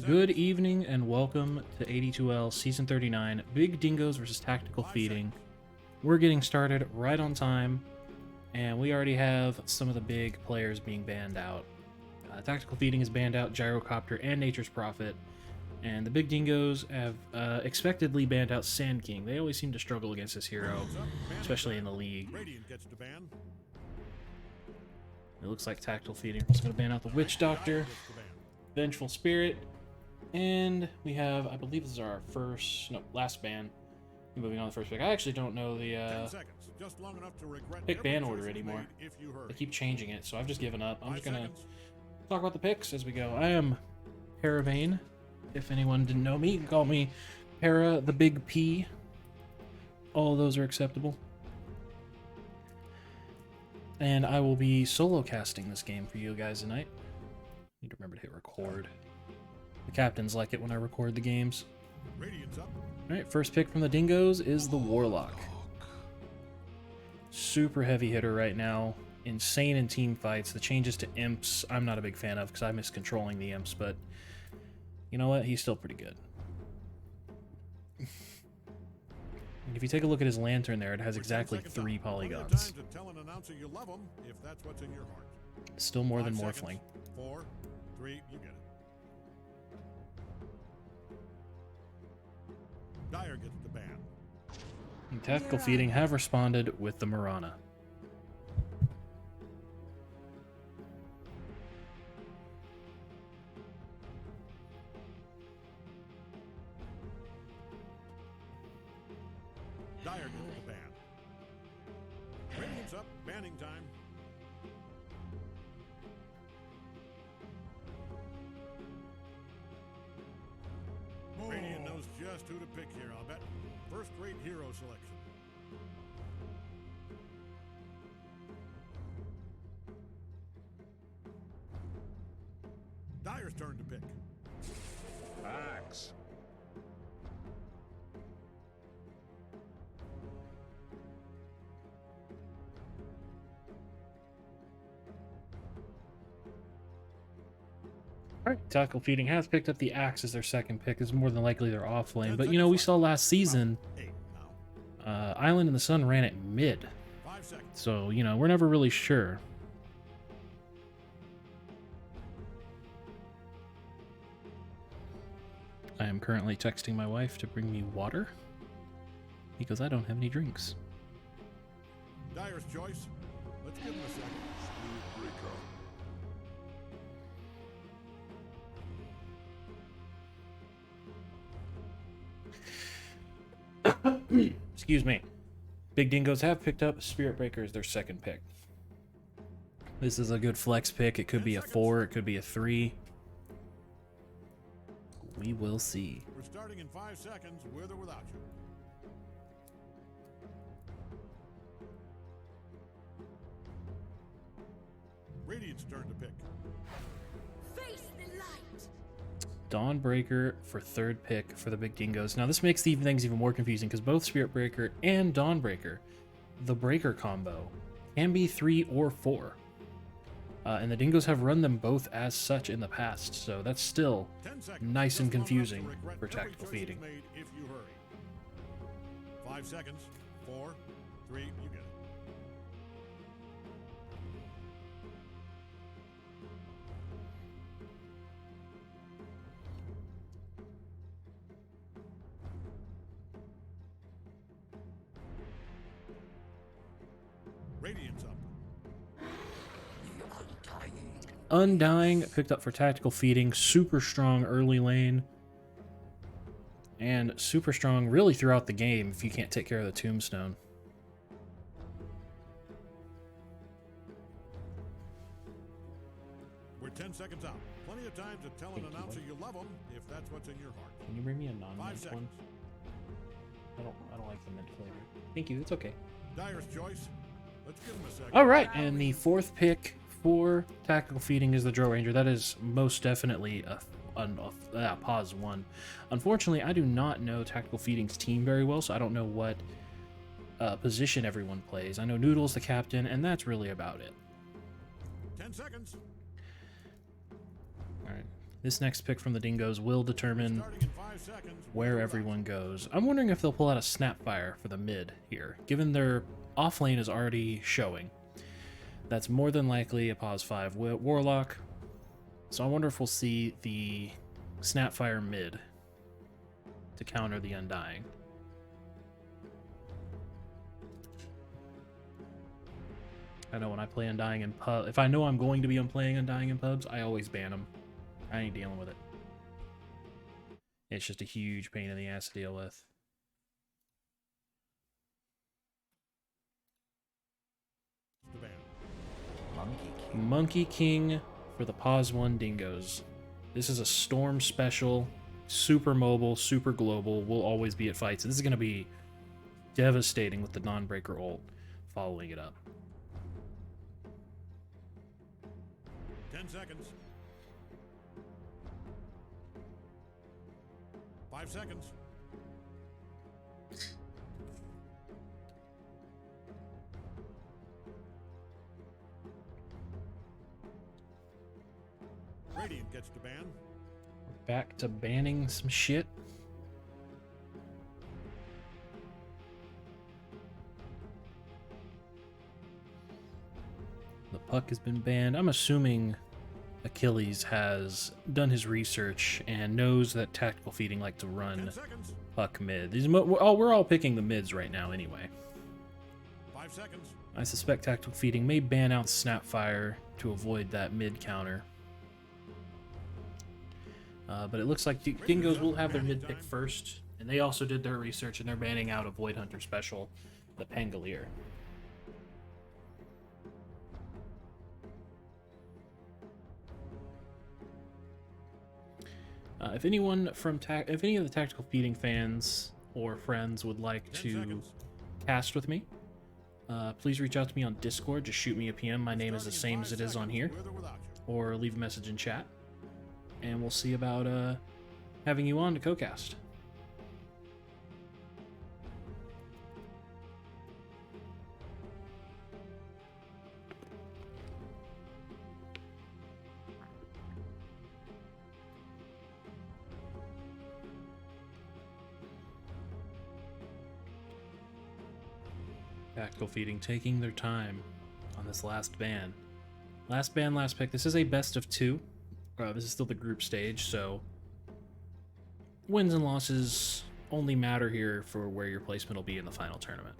Good evening and welcome to AD2L Season 39, Big Dingoes versus Tactical Feeding. We're getting started right on time, and we already have some of the big players being banned out. Tactical Feeding is banned out Gyrocopter and Nature's Prophet, and the Big Dingoes have expectedly banned out Sand King. They always seem to struggle against this hero, especially in the league. It looks like Tactical Feeding is going to ban out the Witch Doctor, Vengeful Spirit, and we have, I believe this is our last ban. Moving on to the first pick. I actually don't know the pick ban order anymore. They keep changing it, so I've just given up. I'm just going to talk about the picks as we go. I am Paravane. If anyone didn't know me, you can call me Para the Big P. All of those are acceptable. And I will be solo casting this game for you guys tonight. Need to remember to hit record. The captains like it when I record the games. Alright, first pick from the Dingoes is the Warlock. Super heavy hitter right now. Insane in team fights. The changes to imps I'm not a big fan of because I miss controlling the imps, but you know what? He's still pretty good. And if you take a look at his lantern there, it has exactly 3 polygons. Still more than Morphling. 4, 3, you get it. Dire gets the ban. And Tactical Feeding have responded with the Marana. Dire gets the ban. Radiant's up, banning time. Radiant knows just who to pick here, I'll bet. First-rate hero selection. Dire's turn to pick. Axe. Alright, Tactical Feeding has picked up the Axe as their second pick. Is more than likely their off lane. But, you know, we saw last season, Island in the Sun ran it mid. 5 seconds. So, you know, we're never really sure. I am currently texting my wife to bring me water because I don't have any drinks. Dire's choice. Let's give him a second. Excuse me. Big Dingoes have picked up Spirit Breaker as their second pick. This is a good flex pick. It could be a 4, it could be a 3. We will see. We're starting in 5 seconds, with or without you. Radiant's turn to pick. Face the light. Dawnbreaker for third pick for the Big Dingoes. Now this makes things even more confusing because both Spirit Breaker and Dawnbreaker, the Breaker combo, can be 3 or 4. And the Dingoes have run them both as such in the past, so that's still 10 seconds. nice and Just long enough to confusing regret for every Tactical choice you Feeding. made if you hurry. 5 seconds. 4, 3, you get it. Radiant's up. Undying picked up for Tactical Feeding. Super strong early lane. And super strong really throughout the game if you can't take care of the Tombstone. We're 10 seconds out. Plenty of time to tell an announcer you love them if that's what's in your heart. Can you bring me a 5 non-mint one? seconds. I don't like the mint flavor. Thank you, it's okay. Dire's choice. Let's give him a second. Alright, and the fourth pick for Tactical Feeding is the Drill Ranger. That is most definitely a pause 1. Unfortunately, I do not know Tactical Feeding's team very well, so I don't know what position everyone plays. I know Noodle's the captain, and that's really about it. 10 seconds. Alright. This next pick from the Dingoes will determine Starting in 5 seconds. where everyone goes. I'm wondering if they'll pull out a Snapfire for the mid here, given their off lane is already showing. That's more than likely a pause 5 Warlock. So I wonder if we'll see the Snapfire mid to counter the Undying. I know when I play Undying in pub, if I know I'm going to be playing Undying in pubs, I always ban them. I ain't dealing with it. It's just a huge pain in the ass to deal with. The ban. Monkey King for the Pause 1 Dingoes. This is a Storm special, super mobile, super global, will always be at fights. This is going to be devastating with the non-breaker ult following it up. 10 seconds. 5 seconds. Radiant gets to ban. Back to banning some shit. The puck has been banned. I'm assuming Achilles has done his research and knows that tactical feeding like to 10 run seconds. puck mid. We're all picking the mids right now anyway. 5 seconds. I suspect tactical feeding may ban out Snapfire to avoid that mid counter. But it looks like Dingoes will have their mid pick first, and they also did their research and they're banning out a Void Hunter special, the Pangolier. If any of the tactical feeding fans or friends would like 10 to seconds. cast with me, please reach out to me on Discord. Just shoot me a PM. My name is the same as it is on here, With or without you. or leave a message in chat, and we'll see about having you on to co-cast. Tactical feeding taking their time on this last ban. Last ban, last pick. This is a best of 2. This is still the group stage, so wins and losses only matter here for where your placement will be in the final tournament.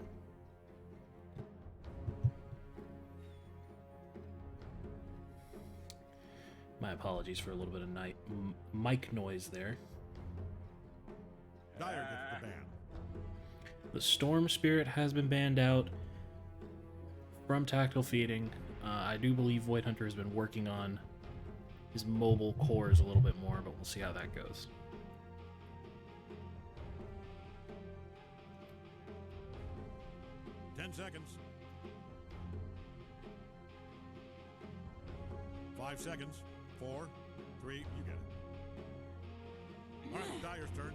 My apologies for a little bit of mic noise there. Dire gets the ban. The Storm Spirit has been banned out from tactical feeding. I do believe Void Hunter has been working on his mobile cores a little bit more, but we'll see how that goes. Seconds. 5 seconds. 4, 3, you get it. All right, Dire's turn.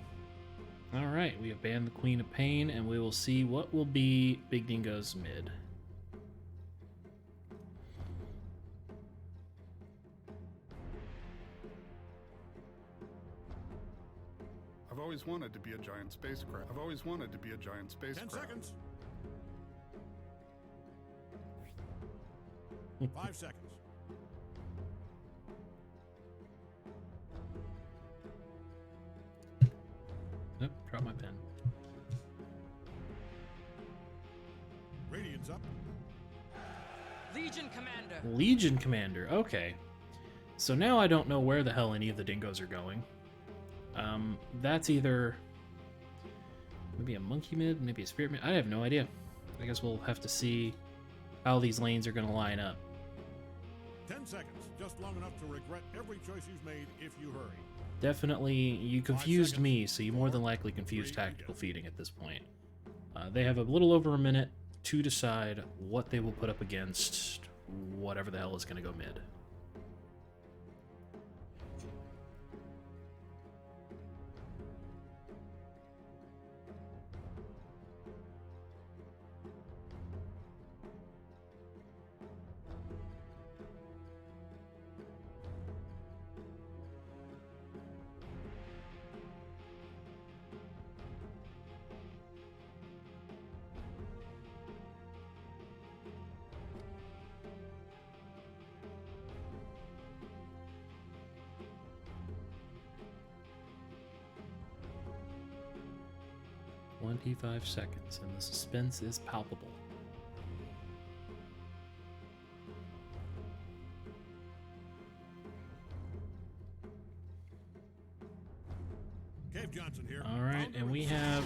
All right, we have banned the Queen of Pain, and we will see what will be BigDingos mid. I've always wanted to be a giant spacecraft. 10 seconds. 5 seconds. Nope, drop my pen. Radiant's up. Legion Commander. Legion Commander, okay. So now I don't know where the hell any of the dingoes are going. That's either maybe a monkey mid, maybe a spirit mid. I have no idea. I guess we'll have to see how these lanes are going to line up. 10 seconds. Just long enough to regret every choice you've made if you hurry. Definitely, you confused seconds. me, so you more than likely confused 3, tactical feeding at this point. They have a little over a minute to decide what they will put up against whatever the hell is going to go mid. 25 seconds, and the suspense is palpable. Cave Johnson here. All right, and we have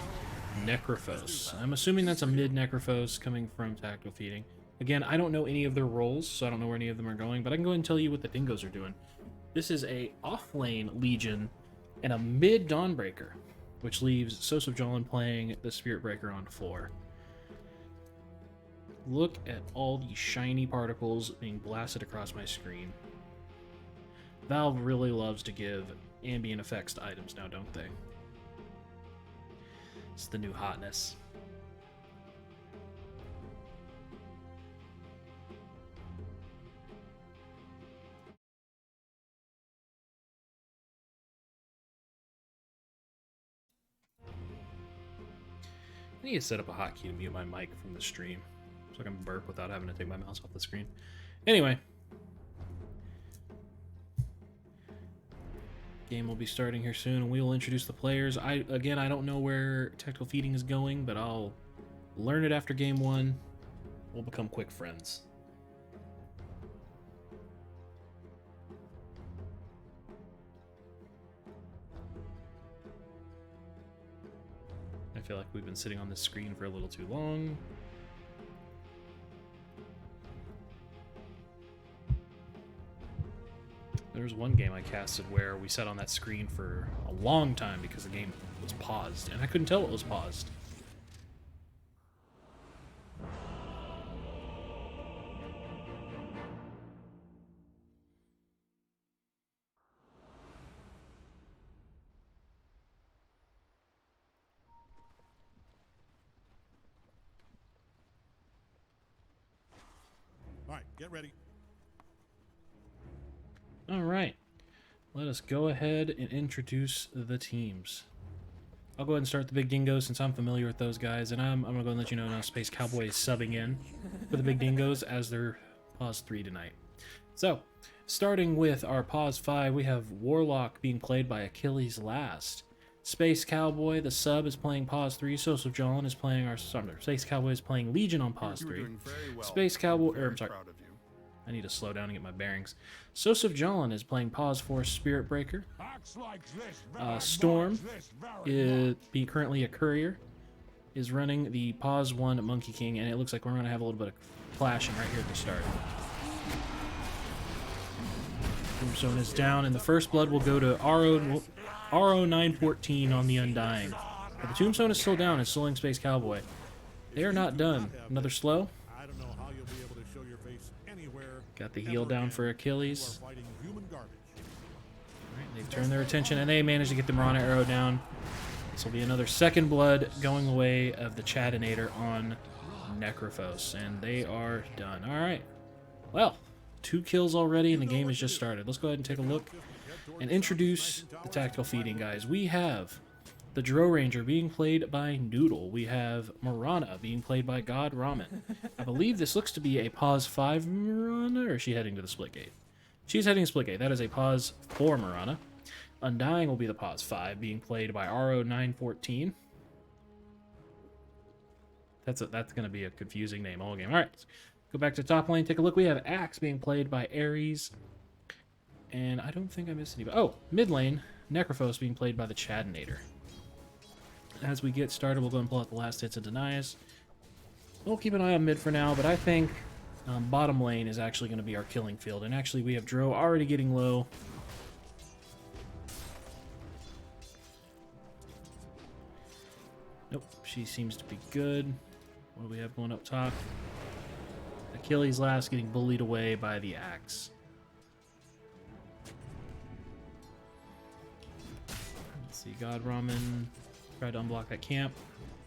Necrophos. I'm assuming that's a mid Necrophos coming from Tactical Feeding. Again, I don't know any of their roles, so I don't know where any of them are going, but I can go ahead and tell you what the Dingoes are doing. This is a off-lane Legion and a mid Dawnbreaker, which leaves Sosubjalon playing the Spirit Breaker on 4. Look at all these shiny particles being blasted across my screen. Valve really loves to give ambient effects to items now, don't they? It's the new hotness. I need to set up a hotkey to mute my mic from the stream so I can burp without having to take my mouse off the screen. Anyway. Game will be starting here soon, and we will introduce the players. Again, I don't know where Tactical Feeding is going, but I'll learn it after game 1. We'll become quick friends. I feel like we've been sitting on this screen for a little too long. There was one game I casted where we sat on that screen for a long time because the game was paused, and I couldn't tell it was paused. All right, get ready. All right, let us go ahead and introduce the teams. I'll go ahead and start the Big Dingoes since I'm familiar with those guys, and I'm going to go and let you know now Space Cowboy is subbing in for the Big Dingoes as their pause 3 tonight. So, starting with our pause 5, we have Warlock being played by Achilles Last. Space Cowboy, the sub, is playing pause 3. Sosubjalon is playing our... Sorry, Space Cowboy is playing Legion on pause 3. Space Cowboy... I'm sorry. I need to slow down and get my bearings. Sosubjalon is playing pause 4 Spirit Breaker. Storm, being currently a courier, is running the pause 1 Monkey King, and it looks like we're going to have a little bit of clashing right here at the start. Tombstone is down, and the first blood will go to RO914 on the Undying. But the Tombstone is still down, and Soling Space Cowboy. They are not done. Another slow. I don't know how you'll be able to show your face anywhere. Got the heal down for Achilles. You are fighting human garbage. Alright, they've turned their attention, and they managed to get the Mirana arrow down. This will be another second blood going away of the Chatinator on Necrophos, and they are done. Alright, well, 2 kills already, and the game has just started. Let's go ahead and take a look and introduce the Tactical Feeding guys. We have the Dro Ranger being played by Noodle. We have Mirana being played by God Ramen. I believe this looks to be a pause 5 Mirana, or is she heading to the split gate? She's heading to split gate. That is a pause 4 Mirana. Undying will be the pause 5, being played by RO914. That's going to be a confusing name all game. All right, let's go back to top lane. Take a look. We have Axe being played by Ares. And I don't think I missed anybody. Oh, mid lane, Necrophos being played by the Chatinator. As we get started, we'll go and pull out the last hits of Denias. We'll keep an eye on mid for now, but I think bottom lane is actually going to be our killing field. And actually, we have Dro already getting low. Nope, she seems to be good. What do we have going up top? Achilles Last getting bullied away by the Axe. Let's see, God Ramen tried to unblock that camp.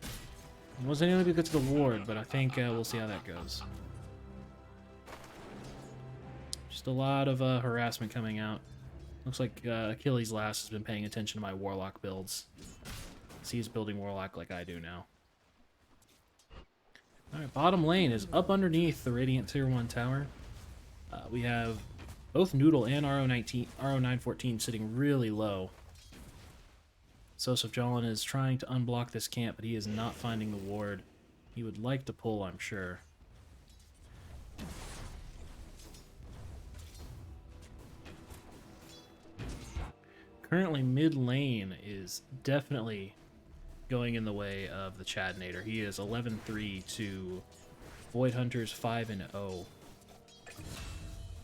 It wasn't able to get to the ward, but I think we'll see how that goes. Just a lot of harassment coming out. Looks like Achilles Last has been paying attention to my Warlock builds. So he's building Warlock like I do now. Alright, bottom lane is up underneath the Radiant Tier 1 tower. We have both Noodle and RO914 sitting really low. Sosuf Jolin is trying to unblock this camp, but he is not finding the ward. He would like to pull, I'm sure. Currently, mid lane is definitely going in the way of the Chadnator. He is 11-3 to Void Hunters 5-0.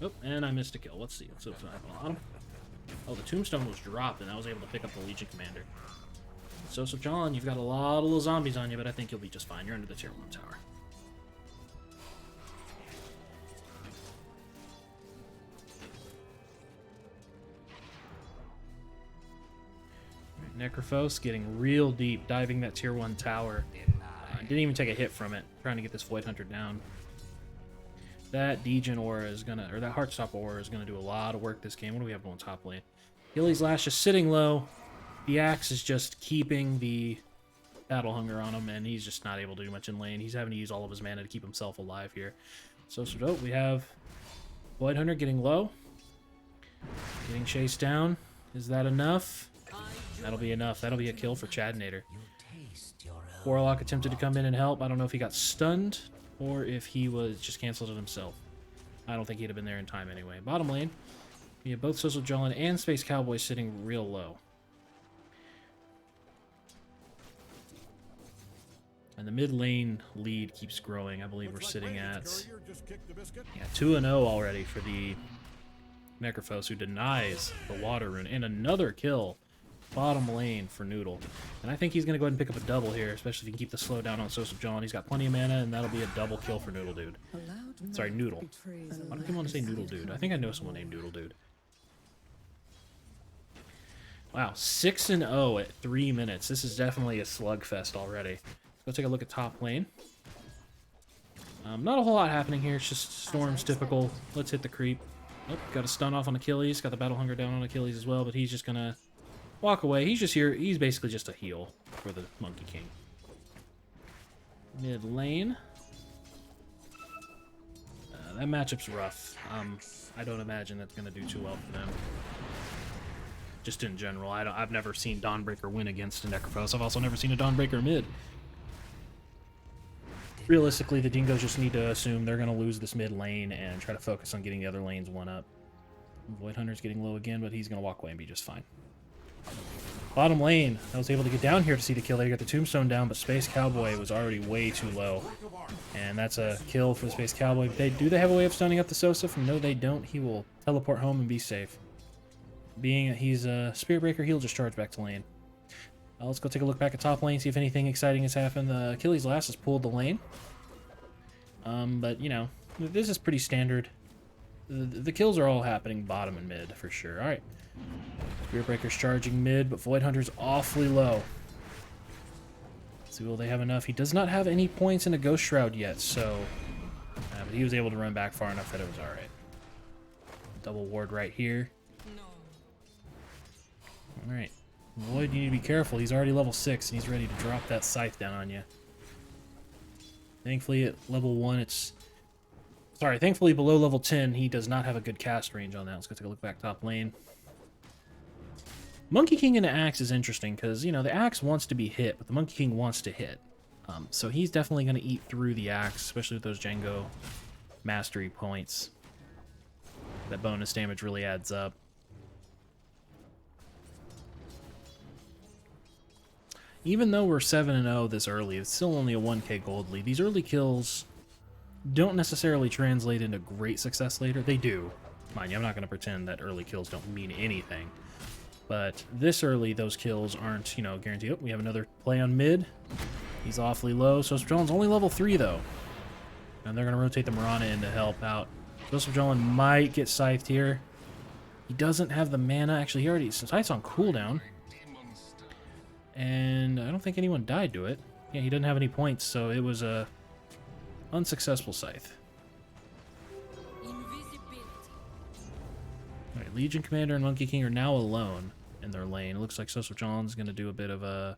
Oh, and I missed a kill. Let's see. What's happen on him? Oh, the Tombstone was dropped, and I was able to pick up the Legion Commander. So John, you've got a lot of little zombies on you, but I think you'll be just fine. You're under the tier 1 tower. Necrophos getting real deep, diving that tier 1 tower. Didn't even take a hit from it, trying to get this Void Hunter down. That Degen aura is gonna, or that Heartstop aura is gonna do a lot of work this game. What do we have going top lane? Achilles Lash just sitting low. The Axe is just keeping the Battle Hunger on him, and he's just not able to do much in lane. He's having to use all of his mana to keep himself alive here. So we have Void Hunter getting low. Getting chased down. Is that enough? That'll be enough. That'll be a kill for Chadnator. Warlock attempted to come in and help. I don't know if he got stunned or if he was just canceled it himself. I don't think he'd have been there in time anyway. Bottom lane, we have both Social Jolin and Space Cowboy sitting real low. And the mid lane lead keeps growing. I believe we're sitting at 2-0 already for the Necrophos, who denies the water rune. And another kill bottom lane for Noodle. And I think he's going to go ahead and pick up a double here, especially if he can keep the slowdown on Sosuf John. He's got plenty of mana, and that'll be a double kill for Noodle Dude. Sorry, Noodle. Why do people want to say Noodle Dude? I think I know someone named Noodle Dude. Wow, 6-0 at 3 minutes. This is definitely a slugfest already. Let's take a look at top lane. Not a whole lot happening here. It's just Storm's typical. Let's hit the creep. Nope, got a stun off on Achilles. Got the Battle Hunger down on Achilles as well, but he's just going to walk away. He's just here. He's basically just a heal for the Monkey King. Mid lane. That matchup's rough. I don't imagine that's going to do too well for them. Just in general. I've never seen Dawnbreaker win against a Necrophos. I've also never seen a Dawnbreaker mid. Realistically, the Dingoes just need to assume they're going to lose this mid lane and try to focus on getting the other lanes one up. Void Hunter's getting low again, but he's going to walk away and be just fine. Bottom lane, I was able to get down here to see the kill. They got the Tombstone down, but Space Cowboy was already way too low. And that's a kill for the Space Cowboy. Do they have a way of stunning up the Sosuf? No, they don't. He will teleport home and be safe. Being that he's a Spirit Breaker, he'll just charge back to lane. Let's go take a look back at top lane, see if anything exciting has happened. Achilles Lash has pulled the lane. But, you know, this is pretty standard. The kills are all happening bottom and mid, for sure. Alright. Spirit Breaker's charging mid, but Void Hunter's awfully low. Let's see, will they have enough? He does not have any points in a Ghost Shroud yet, so... but he was able to run back far enough that it was alright. Double ward right here. Alright. Void, you need to be careful. He's already level 6, and he's ready to drop that scythe down on you. Thankfully, at level 1, it's... Sorry, thankfully below level 10, he does not have a good cast range on that. Let's go take a look back top lane. Monkey King and the Axe is interesting, because, you know, the Axe wants to be hit, but the Monkey King wants to hit. So he's definitely going to eat through the Axe, especially with those Django mastery points. That bonus damage really adds up. Even though we're 7-0 this early, it's still only a 1k gold lead. These early kills don't necessarily translate into great success later. They do. Mind you, I'm not going to pretend that early kills don't mean anything. But this early, those kills aren't, you know, guaranteed. Oh, we have another play on mid. He's awfully low. Joseph Jones only level 3, though. And they're going to rotate the Mirana in to help out. Joseph Jones might get scythed here. He doesn't have the mana. Actually, he already... Scythe's on cooldown. And I don't think anyone died to it. Yeah, he doesn't have any points, so it was a unsuccessful scythe. Alright, Legion Commander and Monkey King are now alone in their lane. It looks like Sosuf John's going to do a bit of a...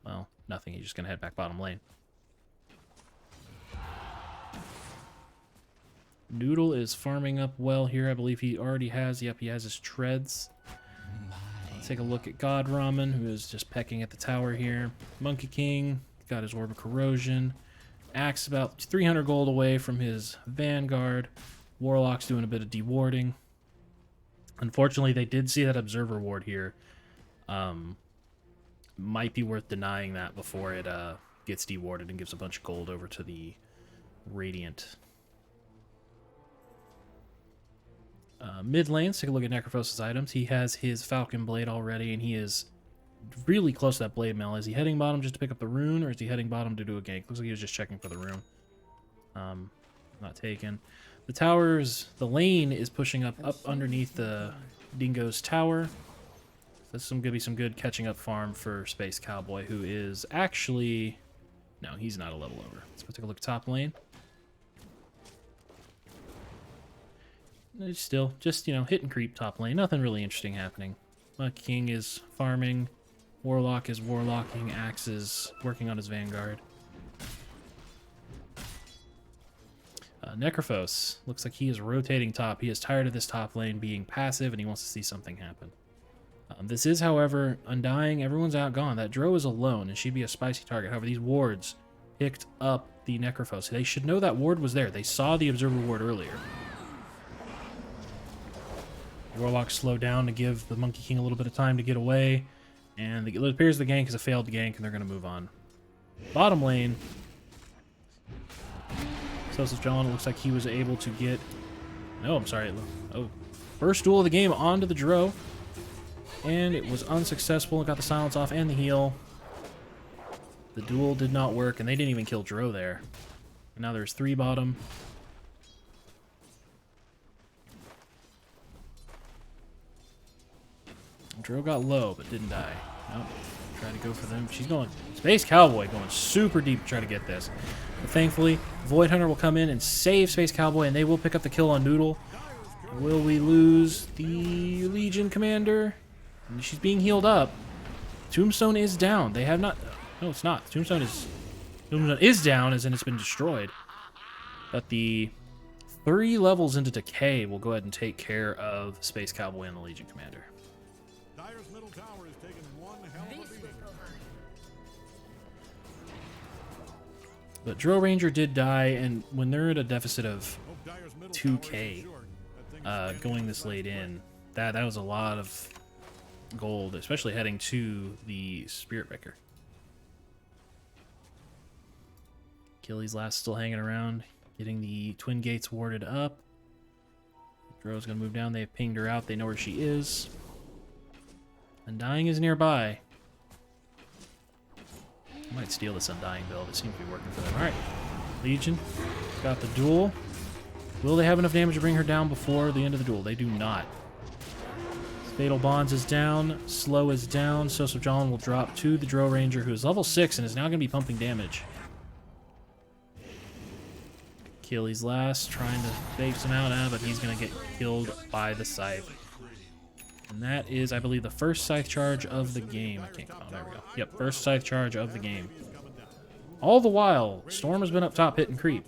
Well, nothing. He's just going to head back bottom lane. Noodle is farming up well here. I believe he already has... Yep, he has his treads. take a look at God Ramen, who is just pecking at the tower here. Monkey King got his Orb of Corrosion. Axe about 300 gold away from his Vanguard. Warlock's doing a bit of dewarding. Unfortunately, they did see that Observer Ward here. Might be worth denying that before it gets dewarded and gives a bunch of gold over to the Radiant. Mid lane, let's take a look at Necrophos' items. He has his Falcon Blade already, and he is really close to that blade mail. Is he heading bottom just to pick up the rune, or is he heading bottom to do a gank? Looks like he was just checking for the rune. Not taken. The towers, the lane is pushing up underneath the Dingo's tower. This is gonna be some good catching up farm for Space Cowboy, who is actually... No, he's not a level over. Let's go take a look at top lane. Still, just, you know, hit and creep top lane. Nothing really interesting happening. Monkey King is farming. Warlock is warlocking. Axe is working on his Vanguard. Necrophos looks like he is rotating top. He is tired of this top lane being passive, and he wants to see something happen. This is, however, Undying. Everyone's outgone. That Dro is alone, and she'd be a spicy target. However, these wards picked up the Necrophos. They should know that ward was there. They saw the Observer Ward earlier. Warlock slowed down to give the Monkey King a little bit of time to get away, and it appears the gank is a failed gank, and they're going to move on. Bottom lane, Joseph John looks like he was able to get... No, I'm sorry. Oh, first duel of the game onto the Dro, and it was unsuccessful. It got the silence off and the heal. The duel did not work, and they didn't even kill Dro there. And now there's 3 bottom. Dro got low, but didn't die. Nope. Try to go for them. She's going... Space Cowboy going super deep to try to get this. But thankfully, Void Hunter will come in and save Space Cowboy, and they will pick up the kill on Noodle. Will we lose the Legion Commander? She's being healed up. Tombstone is down. They have not... No, it's not. Tombstone is down, as in it's been destroyed. But the 3 levels into Decay will go ahead and take care of Space Cowboy and the Legion Commander. Dyer's middle tower has taken one hell of a beating. But Dro Ranger did die, and when they're at a deficit of 2k going this late in, that was a lot of gold, especially heading to the Spirit Breaker. Achilles Last still hanging around, getting the Twin Gates warded up. Dro's gonna move down. They've pinged her out. They know where she is. Undying is nearby. I might steal this Undying build. It seems to be working for them. Alright. Legion got the duel. Will they have enough damage to bring her down before the end of the duel? They do not. Fatal Bonds is down. Slow is down. Joseph John will drop to the Dro Ranger, who is level 6 and is now going to be pumping damage. Achilles Last trying to fake some out, but he's going to get killed by the Scythe. And that is, I believe, the first Scythe charge of the game. I can't... Oh, there we go. Yep, first Scythe charge of the game. All the while, Storm has been up top hitting creep.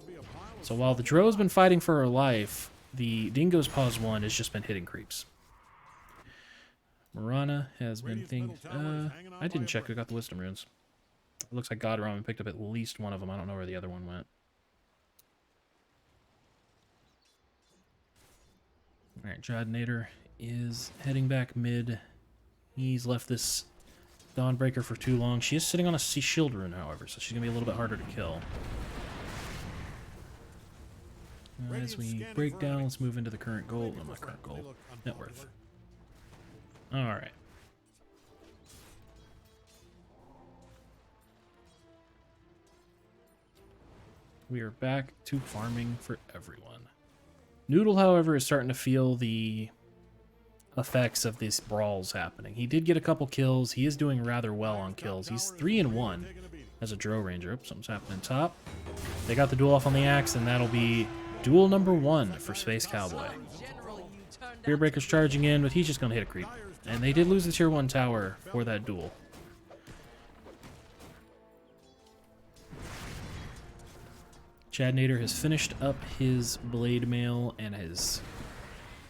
So while the Dro's been fighting for her life, the Dingo's Pause 1 has just been hitting creeps. Marana has been I didn't check who got the Wisdom Runes. It looks like God Ramen picked up at least one of them. I don't know where the other one went. Alright, Jadnator is heading back mid. He's left this Dawnbreaker for too long. She is sitting on a Shield Rune, however, so she's going to be a little bit harder to kill. As we break down, let's move into the current goal. No, not current goal. Net worth. Alright. We are back to farming for everyone. Noodle, however, is starting to feel the effects of these brawls happening. He did get a couple kills. He is doing rather well on kills. He's 3-1 as a Dro Ranger. Oops, something's happening top. They got the duel off on the axe, and that'll be duel number 1 for Space Cowboy. Fearbreaker's charging in, but he's just going to hit a creep. And they did lose the tier 1 tower for that duel. Jadnator has finished up his Blade Mail and his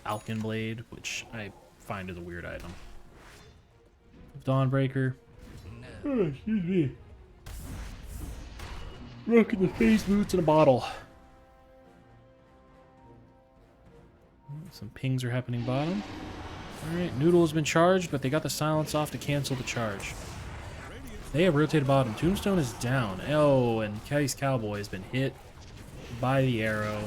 Falcon Blade, which I find is a weird item. Dawnbreaker. Oh, excuse me. Rocking the face boots in a bottle. Some pings are happening bottom. Alright, Noodle has been charged, but they got the silence off to cancel the charge. They have rotated bottom. Tombstone is down. Oh, and Kelly's Cowboy has been hit by the arrow.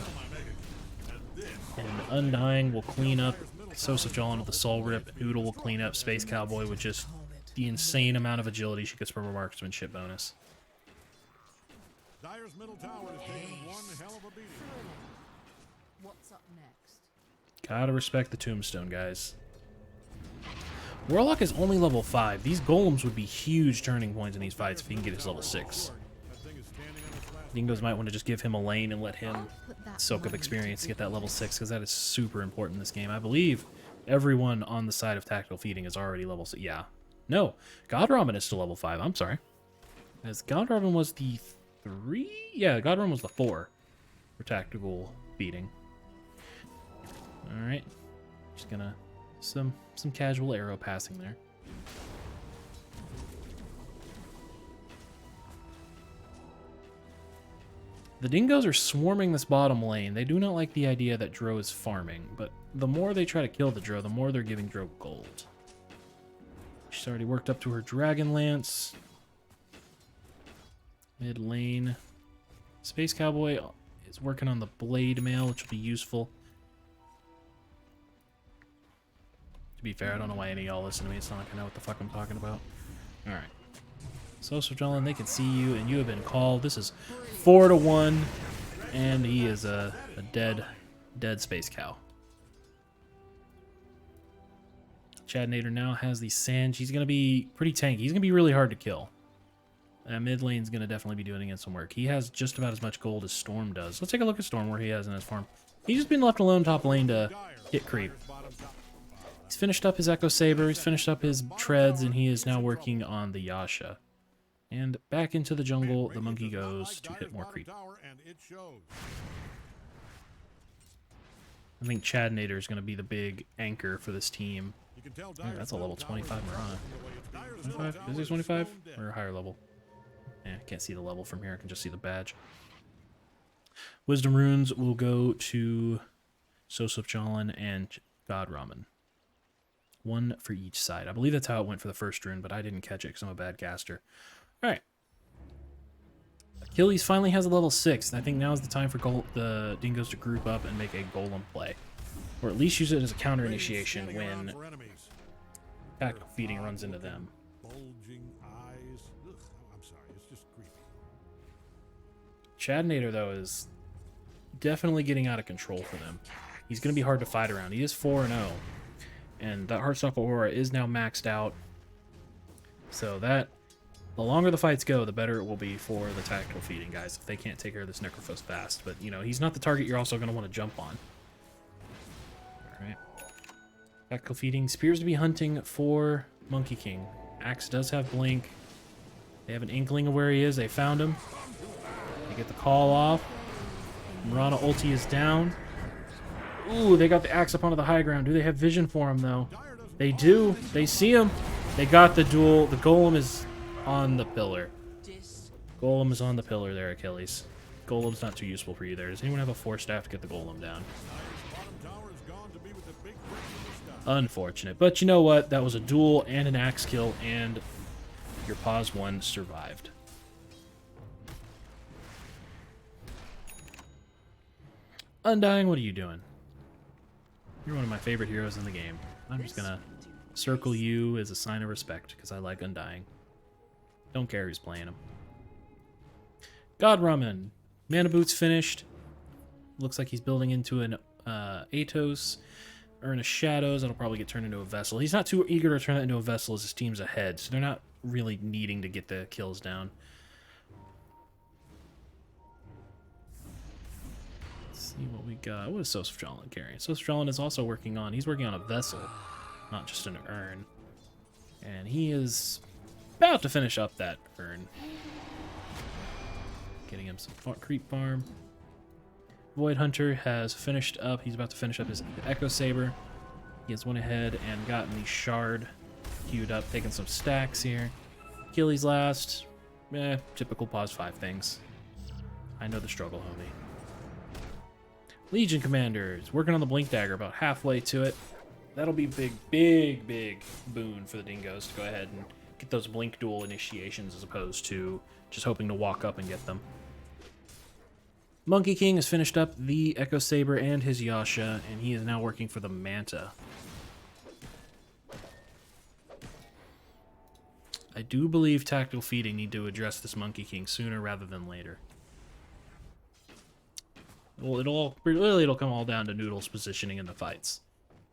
And Undying will clean up Sosaf Jolin with the Soul Rip. Noodle will clean up Space Cowboy with just the insane amount of agility she gets from her marksmanship bonus. Dyer's middle tower is taking one hell of a beating. What's up next? Gotta respect the Tombstone, guys. Warlock is only level 5. These golems would be huge turning points in these fights if he can get his level 6. Dingoes might want to just give him a lane and let him soak up experience to get that level 6, because that is super important in this game. I believe everyone on the side of Tactical Feeding is already level 6. Yeah. No, God Ramen is still level 5. I'm sorry. As God Ramen was the 3? Yeah, God Ramen was the 4 for Tactical Feeding. Alright. Just gonna... Some casual arrow passing there. The Dingoes are swarming this bottom lane. They do not like the idea that Dro is farming, but the more they try to kill the Dro, the more they're giving Dro gold. She's already worked up to her Dragon Lance. Mid lane. Space Cowboy is working on the Blade Mail, which will be useful. To be fair, I don't know why any of y'all listen to me. It's not like I know what the fuck I'm talking about. Alright. Sosaf Jolin, they can see you, and you have been called. This is 4-1, and he is a dead Space Cow. Chad Nader now has the Sand. He's going to be pretty tanky. He's going to be really hard to kill. Mid lane's going to definitely be doing some work. He has just about as much gold as Storm does. Let's take a look at Storm, where he has in his farm. He's just been left alone top lane to hit creep. He's finished up his Echo Saber, he's finished up his Treads, and he is now working on the Yasha. And back into the jungle, the monkey goes to hit more creep. I think Chad Nader is going to be the big anchor for this team. Oh, that's a level 25 Mirana. 25? Is it 25? Or a higher level? Yeah, I can't see the level from here, I can just see the badge. Wisdom Runes will go to Sosaf Jolin and God Ramen. One for each side. I believe that's how it went for the first rune, but I didn't catch it because I'm a bad caster. Alright. Achilles finally has a level 6, and I think now is the time for the Dingoes to group up and make a Golem play. Or at least use it as a counter initiation when Tactical Feeding runs into them. Bulging eyes. Ugh, I'm sorry, it's just creepy. Chad Nader, though, is definitely getting out of control for them. He's going to be hard to fight around. He is 4-0. And that Heartstopper Aura is now maxed out. So that, the longer the fights go, the better it will be for the Tactical Feeding guys if they can't take care of this Necrophos fast. But, you know, he's not the target you're also going to want to jump on. Alright. Tactical Feeding appears to be hunting for Monkey King. Axe does have Blink. They have an inkling of where he is. They found him. They get the call off. Mirana ulti is down. Ooh, they got the axe up onto the high ground. Do they have vision for him, though? They do. They see him. They got the duel. The Golem is on the pillar. Golem is on the pillar there, Achilles. Golem's not too useful for you there. Does anyone have a 4-staff to get the Golem down? Unfortunate. But you know what? That was a duel and an axe kill, and your pause 1 survived. Undying, what are you doing? You're one of my favorite heroes in the game. I'm just gonna circle you as a sign of respect, because I like Undying. Don't care who's playing him. God Ramen. Mana Boot's finished. Looks like he's building into an Atos, or in a Shadows. That'll probably get turned into a Vessel. He's not too eager to turn that into a Vessel as his team's ahead, so they're not really needing to get the kills down. See what we got. What is Sosaf Jolin carrying? Sosaf Jolin is also working on, he's working on a Vessel, not just an urn. And he is about to finish up that urn. Getting him some creep farm. Void Hunter has finished up, he's about to finish up his Echo Saber. He has went ahead and gotten the Shard queued up, taking some stacks here. Achilles last. Typical pause 5 things. I know the struggle, homie. Legion Commanders, working on the Blink Dagger, about halfway to it. That'll be big boon for the Dingoes to go ahead and get those Blink Duel initiations as opposed to just hoping to walk up and get them. Monkey King has finished up the Echo Saber and his Yasha, and he is now working for the Manta. I do believe Tactical Feeding need to address this Monkey King sooner rather than later. Well, it'll come all down to Noodle's positioning in the fights.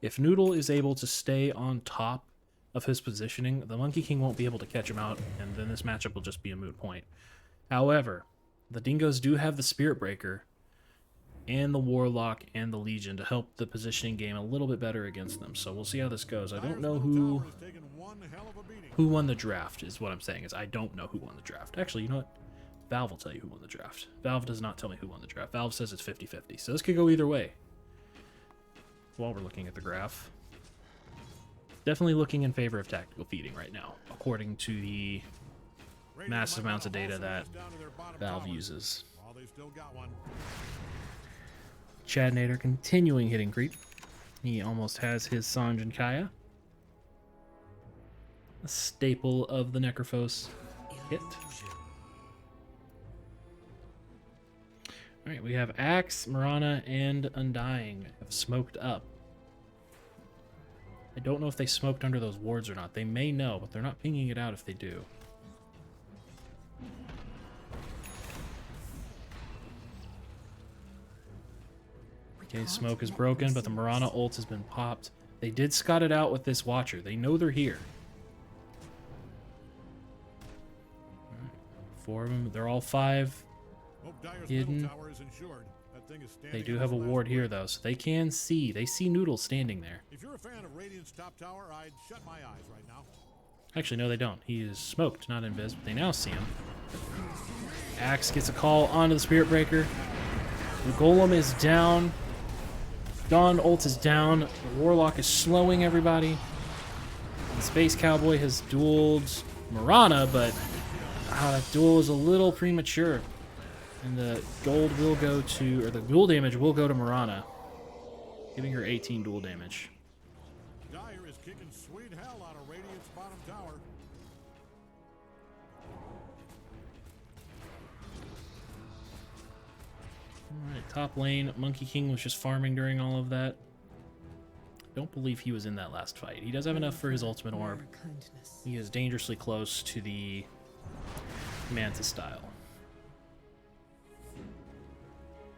If Noodle is able to stay on top of his positioning, the Monkey King won't be able to catch him out, and then this matchup will just be a moot point. However, the Dingoes do have the Spirit Breaker and the Warlock and the Legion to help the positioning game a little bit better against them. So we'll see how this goes. I don't know who won the draft is what I'm saying. Is I don't know who won the draft. Actually, you know what? Valve will tell you who won the draft. Valve does not tell me who won the draft. Valve says it's 50-50. So this could go either way. While we're looking at the graph. Definitely looking in favor of Tactical Feeding right now, according to the massive amounts of data that Valve uses. Chadnader continuing hitting creep. He almost has his Sanj and Kaya. A staple of the Necrophos hit. Alright, we have Axe, Marana, and Undying have smoked up. I don't know if they smoked under those wards or not. They may know, but they're not pinging it out if they do. Okay, smoke is broken, but the Marana ult has been popped. They did scout it out with this Watcher. They know they're here. Right. 4 of them. They're all 5 hidden. They do have a ward here, though, so they can see. They see Noodle standing there. If you're a fan of Radiant's top tower, I'd shut my eyes right now. Actually, no, they don't. He is smoked, not invis, but they now see him. Axe gets a call onto the Spirit Breaker. The Golem is down. Dawn ult is down. The Warlock is slowing everybody. The Space Cowboy has dueled Marana, but that duel is a little premature. And the gold will go to, or the duel damage will go to Marana, giving her 18 duel damage. Dire is kicking sweet hell out of Radiant's bottom tower. Alright, top lane. Monkey King was just farming during all of that. Don't believe he was in that last fight. He does have enough for his ultimate orb. He is dangerously close to the Manta style.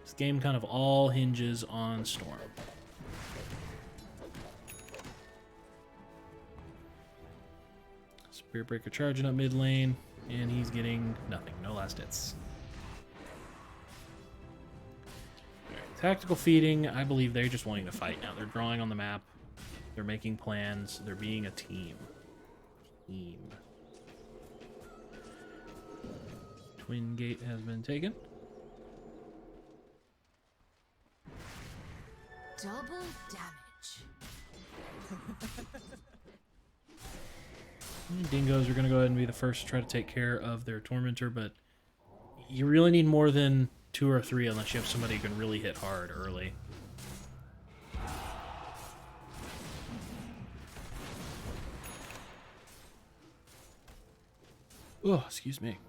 This game kind of all hinges on Storm. Spirit Breaker charging up mid lane, and he's getting nothing. No last hits. Tactical Feeding, I believe they're just wanting to fight now. They're drawing on the map. They're making plans. They're being a team. Twin Gate has been taken. Double damage. Dingoes are going to go ahead and be the first to try to take care of their Tormentor, but you really need more than 2 or 3 unless you have somebody who can really hit hard early. Oh, excuse me.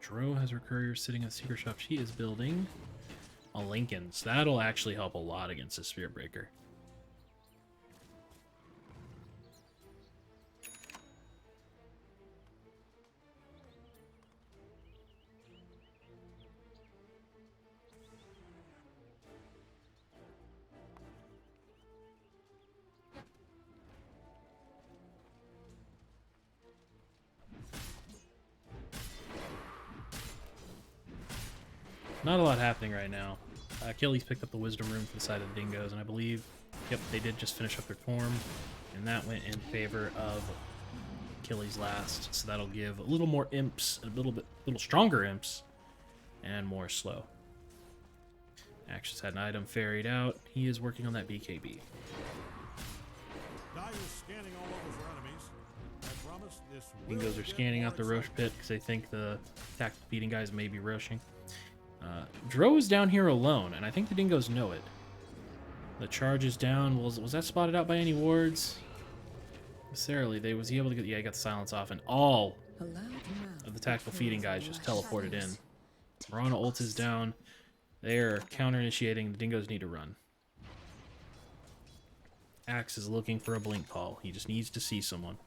Dro has her courier sitting in the secret shop. She is building a Lincoln's. That'll actually help a lot against the Spirit Breaker. Not a lot happening right now. Achilles picked up the Wisdom Rune for the side of the Dingoes, and I believe, yep, they did just finish up their Torm, and that went in favor of Achilles last, so that'll give a little more imps, a little stronger imps, and more slow. Actions had an item ferried out. He is working on that BKB. Dyer's scanning all over for enemies. I promise this will Dingoes are get scanning more out the roche exciting. pit because they think the tactical feeding guys may be rushing. Dro is down here alone, and I think the dingoes know it. The charge is down. Was that spotted out by any wards? Necessarily, was he able to get? Yeah, he got the silence off, and all of the tactical feeding guys just teleported in. Marana ult is down. They are counter-initiating. The dingoes need to run. Axe is looking for a blink call. He just needs to see someone.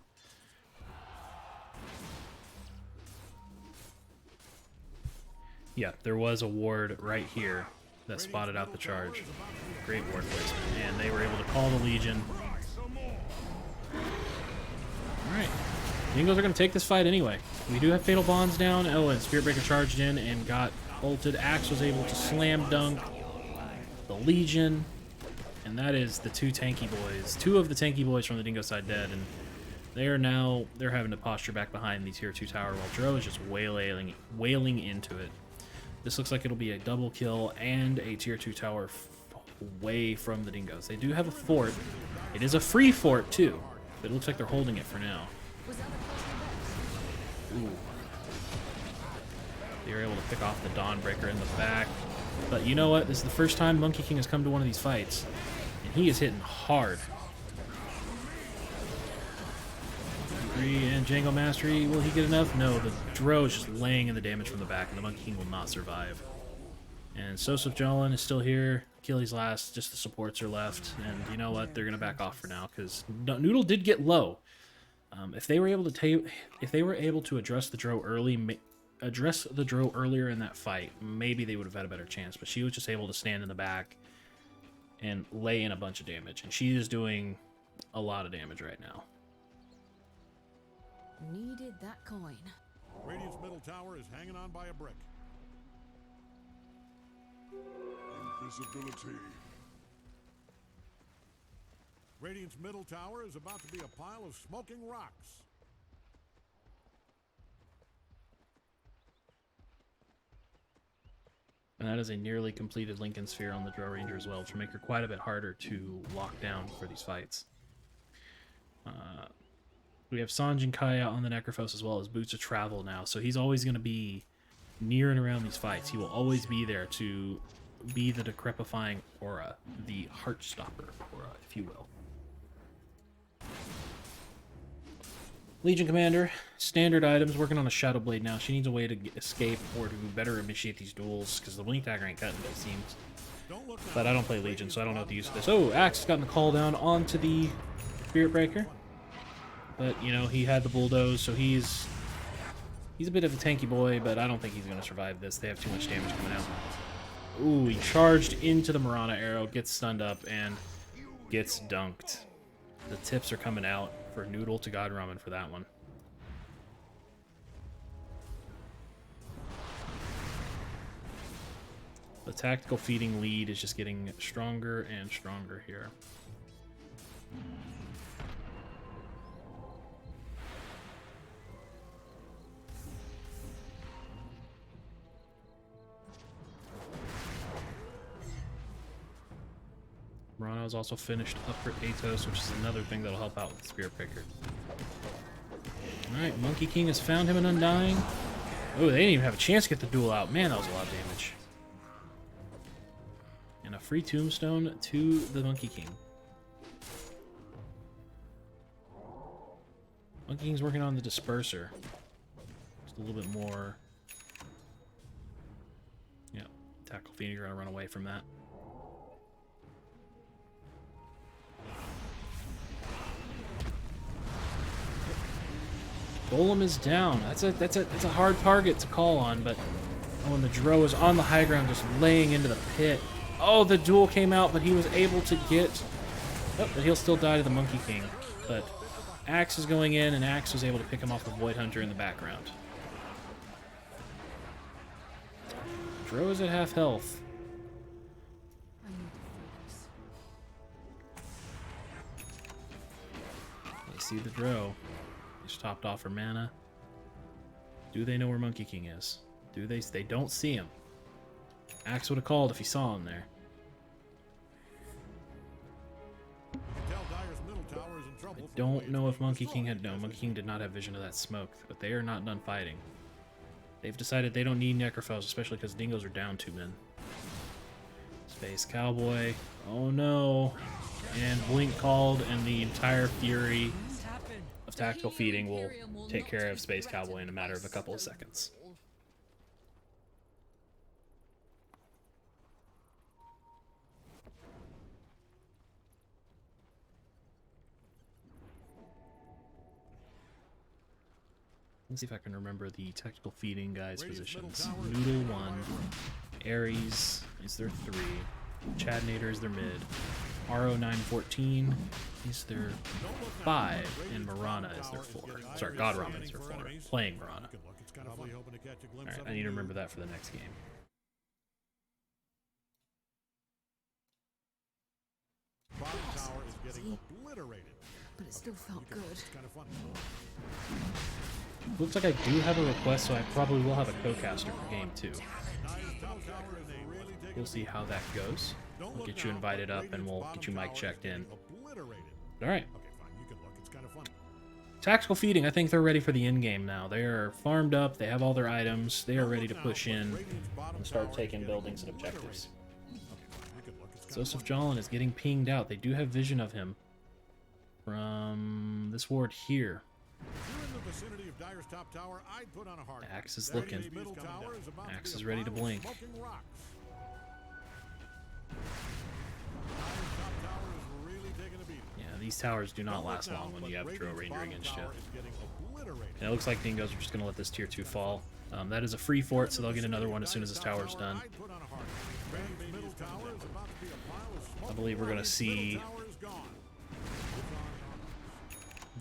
Yeah, there was a ward right here that spotted out the charge. Great ward placement. And they were able to call the Legion. Alright. Dingoes are going to take this fight anyway. We do have Fatal Bonds down. Oh, and Spirit Breaker charged in and got ulted. Axe was able to slam dunk the Legion. And that is the two tanky boys. Two of the tanky boys from the Dingo side dead. And they're having to posture back behind the tier 2 tower while Dro is just wailing into it. This looks like it'll be a double kill and a tier 2 tower away from the Dingoes. They do have a fort. It is a free fort too. But it looks like they're holding it for now. Ooh. They were able to pick off the Dawnbreaker in the back. But you know what? This is the first time Monkey King has come to one of these fights. And he is hitting hard. And Django Mastery, will he get enough? No, the Dro is just laying in the damage from the back, and the Monkey King will not survive. And Sosuf Jolin is still here. Achilles last, just the supports are left. And you know what? They're going to back off for now, because Noodle did get low. If they were able to address the Dro earlier in that fight, maybe they would have had a better chance. But she was just able to stand in the back and lay in a bunch of damage. And she is doing a lot of damage right now. Needed that coin. Radiant's middle tower is hanging on by a brick. Invisibility. Radiant's middle tower is about to be a pile of smoking rocks. And that is a nearly completed Lincoln Sphere on the Dro Ranger as well, which will make her quite a bit harder to lock down for these fights. We have Sanj and Kaya on the Necrophos as well as Boots of Travel now, so he's always going to be near and around these fights. He will always be there to be the decrepifying aura, the Heartstopper aura, if you will. Legion Commander, standard items, working on a Shadow Blade now. She needs a way to escape or to better initiate these duels, because the Blink Dagger ain't cutting it, it seems. But I don't play Legion, so I don't know what the use of this. Oh, Axe has gotten the call down onto the Spirit Breaker. But, you know, he had the Bulldoze, so he's a bit of a tanky boy, but I don't think he's going to survive this. They have too much damage coming out. Ooh, he charged into the Marana arrow, gets stunned up, and gets dunked. The tips are coming out for Noodle to God Ramen for that one. The tactical feeding lead is just getting stronger and stronger here. Rana is also finished up for Atos, which is another thing that'll help out with the Spirit Breaker. Alright, Monkey King has found him an Undying. Oh, they didn't even have a chance to get the duel out. Man, that was a lot of damage. And a free tombstone to the Monkey King. Monkey King's working on the Disperser. Just a little bit more. Yeah, Tackle Fiend, you're going to run away from that. Golem is down. That's a hard target to call on, but oh, and the Dro is on the high ground, just laying into the pit. Oh, the duel came out, but he was able to get. Oh, but he'll still die to the Monkey King. But Axe is going in, and Axe was able to pick him off the Void Hunter in the background. Dro is at half health. Let's see the Dro. Just topped off her mana. Do they know where Monkey King is? Do they? They don't see him. Axe would have called if he saw him there. You can tell Dyer's middle tower is in trouble. don't know if Monkey King had... No, Monkey King did not have vision of that smoke, but they are not done fighting. They've decided they don't need Necrophos, especially because Dingoes are down 2 men. Space Cowboy. Oh no. And Blink called, and the entire fury of tactical feeding will take care of Space Cowboy in a matter of a couple of seconds. Let's see if I can remember the tactical feeding guys' positions. Noodle 1, Ares is their 3, Chadnator is their mid, RO914 is their 5, and Marana is their 4. Sorry, God Ramen is their 4. Playing Marana. Alright, I need to remember that for the next game. Tower is getting obliterated. But it still felt good. It's kind of fun. Looks like I do have a request, so I probably will have a co-caster for game 2. We'll see how that goes. We'll get you invited up and we'll get you mic checked in. Alright. Tactical feeding, I think they're ready for the end game now. They are farmed up, they have all their items, they are ready to push in and start taking buildings and objectives. Joseph Jolin is getting pinged out. They do have vision of him from this ward here. Axe is looking. Axe is ready to blink. Yeah, these towers do not last long when you have a Drill Ranger against you. And it looks like Dingoes are just going to let this tier 2 fall. That is a free fort, so they'll get another one as soon as this tower's done. I believe we're going to see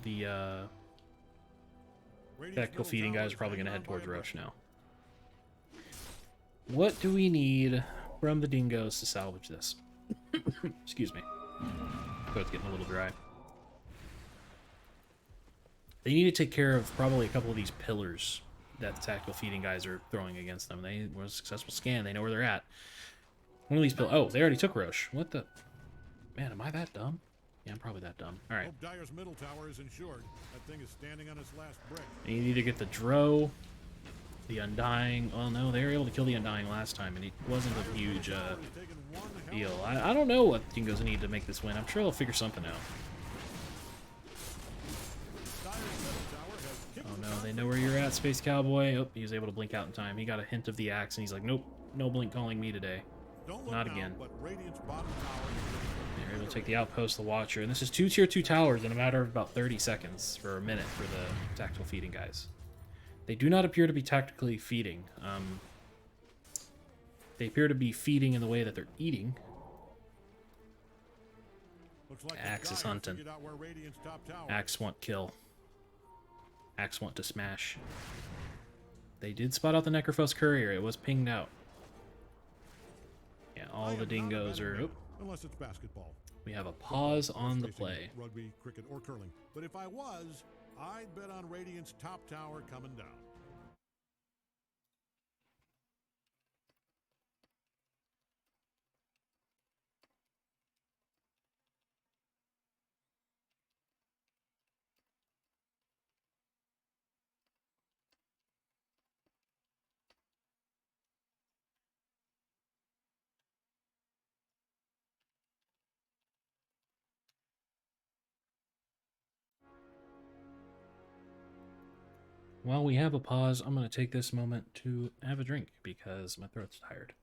the tactical feeding guys are probably going to head towards Roche now. What do we need from the Dingoes to salvage this? Excuse me. Throat's getting a little dry. They need to take care of probably a couple of these pillars that the tactical feeding guys are throwing against them. They were a successful scan. They know where they're at. One of these pillars... Oh, they already took Roche. What the... Man, am I that dumb? Yeah, I'm probably that dumb. All right. Dyer's middle tower is insured. That thing is standing on its last brick. You need to get the Dro, the Undying. Well, no, they were able to kill the Undying last time, and it wasn't a huge deal. I don't know what Dingoes need to make this win. I'm sure they'll figure something out. Oh no, they know where you're at, Space Cowboy. Oh, he was able to blink out in time. He got a hint of the axe, and he's like, nope, no blink calling me today. Not again. They're able to take the outpost, the Watcher, and this is 2 tier 2 towers in a matter of about 30 seconds for a minute for the tactical feeding guys. They do not appear to be tactically feeding. They appear to be feeding in the way that they're eating. Axe is hunting. Axe want kill. Axe want to smash. They did spot out the Necrophos courier. It was pinged out. Yeah, all the Dingoes are... Oop. Unless it's basketball. We have a pause on the play. Rugby, cricket, or curling. But if I was, I'd bet on Radiant's top tower coming down. While we have a pause, I'm going to take this moment to have a drink because my throat's tired.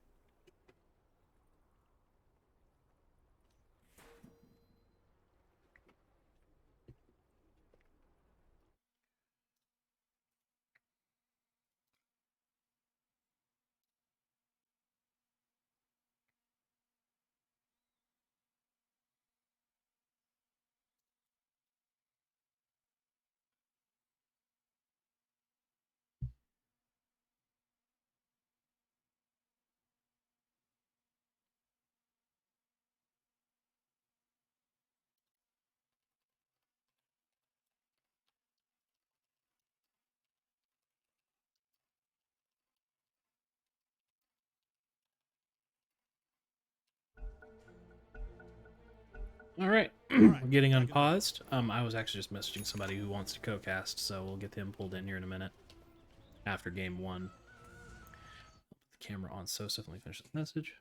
All right, we're getting unpaused. I was actually just messaging somebody who wants to co-cast, so we'll get him pulled in here in a minute after game 1. Put the camera on Sosa. Let me finish this message.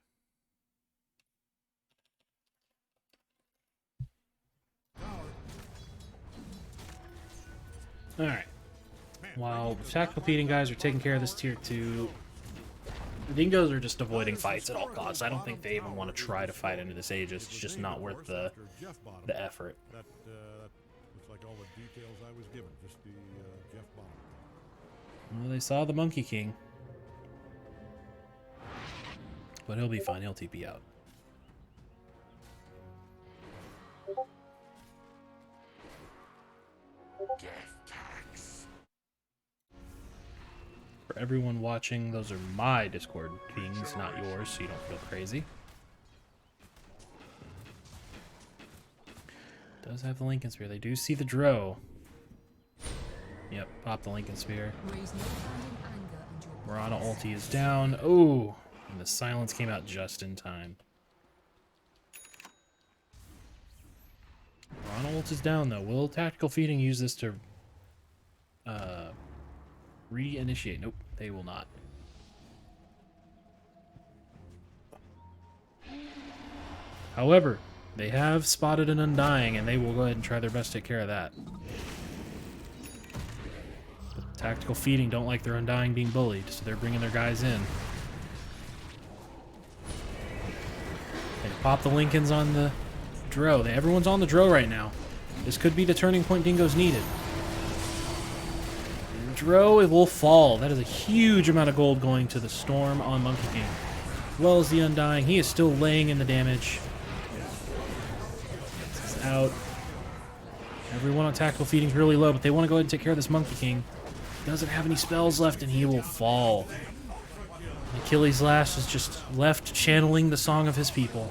All right. While the tactical feeding guys are taking care of this tier 2, the Dingoes are just avoiding fights at all costs. I don't think they even want to try to fight into this Aegis. It's just not worth the effort. That looks like all the details I was given. Just the Jeff Bottom. Well, they saw the Monkey King. But he'll be fine. He'll TP out. For everyone watching, those are my Discord pings, not yours, so you don't feel crazy. Does have the Lincoln Spear. They do see the Dro. Yep, pop the Lincoln Spear. Murata ulti is down. Oh, and the silence came out just in time. Murata ult is down, though. Will Tactical Feeding use this to reinitiate? Nope, they will not. However, they have spotted an Undying, and they will go ahead and try their best to take care of that. But Tactical Feeding don't like their Undying being bullied, so they're bringing their guys in. They pop the Lincolns on the Dro. Everyone's on the Dro right now. This could be the turning point Dingo's needed. Dro, it will fall. That is a huge amount of gold going to the Storm on Monkey King. As well as the Undying. He is still laying in the damage. This is out. Everyone on Tactical Feeding is really low, but they want to go ahead and take care of this Monkey King. Doesn't have any spells left, and he will fall. Achilles' Lash is just left channeling the song of his people.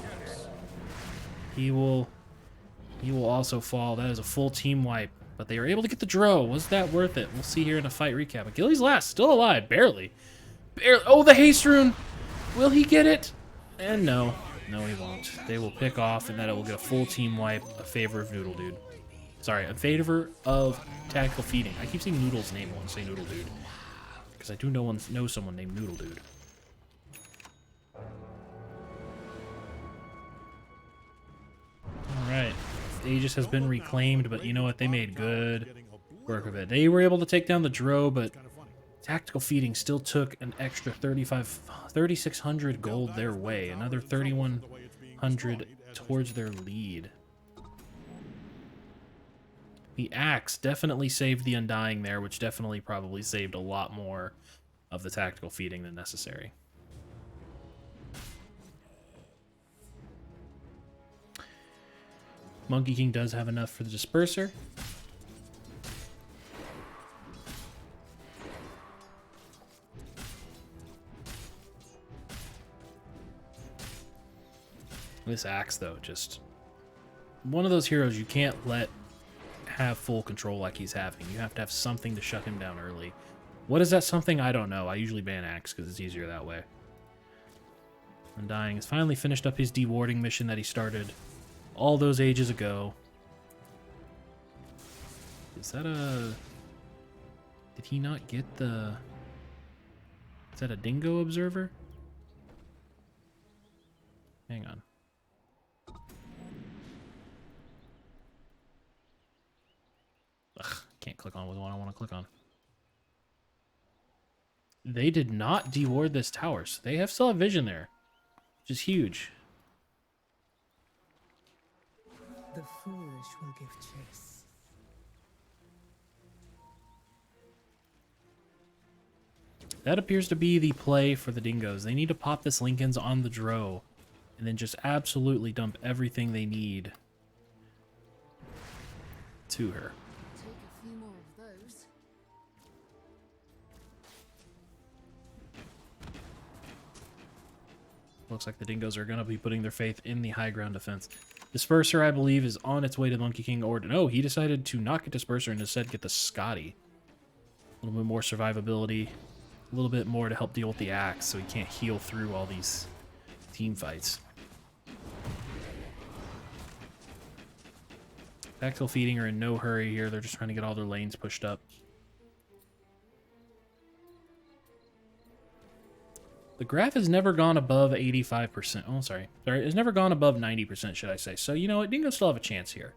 He will also fall. That is a full team wipe. But they were able to get the Dro. Was that worth it? We'll see here in a fight recap. Achilles' Lash still alive. Barely. Barely. Oh, the Haste Rune. Will he get it? And no. No, he won't. They will pick off, and then it will get a full team wipe in favor of Noodle Dude. Sorry, in favor of Tactical Feeding. I keep saying Noodle's name when I say Noodle Dude. Because I do know someone named Noodle Dude. Alright. Aegis has been reclaimed, but you know what? They made good work of it. They were able to take down the Dro, but Tactical Feeding still took an extra 3,600 gold their way. Another 3,100 towards their lead. The Axe definitely saved the Undying there, which definitely probably saved a lot more of the Tactical Feeding than necessary. Monkey King does have enough for the Disperser. This Axe, though, just one of those heroes you can't let have full control like he's having. You have to have something to shut him down early. What is that something? I don't know. I usually ban Axe because it's easier that way. Undying has finally finished up his dewarding mission that he started all those ages ago. Is that a... Did he not get the... Is that a Dingo Observer? Hang on. Ugh, can't click on what I want to click on. They did not deward this tower, so they still have vision there, which is huge. The foolish will give chase. That appears to be the play for the Dingoes. They need to pop this Lincoln's on the Dro and then just absolutely dump everything they need to her. Take a few more of those. Looks like the Dingoes are going to be putting their faith in the high ground defense. Disperser, I believe, is on its way to Monkey King. Or no, he decided to not get Disperser and instead get the Scotty. A little bit more survivability. A little bit more to help deal with the Axe so he can't heal through all these team fights. Tactical Feeding are in no hurry here. They're just trying to get all their lanes pushed up. The graph has never gone above 85%. Oh, sorry. It's never gone above 90%, should I say. So, you know what? Dingoes still have a chance here.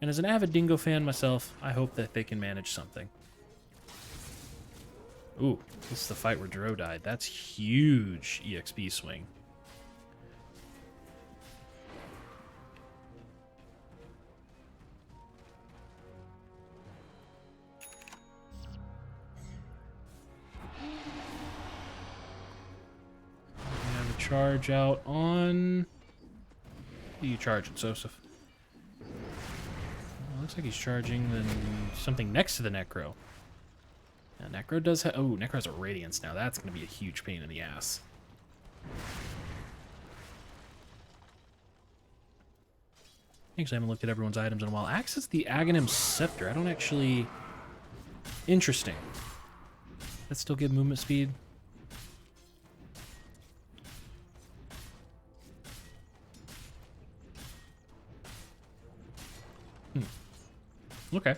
And as an avid Dingo fan myself, I hope that they can manage something. Ooh, this is the fight where Dro died. That's huge EXP swing. Charge out on... What do you charge it, Sosif? Looks like he's charging then something next to the Necro. Now, Necro does have... Oh, Necro has a Radiance now. That's going to be a huge pain in the ass. Actually, I haven't looked at everyone's items in a while. Axe is the Aghanim Scepter. I don't actually... Interesting. That still give movement speed? Okay.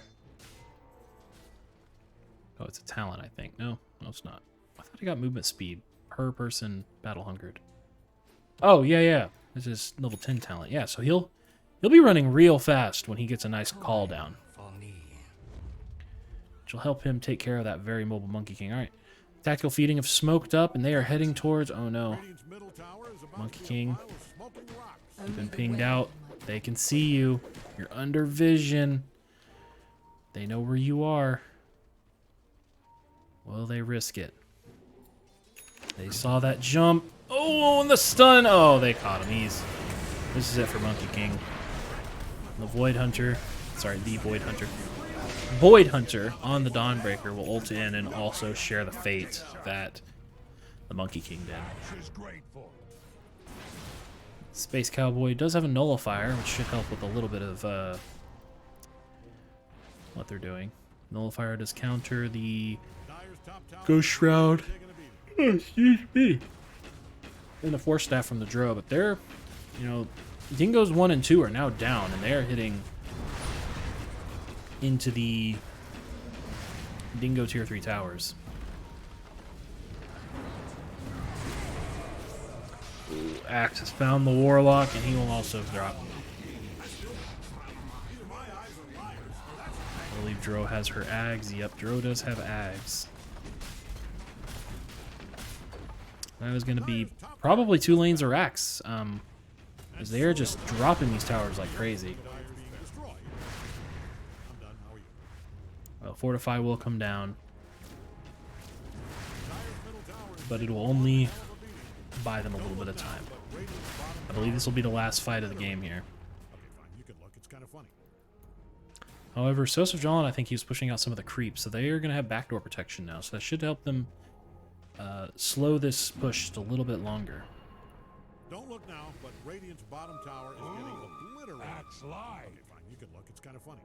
Oh, it's a talent, I think. No, it's not. I thought he got movement speed per person battle hungered. Oh, yeah. This is level 10 talent. Yeah, so he'll be running real fast when he gets a nice call down. Which will help him take care of that very mobile Monkey King. All right. Tactical Feeding have smoked up, and they are heading towards... Oh, no. Monkey King. You've been pinged out. They can see you. You're under vision. They know where you are. Will they risk it? They saw that jump. Oh, and the stun. Oh, they caught him. This is it for Monkey King. The Void Hunter. Sorry, the Void Hunter. Void Hunter on the Dawnbreaker will ult in and also share the fate that the Monkey King did. Space Cowboy does have a Nullifier, which should help with a little bit of what they're doing. Nullifier does counter the Ghost Shroud. Oh, excuse me. And the Force Staff from the Dro, but they're, Dingoes 1 and 2 are now down, and they're hitting into the Dingo Tier 3 towers. Ooh, Axe has found the Warlock, and he will also drop. I believe Dro has her Ags. Yep, Dro does have Ags. That is going to be probably 2 lanes of Axe, because they are just dropping these towers like crazy. Well, Fortify will come down, but it will only buy them a little bit of time. I believe this will be the last fight of the game here. However, Sosif Jalan, I think he was pushing out some of the creeps, so they are going to have backdoor protection now, so that should help them slow this push just a little bit longer. Don't look now, but Radiant's bottom tower is getting obliterated. That's live. Okay, fine, you can look. It's kind of funny.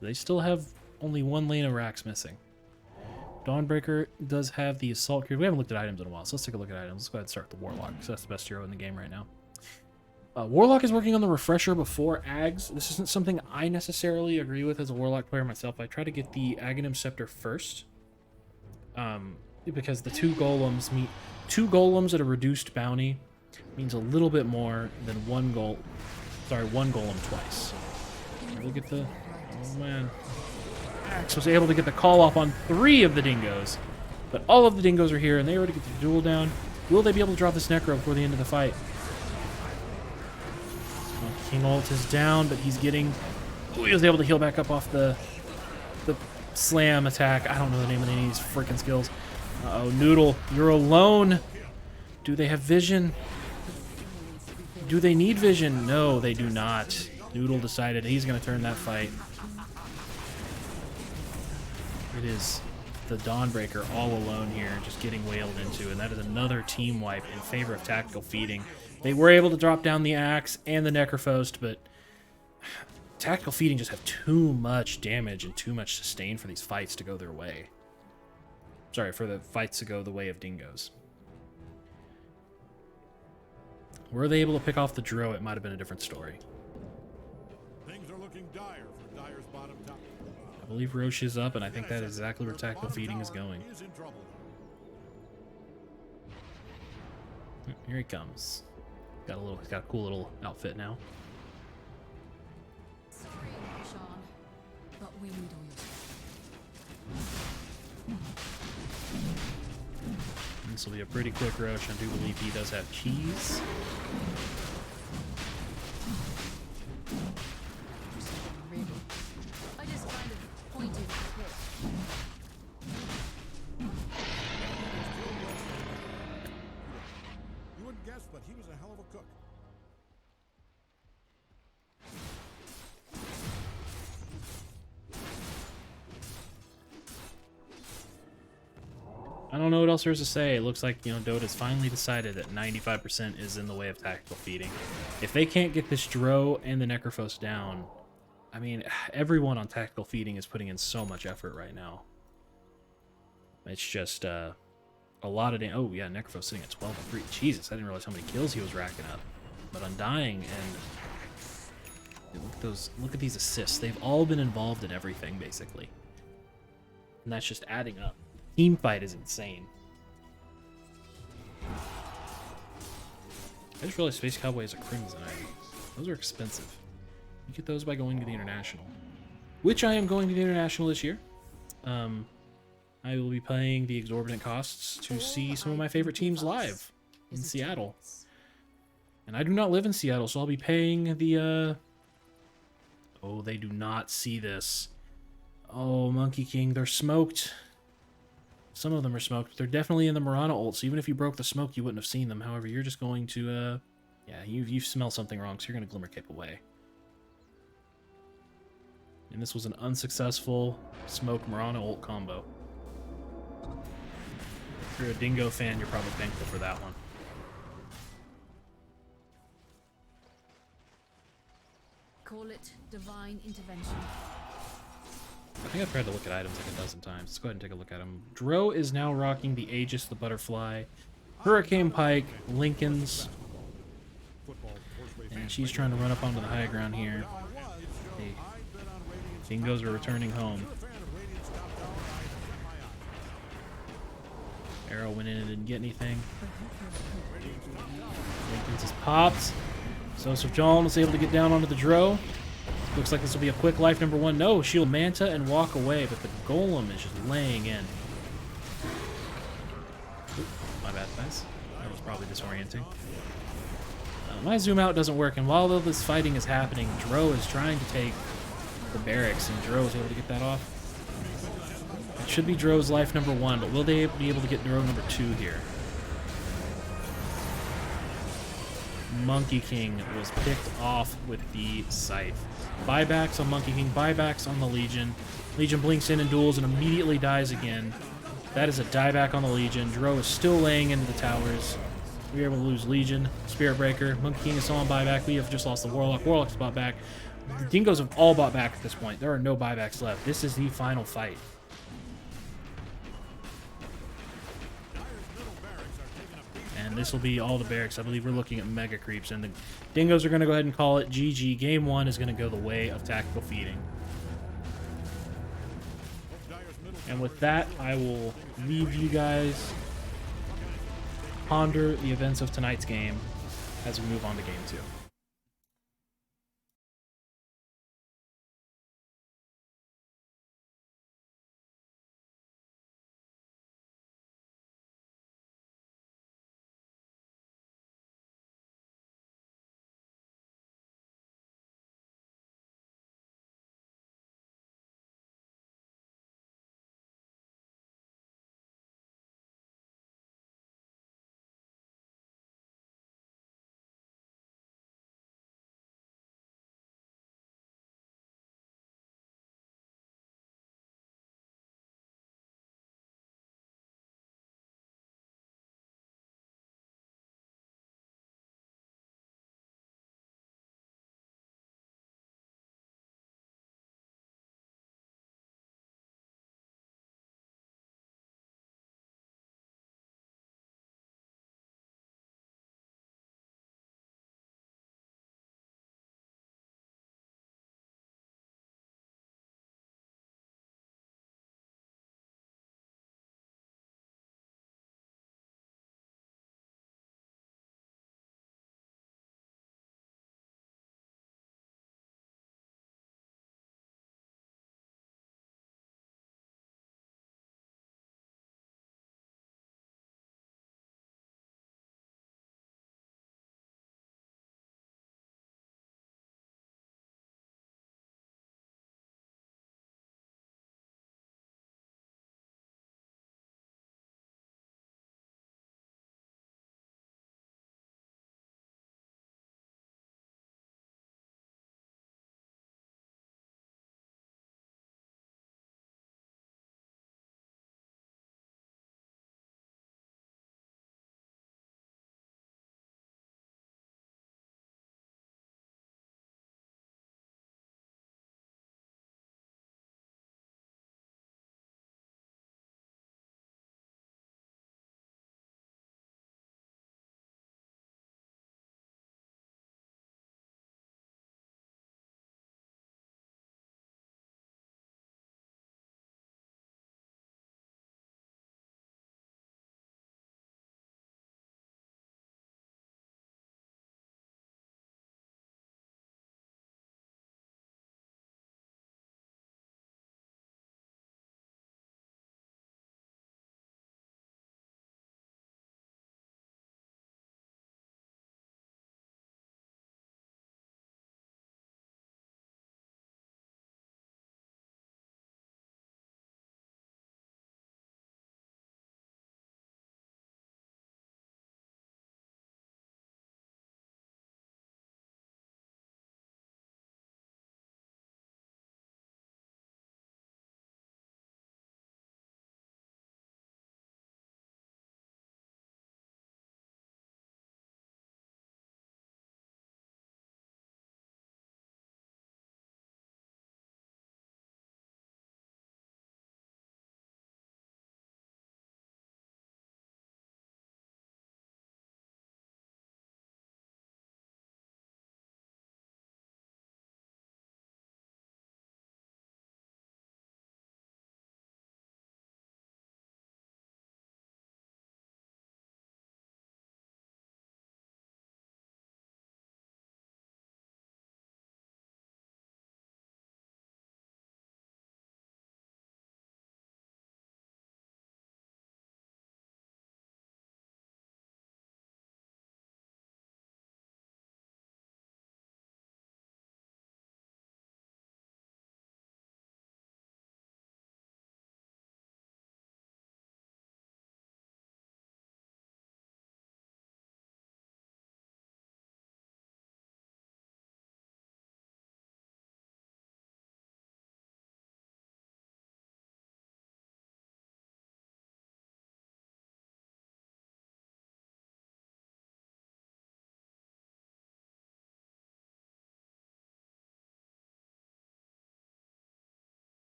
They still have only 1 lane of racks missing. Dawnbreaker does have the Assault Creep. We haven't looked at items in a while, so let's take a look at items. Let's go ahead and start with the Warlock, because that's the best hero in the game right now. Warlock is working on the Refresher before Ags. This isn't something I necessarily agree with as a Warlock player myself. I try to get the Aghanim Scepter first, because the 2 golems at a reduced bounty means a little bit more than 1 golem twice. Look at the... Oh, man. Axe was able to get the call off on 3 of the Dingoes, but all of the Dingoes are here, and they already get the duel down. Will they be able to drop this Necro before the end of the fight? King ult is down, but he's getting... Ooh, he was able to heal back up off the slam attack. I don't know the name of any of these freaking skills. Uh-oh, Noodle, you're alone. Do they have vision? Do they need vision? No, they do not. Noodle decided he's going to turn that fight. It is the Dawnbreaker all alone here, just getting wailed into, and that is another team wipe in favor of Tactical Feeding. They were able to drop down the Axe and the Necrophost, but Tactical Feeding just have too much damage and too much sustain for these fights to go their way. Sorry, for the fights to go the way of Dingoes. Were they able to pick off the Dro, it might have been a different story. Things are looking dire for Dyer's bottom tower. I believe Roche is up, and I think that is exactly where tactical feeding is going. Is in trouble. Here he comes. He's got a cool little outfit now. Sorry, Sean, but we need all your This will be a pretty quick Roche. I do believe he does have keys. really. I just kind of pointed at the pit. You wouldn't guess, but he was a hell of a cook. I don't know what else there is to say. It looks like, you know, Dota's finally decided that 95% is in the way of tactical feeding. If they can't get this Dro and the Necrophos down, I mean, everyone on tactical feeding is putting in so much effort right now. It's just a lot of oh yeah, Necrophos sitting at 12 and 3. Jesus, I didn't realize how many kills he was racking up. But Undying and look at these assists. They've all been involved in everything basically. And that's just adding up. Team fight is insane. I just realized Space Cowboy is a Crimson item. Those are expensive. You get those by going to the International. Which I am going to the International this year. I will be paying the exorbitant costs to see some of my favorite teams live in Seattle. And I do not live in Seattle, so I'll be paying the, Oh, they do not see this. Oh, Monkey King, they're smoked. Some of them are smoked. They're definitely in the Mirana ult, so even if you broke the smoke, you wouldn't have seen them. However, you're just going to, yeah, you smell something wrong, so you're going to Glimmer Cape away. And this was an unsuccessful smoke Mirana ult combo. If you're a Dingo fan, you're probably thankful for that one. Call it divine intervention. I think I've tried to look at items like a dozen times. Let's go ahead and take a look at them. Dro is now rocking the Aegis, the Butterfly, Hurricane Pike, Lincolns, and she's trying to run up onto the high ground here. The Dingoes are returning home. Arrow went in and didn't get anything. Lincolns is popped. So John was able to get down onto the Dro. Looks like this will be a quick life number 1. No, shield Manta and walk away, but the Golem is just laying in. Oop, my bad, guys. That was probably disorienting. My zoom out doesn't work, and while this fighting is happening, Dro is trying to take the barracks, and Dro is able to get that off. It should be Dro's life number 1, but will they be able to get Dro number 2 here? Monkey King was picked off with the Scythe. Buybacks on Monkey King, buybacks on the Legion. Legion blinks in and duels and immediately dies again. That is a dieback on the Legion. Dro is still laying into the towers. We are able to lose Legion. Spirit Breaker. Monkey King is still on buyback. We have just lost the Warlock. Warlock's bought back. The Dingoes have all bought back at this point. There are no buybacks left. This is the final fight. And this will be all the barracks. I believe we're looking at mega creeps, and the Dingoes are going to go ahead and call it GG. Game 1 is going to go the way of tactical feeding. And with that, I will leave you guys ponder the events of tonight's game as we move on to Game 2.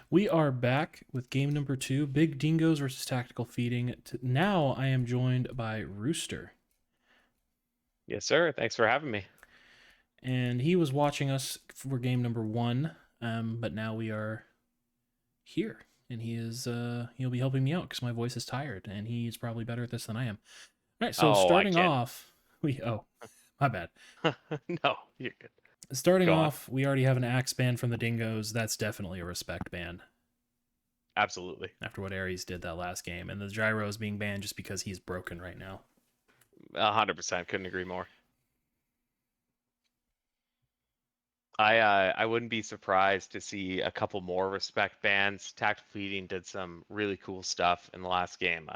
We are back with game number 2, Big Dingoes versus Tactical Feeding. Now I am joined by Rooster. Yes, sir. Thanks for having me. And he was watching us for game number 1, but now we are here. And he'll be helping me out because my voice is tired, and he's probably better at this than I am. All right, so starting off, my bad. No, you're good. Starting off, we already have an axe ban from the Dingoes. That's definitely a respect ban. Absolutely. After what Ares did that last game. And the gyro is being banned just because he's broken right now. 100%. Couldn't agree more. I wouldn't be surprised to see a couple more respect bans. Tactical Feeding did some really cool stuff in the last game.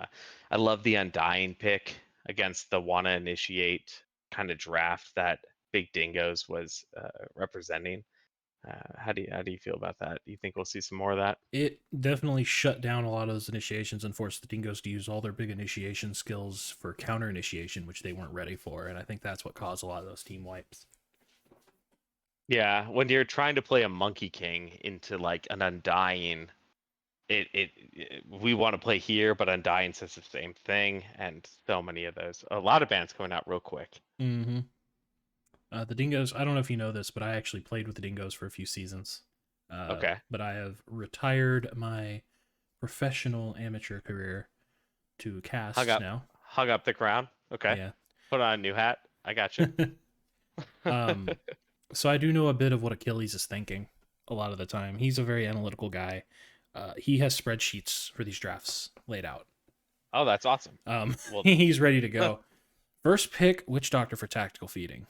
I love the Undying pick against the wanna initiate kind of draft that Big Dingoes was representing. How do you feel about that? Do you think we'll see some more of that? It definitely shut down a lot of those initiations and forced the Dingoes to use all their big initiation skills for counter initiation, which they weren't ready for. And I think that's what caused a lot of those team wipes. Yeah, when you're trying to play a Monkey King into like an Undying, we want to play here, but Undying says the same thing, and so many of those. A lot of bans coming out real quick. Mm-hmm. The Dingoes, I don't know if you know this, but I actually played with the Dingoes for a few seasons. Okay. But I have retired my professional amateur career to cast now. Hug up the crown. Okay. Yeah. Put on a new hat. I got you. So I do know a bit of what Achilles is thinking a lot of the time. He's a very analytical guy. He has spreadsheets for these drafts laid out. Oh, that's awesome. Well, he's ready to go. First pick, Witch Doctor for Tactical Feeding.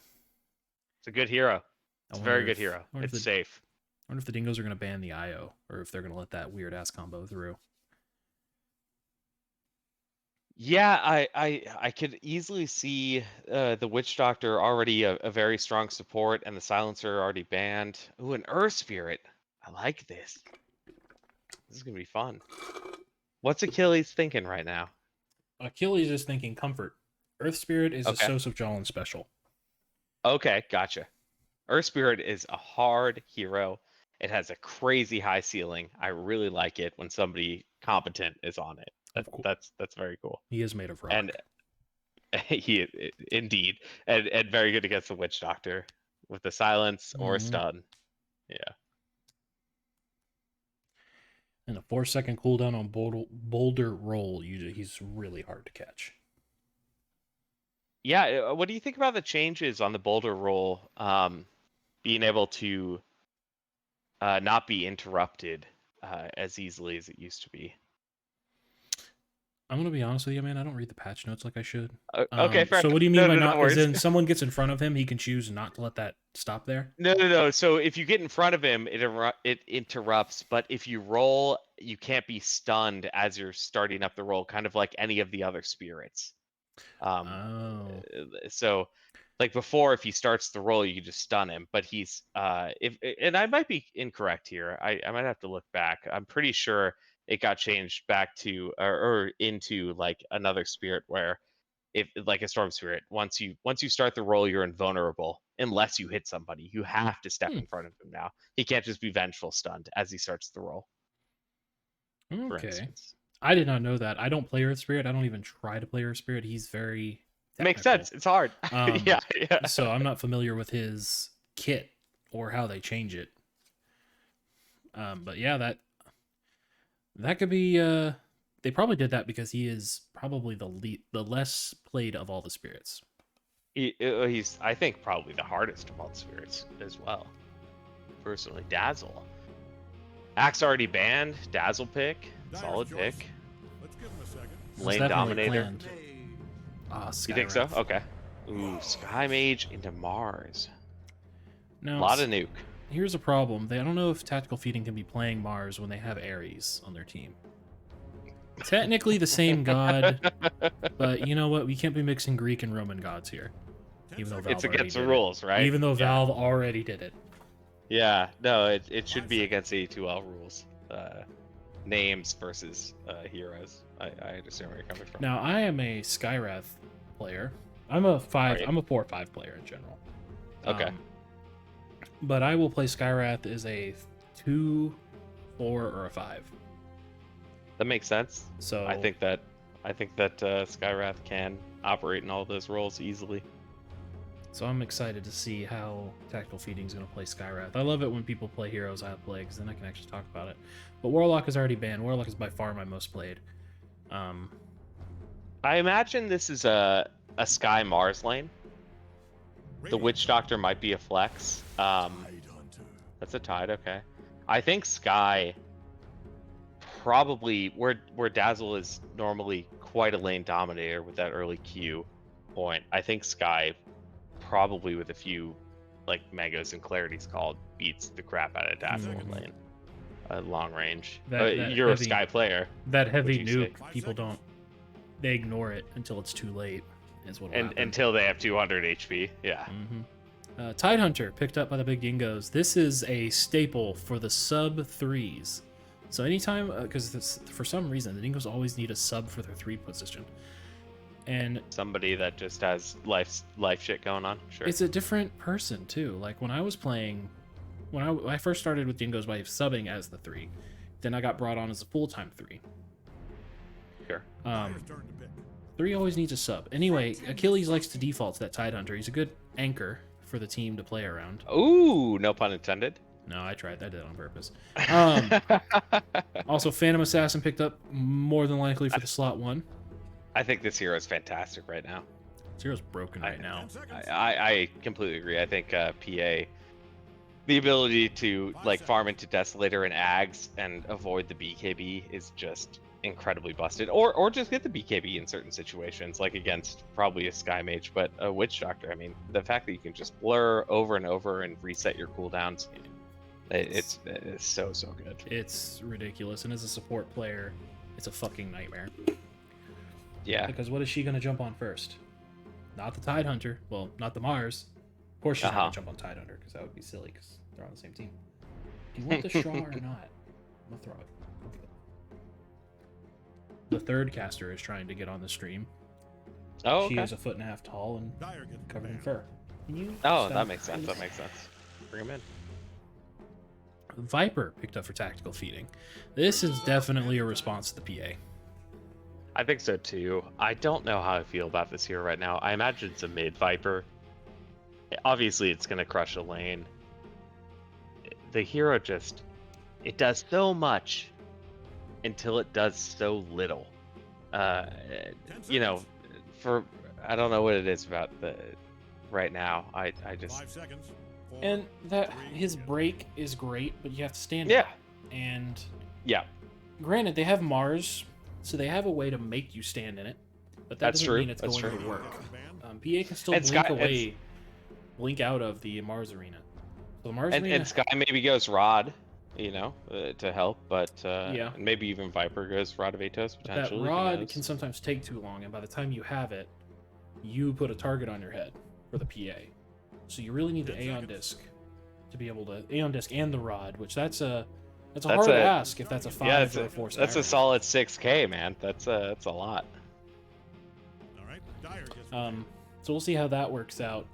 It's a good hero. It's a very good hero. It's safe. I wonder if the Dingoes are going to ban the IO, or if they're going to let that weird-ass combo through. Yeah, I could easily see the Witch Doctor already a very strong support, and the Silencer already banned. Ooh, an Earth Spirit. I like this. This is gonna be fun. What's Achilles thinking right now? Achilles is thinking Comfort. Earth Spirit is a Joseph Jolin special. Okay, gotcha. Earth Spirit is a hard hero. It has a crazy high ceiling. I really like it when somebody competent is on it. That's very cool. He is made of rock. And indeed, and very good against the Witch Doctor with the silence or stun. Yeah. And a 4-second cooldown on boulder roll. He's really hard to catch. Yeah. What do you think about the changes on the boulder roll? Being able to not be interrupted as easily as it used to be. I'm going to be honest with you, man. I don't read the patch notes like I should. Okay, fair. So what do you mean by not? As in someone gets in front of him, he can choose not to let that stop there? No. So if you get in front of him, it interrupts. But if you roll, you can't be stunned as you're starting up the roll, kind of like any of the other spirits. So like before, if he starts the roll, you can just stun him. But he's and I might be incorrect here. I might have to look back. I'm pretty sure it got changed back to or into like another spirit where if like a storm spirit, once you start the roll, you're invulnerable unless you hit somebody. You have to step in front of him now. He can't just be vengeful stunned as he starts the roll. Okay. I did not know that. I don't play Earth Spirit. I don't even try to play Earth Spirit. He's very technical. Makes sense. It's hard. Yeah. So I'm not familiar with his kit or how they change it. But yeah, that could be. They probably did that because he is probably the less played of all the spirits. He's, I think, probably the hardest of all the spirits as well. Personally, Dazzle. Axe already banned. Dazzle pick. Solid pick. Let's give him a second. Lane Dominator. You think so? Okay. Ooh, Sky Mage into Mars. Now, a lot of nuke. Here's a problem. I don't know if Tactical Feeding can be playing Mars when they have Ares on their team. Technically the same god, but you know what? We can't be mixing Greek and Roman gods here. Even though Valve it's against the rules, right? Even though Valve already did it. Yeah, no, it should be against AD2L rules. Names versus heroes. I understand where you're coming from. Now I am a Skywrath player. I'm a 4/5 player in general. Okay. But I will play Skywrath as a 2 4 or a 5. That makes sense. So I think that Skywrath can operate in all those roles easily. So I'm excited to see how Tactical Feeding is going to play Skywrath. I love it when people play heroes I play, because then I can actually talk about it. But Warlock is already banned. Warlock is by far my most played. I imagine this is a Sky Mars lane. The Witch Doctor might be a flex. That's a Tide, okay. I think Sky probably, where Dazzle is normally quite a lane dominator with that early Q point, I think Sky probably with a few like Magos and Clarity's called beats the crap out of Dazzle lane. Long range. You're heavy, a Sky player. That heavy What'd you say? nuke, people don't. They ignore it until it's too late. Is what Until they have 200 HP. Yeah. Tidehunter picked up by the BigDingos. This is a staple for the sub 3s. So anytime, because for some reason the Dingoes always need a sub for their 3 position, and Somebody that just has life shit going on. Sure. it's a different person too. Like when I was playing, when I first started with Dingoes by subbing as the 3, then I got brought on as a full-time 3. Sure. 3 always needs a sub. Anyway, Achilles likes to default to that Tidehunter. He's a good anchor for the team to play around. Ooh, no pun intended. No, I tried. I did it on purpose. Also, Phantom Assassin picked up more than likely for the slot 1. I think this hero is fantastic right now. Zero's broken right now. I completely agree. I think PA, the ability to like farm into Desolator and Ags and avoid the BKB is just incredibly busted. Or just get the BKB in certain situations, like against probably a Sky Mage, but a Witch Doctor. I mean, the fact that you can just blur over and over and reset your cooldowns, it's so good. It's ridiculous, and as a support player, it's a fucking nightmare. Yeah. Because what is she going to jump on first? Not the Tidehunter. Well, not the Mars. Of course she's not going to jump on Tidehunter, because that would be silly, because they're on the same team. Do you want the straw or not? I'm going to throw it. The third caster is trying to get on the stream. Oh, okay. She is a 1.5 feet tall and covered in fur. Can you that makes sense. That makes sense. Bring him in. Viper picked up for Tactical Feeding. This is definitely a response to the PA. I think so too. I don't know how I feel about this hero right now. I imagine it's a mid Viper. Obviously, it's going to crush a lane. The hero just, it does so much until it does so little. You know, I don't know what it is about the right now. I just 5 seconds. 4, And that 3, his break is great, but you have to stand Yeah. it. And yeah. granted, they have Mars, so they have a way to make you stand in it, but that That's doesn't true. mean it's That's going true. to work. PA can still And blink out of the Mars arena. So the Mars and arena, Sky maybe goes Rod, you know, to help, but Yeah. and maybe even Viper goes Rod of Atos but that potentially. who rod knows? can sometimes take too long, and by the time you have it, you put a target on your head for the PA. So you really need the Aeon Disc to be able to Aeon Disc and the rod, which that's a hard ask if that's a 5 or a 4 star. That's a solid 6K, man. That's a lot. All right. Dyer gets So we'll see how that works out.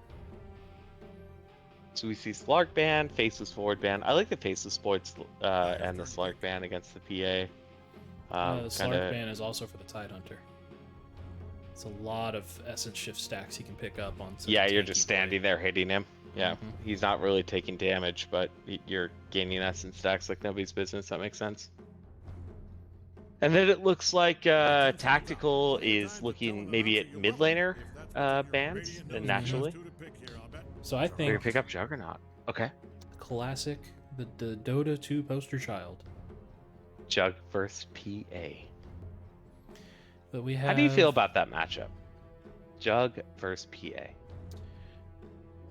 So we see Slark ban, Faceless Forward ban. I like the Faceless Forwards and the Slark ban against the PA. The Slark ban is also for the Tidehunter. It's a lot of Essence Shift stacks you can pick up on. such a Yeah, you're tanky just play. standing there hitting him. Yeah, Mhm. he's not really taking damage, but you're gaining essence stacks like nobody's business. That makes sense. And then it looks like Tactical is looking maybe at mid laner bans, and naturally. So I We're gonna think pick up Juggernaut. Okay. classic, the Dota 2 poster child. Jug versus PA. But we have. How do you feel about that matchup? Jug versus PA.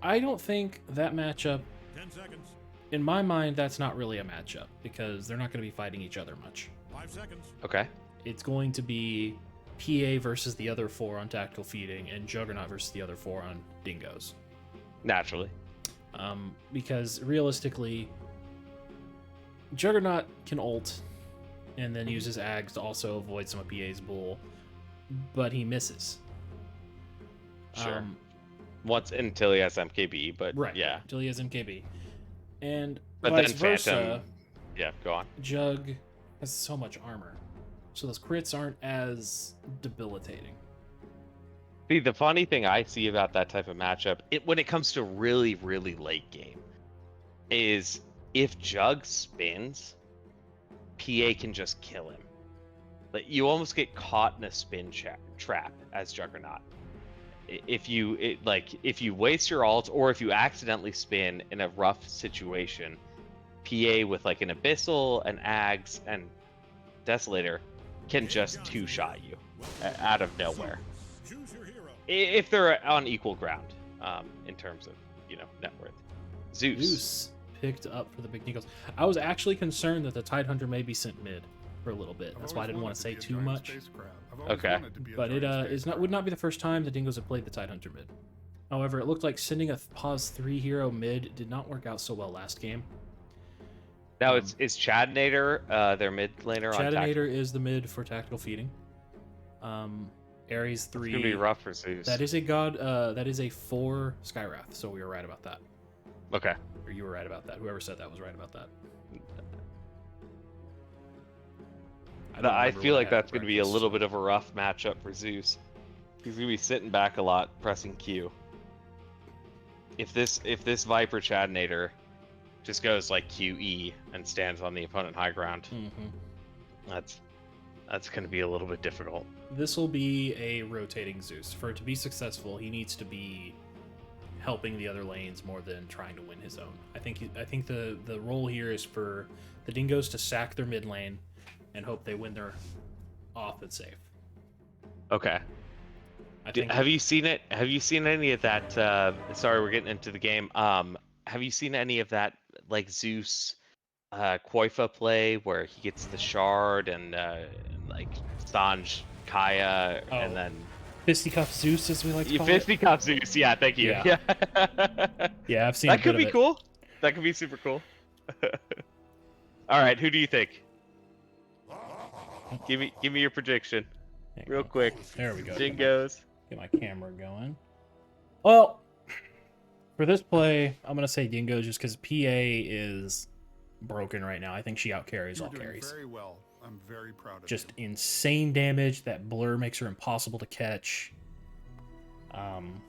I don't think that matchup, 10 seconds. in my mind, that's not really a matchup because they're not going to be fighting each other much. 5 seconds. Okay. It's going to be PA versus the other 4 on Tactical Feeding and Juggernaut versus the other 4 on Dingoes. Naturally. Because realistically, Juggernaut can ult and then uses Ags to also avoid some of PA's bull, but he misses. Sure. Once until he has MKB, but Right. yeah. Until he has MKB. And But vice then versa, Phantom Yeah, go on. Jug has so much armor, so those crits aren't as debilitating. See, the funny thing I see about that type of matchup, when it comes to really, really late game, is if Jug spins, PA can just kill him. Like, you almost get caught in a spin trap as Juggernaut. If you waste your ult, or if you accidentally spin in a rough situation, PA with like an Abyssal, an Ags, and Desolator can just two-shot you out of nowhere. Choose your hero. If they're on equal ground, in terms of, net worth. Zeus picked up for the BigDingos. I was actually concerned that the Tidehunter may be sent mid for a little bit. That's why I didn't want to say too much. Okay. But it would not be the first time the Dingoes have played the Tidehunter mid. However, it looked like sending a pause 3 hero mid did not work out so well last game. Now is Chadinator their mid laner on Chadinator is the mid for tactical feeding. Ares 3. It's gonna be rough for Zeus. That is a god. That is a 4 Skywrath. So we were right about that. Okay. Or you were right about that. Whoever said that was right about that. I feel like that's gonna be a little bit of a rough matchup for Zeus. He's gonna be sitting back a lot, pressing Q. If this Viper Chadinator just goes like QE and stands on the opponent high ground, that's going to be a little bit difficult. This will be a rotating Zeus. For it to be successful, he needs to be helping the other lanes more than trying to win his own. I think the role here is for the Dingoes to sack their mid lane and hope they win their off and safe. Okay. Have you seen it? Have you seen any of that? Sorry, we're getting into the game. Have you seen any of that, like Zeus Koifa play where he gets the shard and like Sanj Kaya and then Fisticuff Zeus, as we like to call it. Fisticuff Zeus, yeah, thank you. Yeah, yeah, I've seen that. Could be cool. That could be super cool. All right, who do you think? Give me your prediction, real quick. There we go. Dingoes. Get my camera going. Well, for this play, I'm gonna say Dingoes just because PA is broken right now. I think she outcarries all carries. Very well. I'm very proud of Just insane damage. That blur makes her impossible to catch. On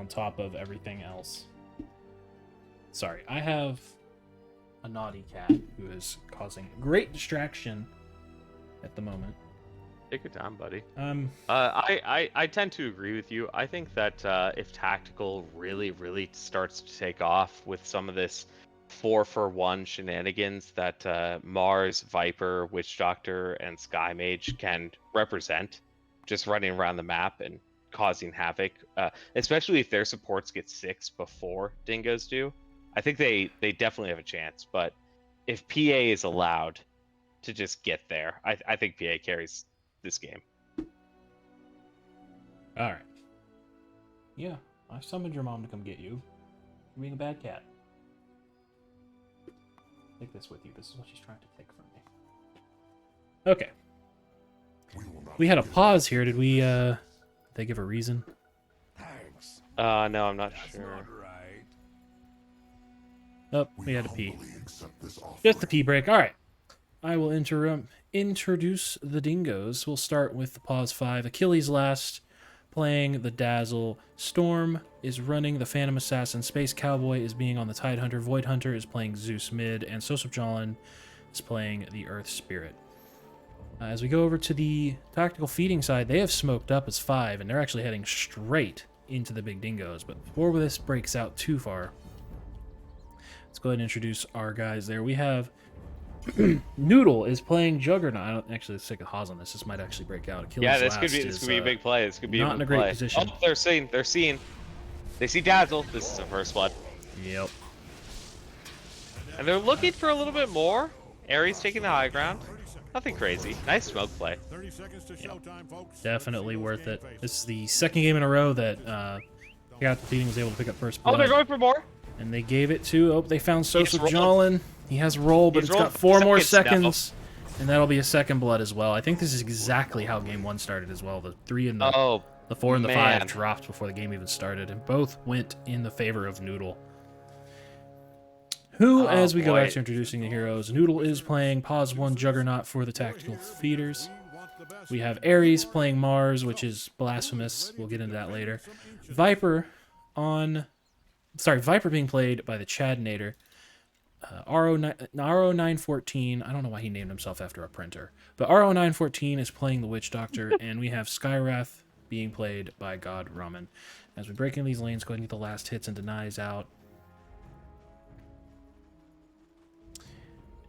top of everything else. Sorry, I have a naughty cat who is causing great distraction at the moment. Take your time, buddy. I tend to agree with you. I think that if Tactical really starts to take off with some of this 4-for-1 shenanigans that Mars, Viper, Witch Doctor, and Sky Mage can represent, just running around the map and causing havoc, especially if their supports get 6 before Dingoes do, I think they definitely have a chance. But if PA is allowed to just get there, I think PA carries this game. All right. Yeah, I summoned your mom to come get you. You're being a bad cat. Take this with you. This is what she's trying to take from me. Okay. We had a pause here. Did we, they give a reason? Thanks. No, I'm not sure. Right. Oh, we had a pee. Just a pee break. All right. I will introduce the Dingoes. We'll start with the pause 5. Achilles last, playing the Dazzle. Storm is running the Phantom Assassin. Space Cowboy is being on the Tidehunter. Void Hunter is playing Zeus mid, and Sosubjalan is playing the Earth Spirit. As we go over to the tactical feeding side, they have smoked up as 5, and they're actually heading straight into the BigDingos. But before this breaks out too far, let's go ahead and introduce our guys there. We have Noodle is playing Juggernaut. I don't actually stick a Haas on this. This might actually break out. Achilles This could be a big play. This could be not in a great position. Oh, they're seeing. They see Dazzle. This is the first blood. Yep. And they're looking for a little bit more. Ares taking the high ground. Nothing crazy. Nice smoke play. 30 seconds to showtime, folks. Definitely worth it. This is the second game in a row that Tactical Feeding was able to pick up first blood. Oh, they're going for more. And they gave it to. Oh, they found Sosubjalan. He has roll, but it's got 4 more seconds, and that'll be a second blood as well. I think this is exactly how game 1 started as well. The 3 and the 4 and the 5 dropped before the game even started, and both went in the favor of Noodle. Who, Oh, as we go boy. back to introducing the heroes, Noodle is playing Pause 1 Juggernaut for the Tactical Feeders. We have Ares playing Mars, which is blasphemous. We'll get into that later. Viper being played by the Chadnator. RO914, I don't know why he named himself after a printer, but RO914 is playing the Witch Doctor, and we have Skywrath being played by God Ramen. As we break into these lanes, go ahead and get the last hits and denies out.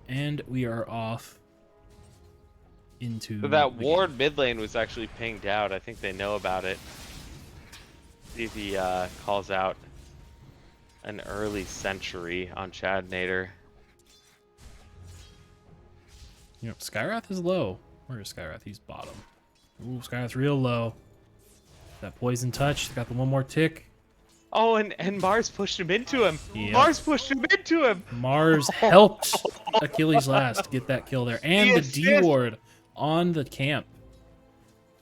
And we are off into... So that the ward game. mid lane was actually pinged out. I think they know about it. See if he calls out an early century on Chadnator. Yep, Skywrath is low. Where is Skywrath? He's bottom. Ooh, Skywrath's real low. That poison touch, got the one more tick. Oh, and Mars pushed him into him. Yep. Mars pushed him into him. Mars helped Achilles Last get that kill there. And the assist. D-ward on the camp.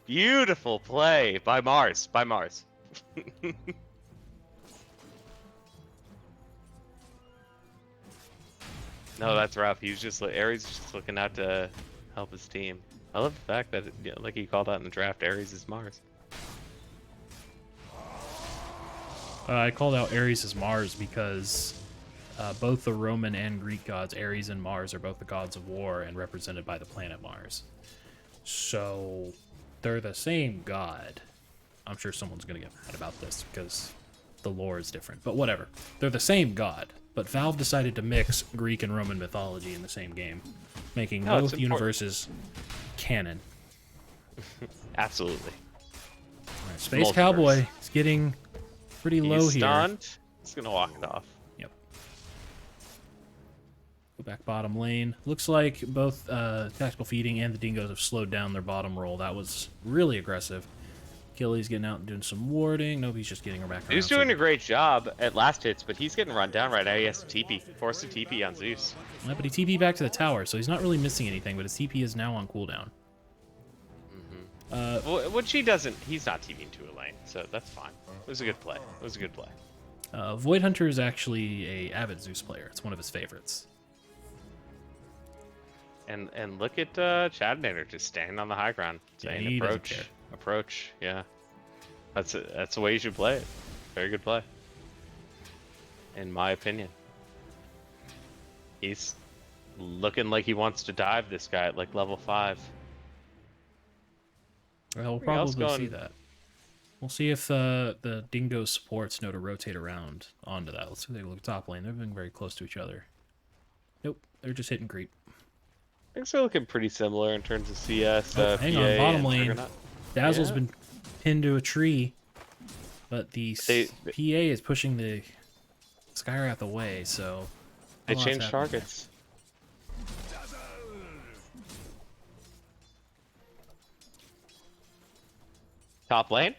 Beautiful play by Mars. By Mars. No, that's rough. He was just Ares is just looking out to help his team. I love the fact that, like he called out in the draft, Ares is Mars. I called out Ares as Mars because both the Roman and Greek gods, Ares and Mars, are both the gods of war and represented by the planet Mars. So they're the same god. I'm sure someone's going to get mad about this because the lore is different, but whatever. They're the same god, but Valve decided to mix Greek and Roman mythology in the same game, making both universes canon. Absolutely. All right, Space Multiverse. Cowboy is getting pretty low He's here. stunned. He's gonna walk it off. Yep. Go back bottom lane. Looks like both Tactical Feeding and the Dingoes have slowed down their bottom roll. That was really aggressive. Achilles getting out and doing some warding. Nope, he's just getting her back around. He's doing a great job at last hits, but he's getting run down right now. He has to TP. Forced to TP on Zeus. Yeah, but he TP back to the tower, so he's not really missing anything, but his TP is now on cooldown. Well, which he doesn't. He's not TPing to a lane, so that's fine. It was a good play. It was a good play. Void Hunter is actually a avid Zeus player. It's one of his favorites. And look at Chadnator just standing on the high ground, Yeah, saying he doesn't approach, care. approach. Yeah, that's the way you should play it. Very good play, in my opinion. He's looking like he wants to dive this guy at like level 5. Well, we'll else probably see going- that. We'll see if the Dingo supports know to rotate around onto that. Let's see if they look top lane. They're being very close to each other. Nope, they're just hitting creep. Things are looking pretty similar in terms of CS. Hang PA, on, bottom and lane. Juggernaut. Dazzle's Yeah. been pinned to a tree, but the PA is pushing the Skywrath away, so... They a lot's changed happening there. targets. Top lane.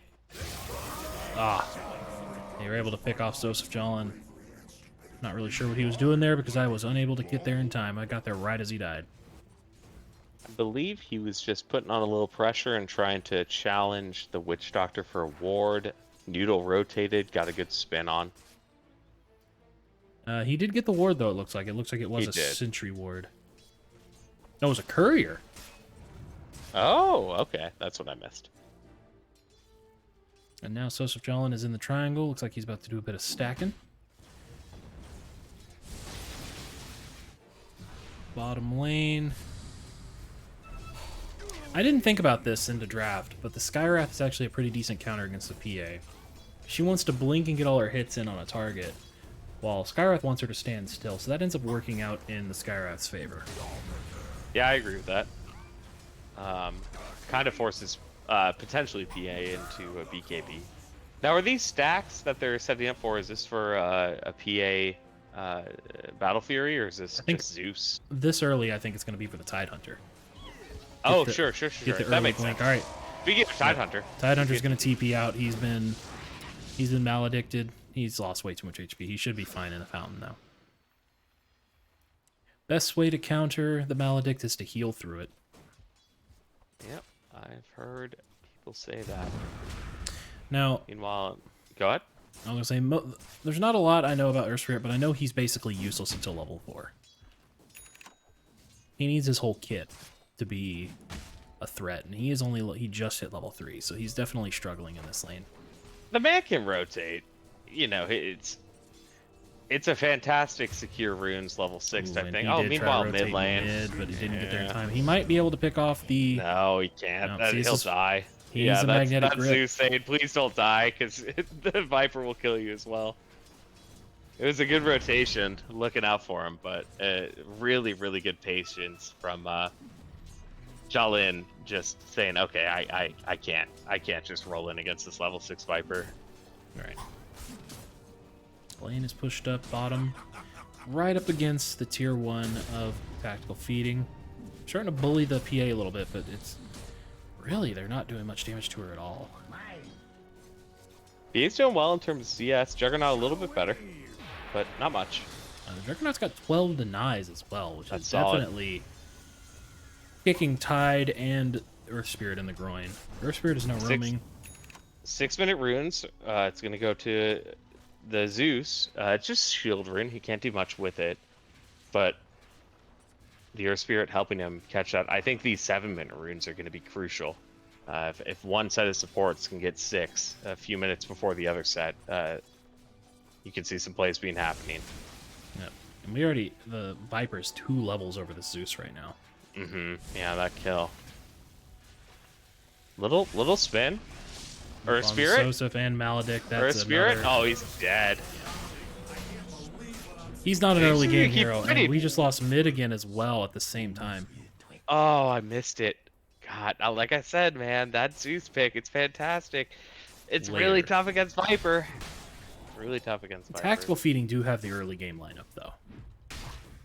They were able to pick off Joseph Jolin. Not really sure what he was doing there because I was unable to get there in time. I got there right as he died. I believe he was just putting on a little pressure and trying to challenge the Witch Doctor for a ward. Noodle rotated, got a good spin on. He did get the ward, though, it looks like. It looks like it was He a did. sentry ward. No, it was a courier. Oh, okay. That's what I missed. And now Joseph Jolin is in the triangle. Looks like he's about to do a bit of stacking. Bottom lane. I didn't think about this in the draft, but the Skywrath is actually a pretty decent counter against the PA. She wants to blink and get all her hits in on a target, while Skywrath wants her to stand still, so that ends up working out in the Skywrath's favor. Yeah, I agree with that. Kind of forces potentially PA into a BKB. Now, are these stacks that they're setting up for, is this for a PA Battle Fury, or is this think- just Zeus? This early, I think it's going to be for the Tidehunter. Oh, the- sure. Get the That early makes blink. sense. All right, Speaking of Tidehunter, Tidehunter's going to TP out. He's been maledicted. He's lost way too much HP. He should be fine in the fountain now. Best way to counter the maledict is to heal through it. yep, I've heard people say that. Now, Meanwhile, go ahead. I'm gonna say there's not a lot I know about Earth Spirit, but I know he's basically useless until level 4. He needs his whole kit to be a threat, and he just hit level 3, so he's definitely struggling in this lane. The man can rotate. You know, it's a fantastic secure runes level 6 type thing. Oh, meanwhile mid lane, but he didn't get there in time. He might be able to pick off the. No, he can't. No, see, He'll die. He's a magnetic grip. Zeus saying, please don't die, because the Viper will kill you as well. It was a good rotation, looking out for him, but really, really good patience from Jalin, just saying, okay, I can't just roll in against this level 6 Viper. All right. Lane is pushed up bottom, right up against the tier 1 of tactical feeding. Starting to bully the PA a little bit, but it's really, they're not doing much damage to her at all. He's doing well in terms of CS. Juggernaut a little bit better, but not much. Juggernaut's got 12 denies as well, which That's is solid. definitely kicking Tide and Earth Spirit in the groin. Earth Spirit is now roaming. 6-minute runes. It's going to go to the Zeus. It's just shield rune. He can't do much with it, but the Earth Spirit helping him catch that. I think these 7-minute runes are going to be crucial. If one set of supports can get 6 a few minutes before the other set, you can see some plays being happening. Yep. And the Viper is 2 levels over the Zeus right now. Yeah, that kill. Little spin. Earth On Spirit. Sosif and Maledict. That's Earth Spirit. another... Oh, he's dead. He's not an early He's game gonna keep hero, fighting. and we just lost mid again as well at the same time. Oh, I missed it. God, like I said, man, that Zeus pick, it's fantastic. It's really Later. tough against Viper. Really tough against Viper. Tactical feeding do have the early game lineup, though.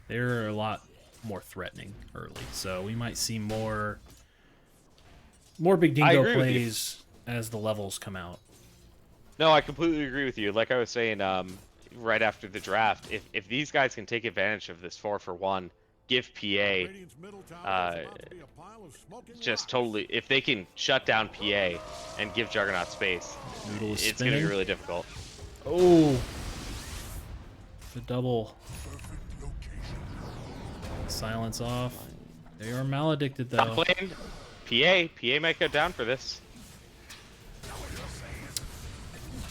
They're a lot more threatening early, so we might see more Big I Dingo agree with you. plays as the levels come out. No, I completely agree with you. Like I was saying, right after the draft, if these guys can take advantage of this 4-for-1, give PA Radiant's middle tower is about to be a pile of smoking just rock. totally, if they can shut down PA and give Juggernaut space, Noodle is it's going to be spinning. really difficult. Oh, the double silence off. They are maledicted though. Top lane, PA might go down for this.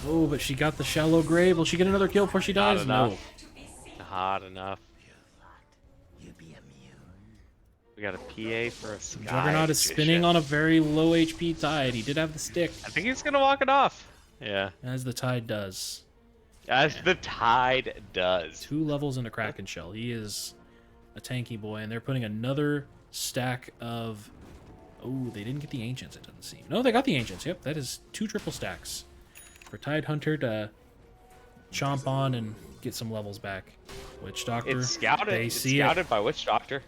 Oh, but she got the shallow grave. Will she get another kill before she Not dies? enough. No. Not enough. We got a PA for a Sky Juggernaut is spinning on a very low HP Tide. He did have the stick, I think he's gonna walk it off. Yeah, as the Tide does. as the Tide does. 2 levels into Kraken Shell. He is a tanky boy, and they're putting another stack of... Oh, they didn't get the Ancients, it doesn't seem. No, they got the Ancients. Yep, that is 2 triple stacks for Tide Hunter to chomp on and get some levels back. Witch Doctor, It's scouted. they It's see scouted by Witch Doctor.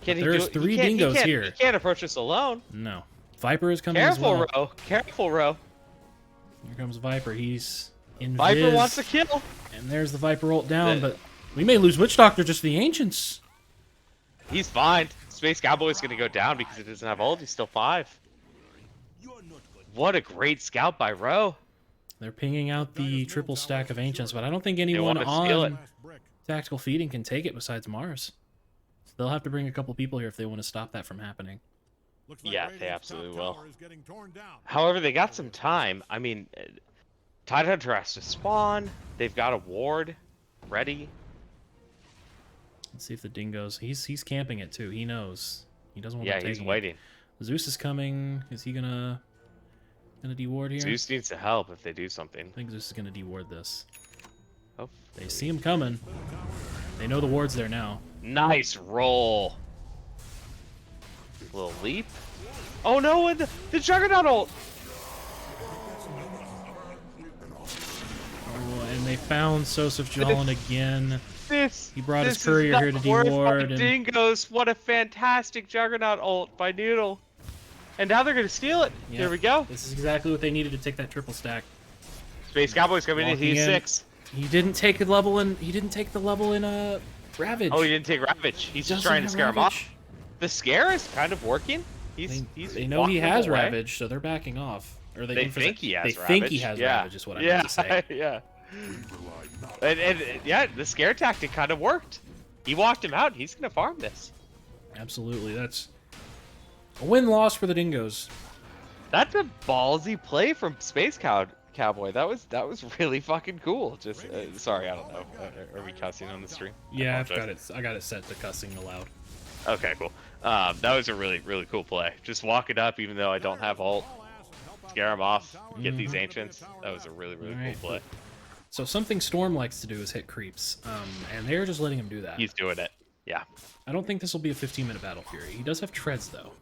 Can he There's do it? 3 He can't- dingoes he can't- here. He can't approach us alone. No. Viper is coming Careful, as well. Ro. Careful, Ro. Here comes Viper. He's in Viper Viz, wants to kill. and there's the Viper ult down, The- but we may lose Witch Doctor just to the Ancients. He's fine. Space Cowboy's gonna go down because it doesn't have ult. He's still 5. What a great scout by Ro. They're pinging out the triple stack of Ancients, but I don't think anyone wanna steal it. on Tactical Feeding can take it besides Mars. So they'll have to bring a couple people here if they want to stop that from happening. Looks like Yeah, they Radiant's absolutely top will. tower is getting torn down. However, they got some time. I mean, Tide Hunter has to spawn. They've got a ward ready. Let's see if the Dingoes... He's camping it too. He knows. He doesn't want Yeah, to he's take waiting. Zeus is coming. Is he gonna deward here? Zeus needs to help if they do something. I think Zeus is gonna deward this. Oh, They see him coming. They know the ward's there now. nice roll. Little leap. Oh no, and the Juggernaut ult. Oh, and they found Sosif Jalin again. He brought his this courier is here to not worth deward, my and- Dingoes. What a fantastic Juggernaut ult by Noodle. And now they're gonna steal it. Yeah, There we go. This is exactly what they needed to take that triple stack. Space Cowboy's coming in. Walking He's in. 6. He didn't take the level in. He didn't take the level in Ravage. Oh, he didn't take Ravage. He's just Doesn't trying to have scare him Ravage. off. The scare is kind of working. He's They know he walking has away. Ravage, so they're backing off. Or They think he has They Ravage. think he has yeah. Ravage is what I meant to say. Yeah. And yeah, the scare tactic kind of worked. He walked him out. He's gonna farm this. Absolutely, that's a win-loss for the Dingoes. That's a ballsy play from Cowboy. That was really fucking cool. Just sorry, I don't know. Are we cussing on the stream? Yeah, I got it set to cussing aloud. Okay, cool. That was a really cool play. Just walk it up, even though I don't have ult. Scare him off. Get these ancients. That was a really cool play. So something Storm likes to do is hit creeps, and they're just letting him do that. He's doing it. Yeah. I don't think this will be a 15-minute Battle Fury. He does have treads, though.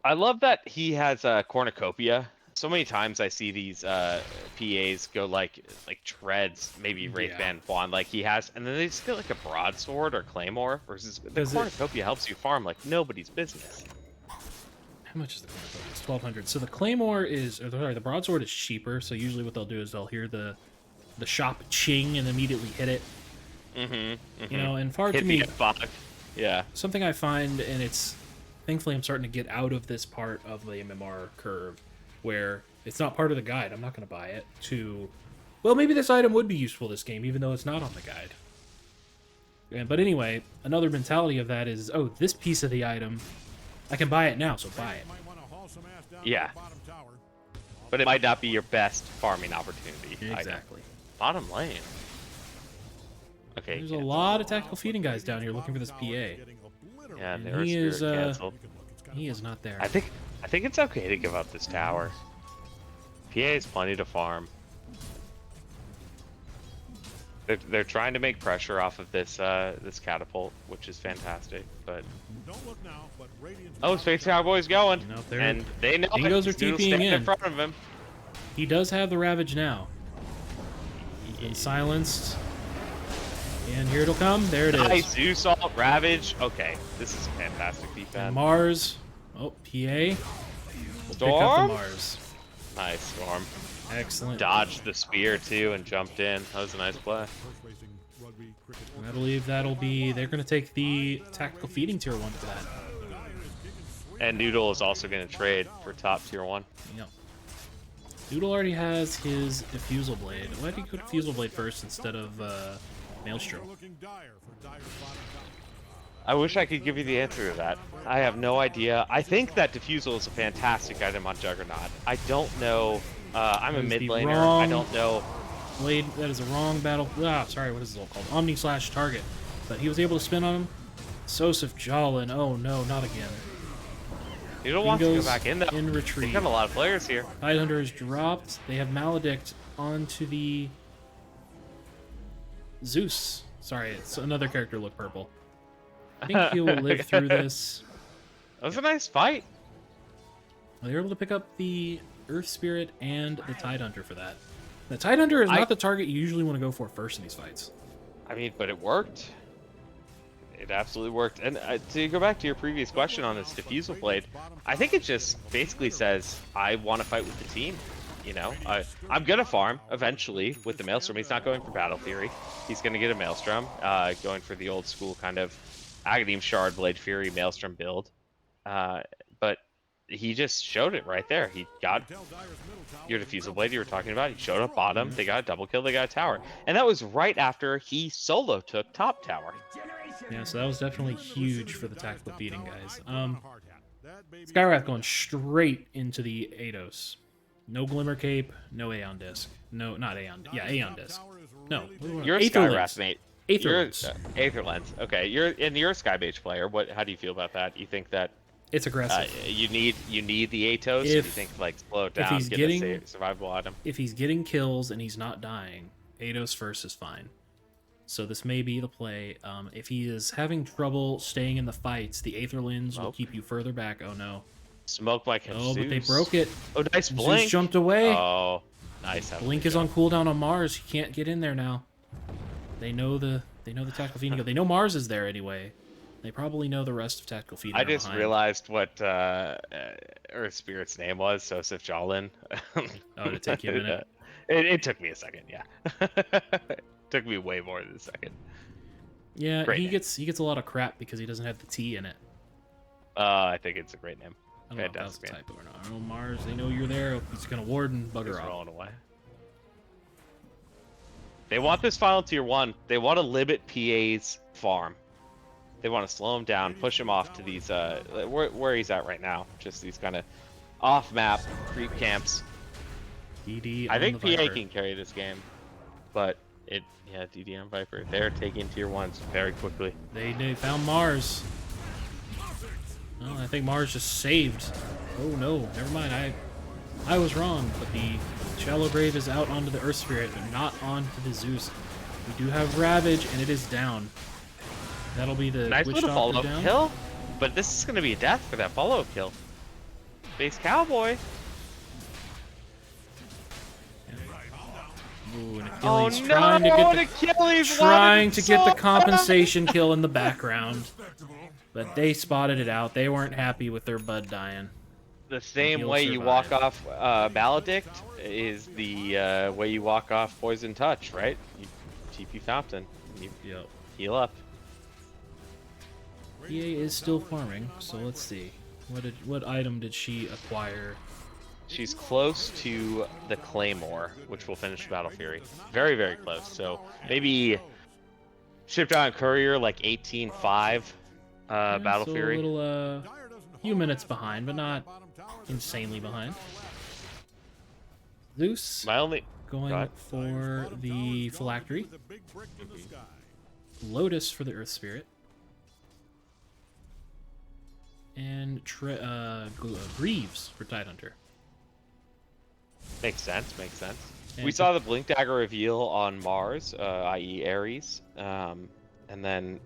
I love that he has a cornucopia. So many times I see these PAs go like treads, maybe Wraithband Juan like he has, and then they just get like a broadsword or claymore. Versus the cornucopia helps you farm like nobody's business. How much is the cornucopia? It's 1,200. So the claymore is, or sorry, the broadsword is cheaper. So usually what they'll do is they'll hear the shop ching and immediately hit it. You know, and far to me, yeah, something I find, and it's thankfully I'm starting to get out of this part of the MMR curve where it's not part of the guide. I'm not going to buy it. To, well, maybe this item would be useful this game, even though it's not on the guide. But anyway, another mentality of that is, oh, this piece of the item, I can buy it now, so buy it. Yeah. But it might not be your best farming opportunity. Exactly. Bottom lane. Okay. There's a lot of tactical feeding guys down here looking for this PA. Yeah, and he is he is not there. I think it's okay to give up this tower. PA has plenty to farm. They're trying to make pressure off of this this catapult, which is fantastic. But Space Cowboy's going, and they know Dingoes are TPing in front of him. He does have the Ravage now. He's been silenced. And here it'll come. There it is. Nice Zeus ult, Ravage. Okay, this is fantastic defense. And Mars. Oh, PA. We'll Storm? pick up the Mars. Nice, Storm. Excellent. Dodged the spear, too, and jumped in. That was a nice play. I believe that'll be... They're going to take the tactical feeding tier 1 for that. And Noodle is also going to trade for top tier 1. Yep. Noodle already has his Diffusal Blade. Why did he go Diffusal Blade first instead of Maelstrom? I wish I could give you the answer to that. I have no idea. I think that Diffusal is a fantastic item on Juggernaut. I don't know. I'm a mid laner. I don't know. Blade, that is a wrong battle. Sorry, what is this all called? Omni slash target. But he was able to spin on him. Sosif Jalen. Oh no, not again. Noodle wants to go back in though. In retreat. We've got a lot of players here. Tidehunter is dropped. They have Maledict onto the Zeus. Sorry, it's another character look purple. I think he will live through this. That was a nice fight. Well, they were able to pick up the Earth Spirit and the Tidehunter for that. The Tidehunter is not the target you usually want to go for first in these fights. I mean, but it worked. It absolutely worked. And to go back to your previous question on this Diffusal Blade, I think it just basically says, I want to fight with the team. You know, I'm going to farm eventually with the Maelstrom. He's not going for Battle Fury. He's going to get a Maelstrom, going for the old school kind of Aghanim Shard Blade Fury Maelstrom build. But he just showed it right there. He got your Diffusal Blade you were talking about. He showed up bottom. They got a double kill. They got a tower. And that was right after he solo took top tower. Yeah, so that was definitely huge for the tactical feeding guys. Skywrath going straight into the Ados. No Glimmer Cape, no Aeon Disc. No, not Aeon. Yeah, Aeon Disc. No. You're a Aether Skywrath, Lens. mate. Aether You're Lens. Aether Lens. Okay, you're a Skybase player. How do you feel about that? You think that it's aggressive? You need the Atos. You think like slow it down, he's get getting a survival item. If he's getting kills and he's not dying, Ados first is fine. So this may be the play. If he is having trouble staying in the fights, the Aether Lens will keep you further back. Oh no. Smoke like Oh, Zeus. but they broke it. Oh, nice blink. Zeus jumped away. Oh, nice. Blink is on cooldown on Mars. He can't get in there now. They know the tactical feeding. They know Mars is there anyway. They probably know the rest of tactical feeding. I just realized what Earth Spirit's name was. Sosif Jalen. Oh, did it take you a minute? It took me a second. Yeah. Took me way more than a second. Yeah, great he name. gets a lot of crap because he doesn't have the T in it. I think it's a great name. I don't know if that was a Fantastic. typo or not. Oh, Mars, they know you're there. He's gonna ward and He's bugger off. rolling away. They want this final tier 1. They want to limit PA's farm. They want to slow him down, push him off to these, where he's at right now. Just these kind of off-map creep camps. DD I on think the PA Viper. can carry this game, but DD on Viper. They're taking tier 1s very quickly. They found Mars. Oh, I think Mars just saved. Oh no, never mind. I was wrong, but the Shallow Grave is out onto the Earth Spirit, but not onto the Zeus. We do have Ravage, and it is down. That'll be the Nice Witch little Doctor follow-up down. kill, but this is going to be a death for that follow-up kill. Base Cowboy. Ooh, and Oh Achilles no! trying to get the, Achilles trying wanted to get the so compensation kill in the background, but they spotted it out. They weren't happy with their bud dying. The same He'll way you walk survive. off Maledict is the way you walk off Poison Touch, right? You TP Fountain. You Yep. heal up. EA is still farming, so let's see. What item did she acquire? She's close to the Claymore, which will finish Battle Fury. Very, very close. So maybe shipped out courier like 18.5 Battle so Fury. A little few minutes behind, but not insanely behind. Zeus My only going God. for the Phylactery. Lotus for the Earth Spirit. And Greaves for Tidehunter. Makes sense, makes sense. And We saw the Blink Dagger reveal on Mars, i.e. Ares. And then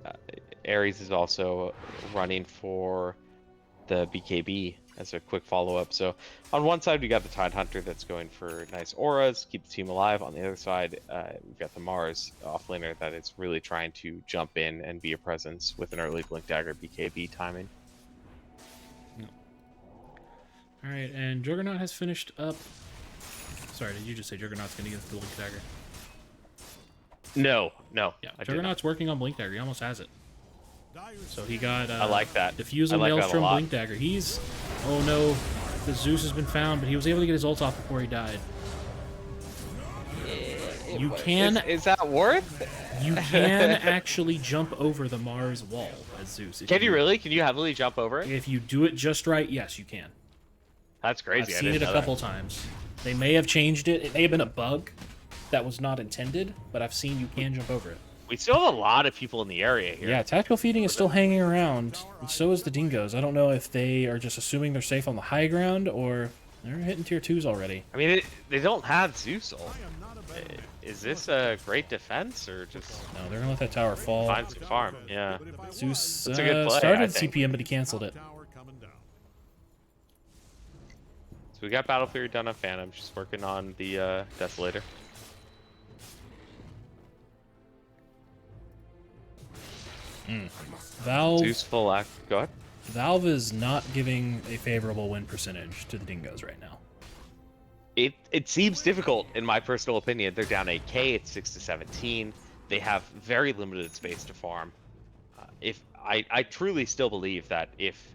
Ares is also running for the BKB as a quick follow-up. So on one side, we got the Tidehunter that's going for nice auras, keep the team alive. On the other side, we've got the Mars offlaner that is really trying to jump in and be a presence with an early Blink Dagger BKB timing. All right, and Juggernaut has finished up. Sorry, did you just say Juggernaut's going to get the Blink Dagger? No, Yeah, I did not. Juggernaut's working on Blink Dagger. He almost has it. So he got. I like that. Diffusal I like that a Maelstrom lot. Blink Dagger. He's. Oh no, the Zeus has been found, but he was able to get his ult off before he died. You can. Is that worth? You can actually jump over the Mars wall as Zeus. Can you really? Can you heavily jump over it? If you do it just right, yes, you can. That's crazy. I've I seen it didn't a know couple times. They may have changed it. It may have been a bug that was not intended, but I've seen you can jump over it. We still have a lot of people in the area here. Yeah, tactical feeding is still hanging around, and so is the dingoes. I don't know if they are just assuming they're safe on the high ground, or they're hitting tier 2s already. I mean, they don't have Zeus ult. Is this a great defense, or just No, they're gonna let that tower fall. find some farm? Yeah. Zeus That's a good play, I started think. CPM, but he canceled it. So we got Battle Fury done on Phantom. She's working on the Desolator. Valve, Zeus full act. Go ahead. Valve is not giving a favorable win percentage to the dingoes right now. It seems difficult in my personal opinion. They're down 8k. It's 6 to 17. They have very limited space to farm. If I truly still believe that if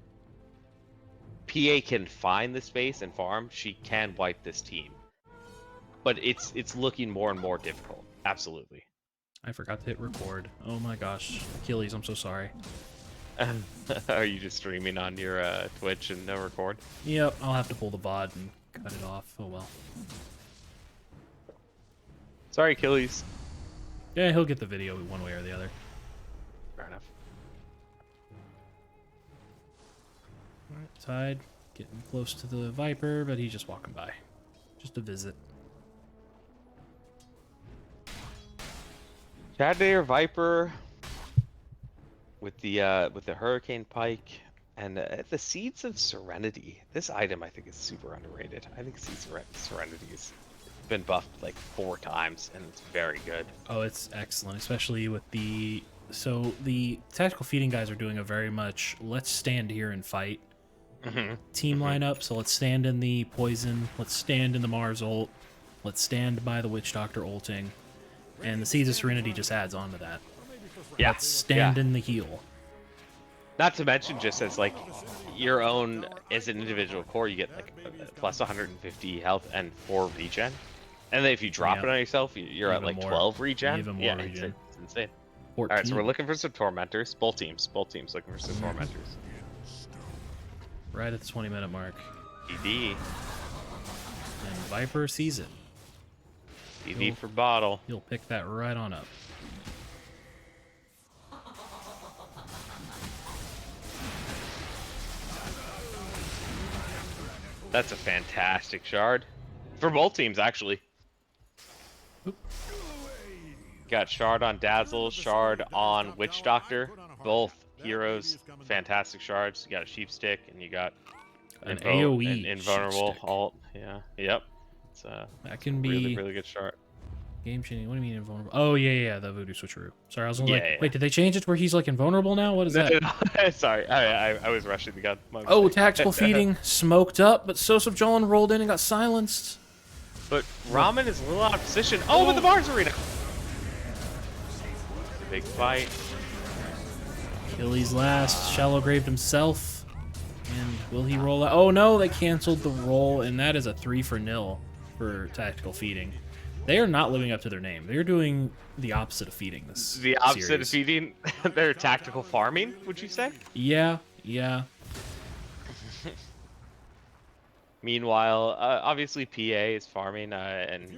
PA can find the space and farm, she can wipe this team. But it's looking more and more difficult. Absolutely. I forgot to hit record. Oh my gosh, Achilles, I'm so sorry. Are you just streaming on your Twitch and no record? Yep, I'll have to pull the VOD and cut it off. Oh well. Sorry, Achilles. Yeah, he'll get the video one way or the other. Fair enough. Alright, Tide getting close to the Viper, but he's just walking by. Just a visit. Chadday or Viper with the Hurricane Pike and the Seeds of Serenity. This item I think is super underrated. I think Seeds of Serenity has been buffed like 4 times and it's very good. Oh, it's excellent, especially with the... So the tactical feeding guys are doing a very much let's stand here and fight team lineup. So let's stand in the poison, let's stand in the Mars ult, let's stand by the Witch Doctor ulting, and the Seeds of Serenity just adds on to that. Yeah. Let's stand in the heal. Not to mention, just as like your own as an individual core, you get like plus 150 health and 4 regen. And then if you drop it on yourself, you're at Even like more. 12 regen. Even more Yeah, regen. it's insane. 14. All right, so we're looking for some tormentors. Both teams looking for some tormentors. Right at the 20-minute mark. DD. And Viper sees it. DD for bottle. He'll pick that right on up. That's a fantastic shard. For both teams, actually. Oop. Got shard on Dazzle, shard on Witch Doctor. Both heroes, fantastic shards. You got a sheep stick, and you got An AoE an invulnerable sheep stick. alt. Yeah, yep. It's a That can be really, really good shard. game changing. What do you mean invulnerable? Oh yeah, the voodoo switcheroo. Sorry, I was like, Yeah. wait, did they change it to where he's like invulnerable now? What is that? Sorry, I was rushing the gun. My Oh, mistake. tactical feeding, smoked up, but Sosuf Jolin rolled in and got silenced. But Ramen is a little out of position. Oh, with the Mars Arena. Big fight. Achilles last, shallow graved himself. And will he roll out? Oh no, they canceled the roll, and that is a 3-0 for tactical feeding. They are not living up to their name. They're doing the opposite of feeding this The opposite series. of feeding. They're tactical farming, would you say? Yeah. Meanwhile, obviously PA is farming, and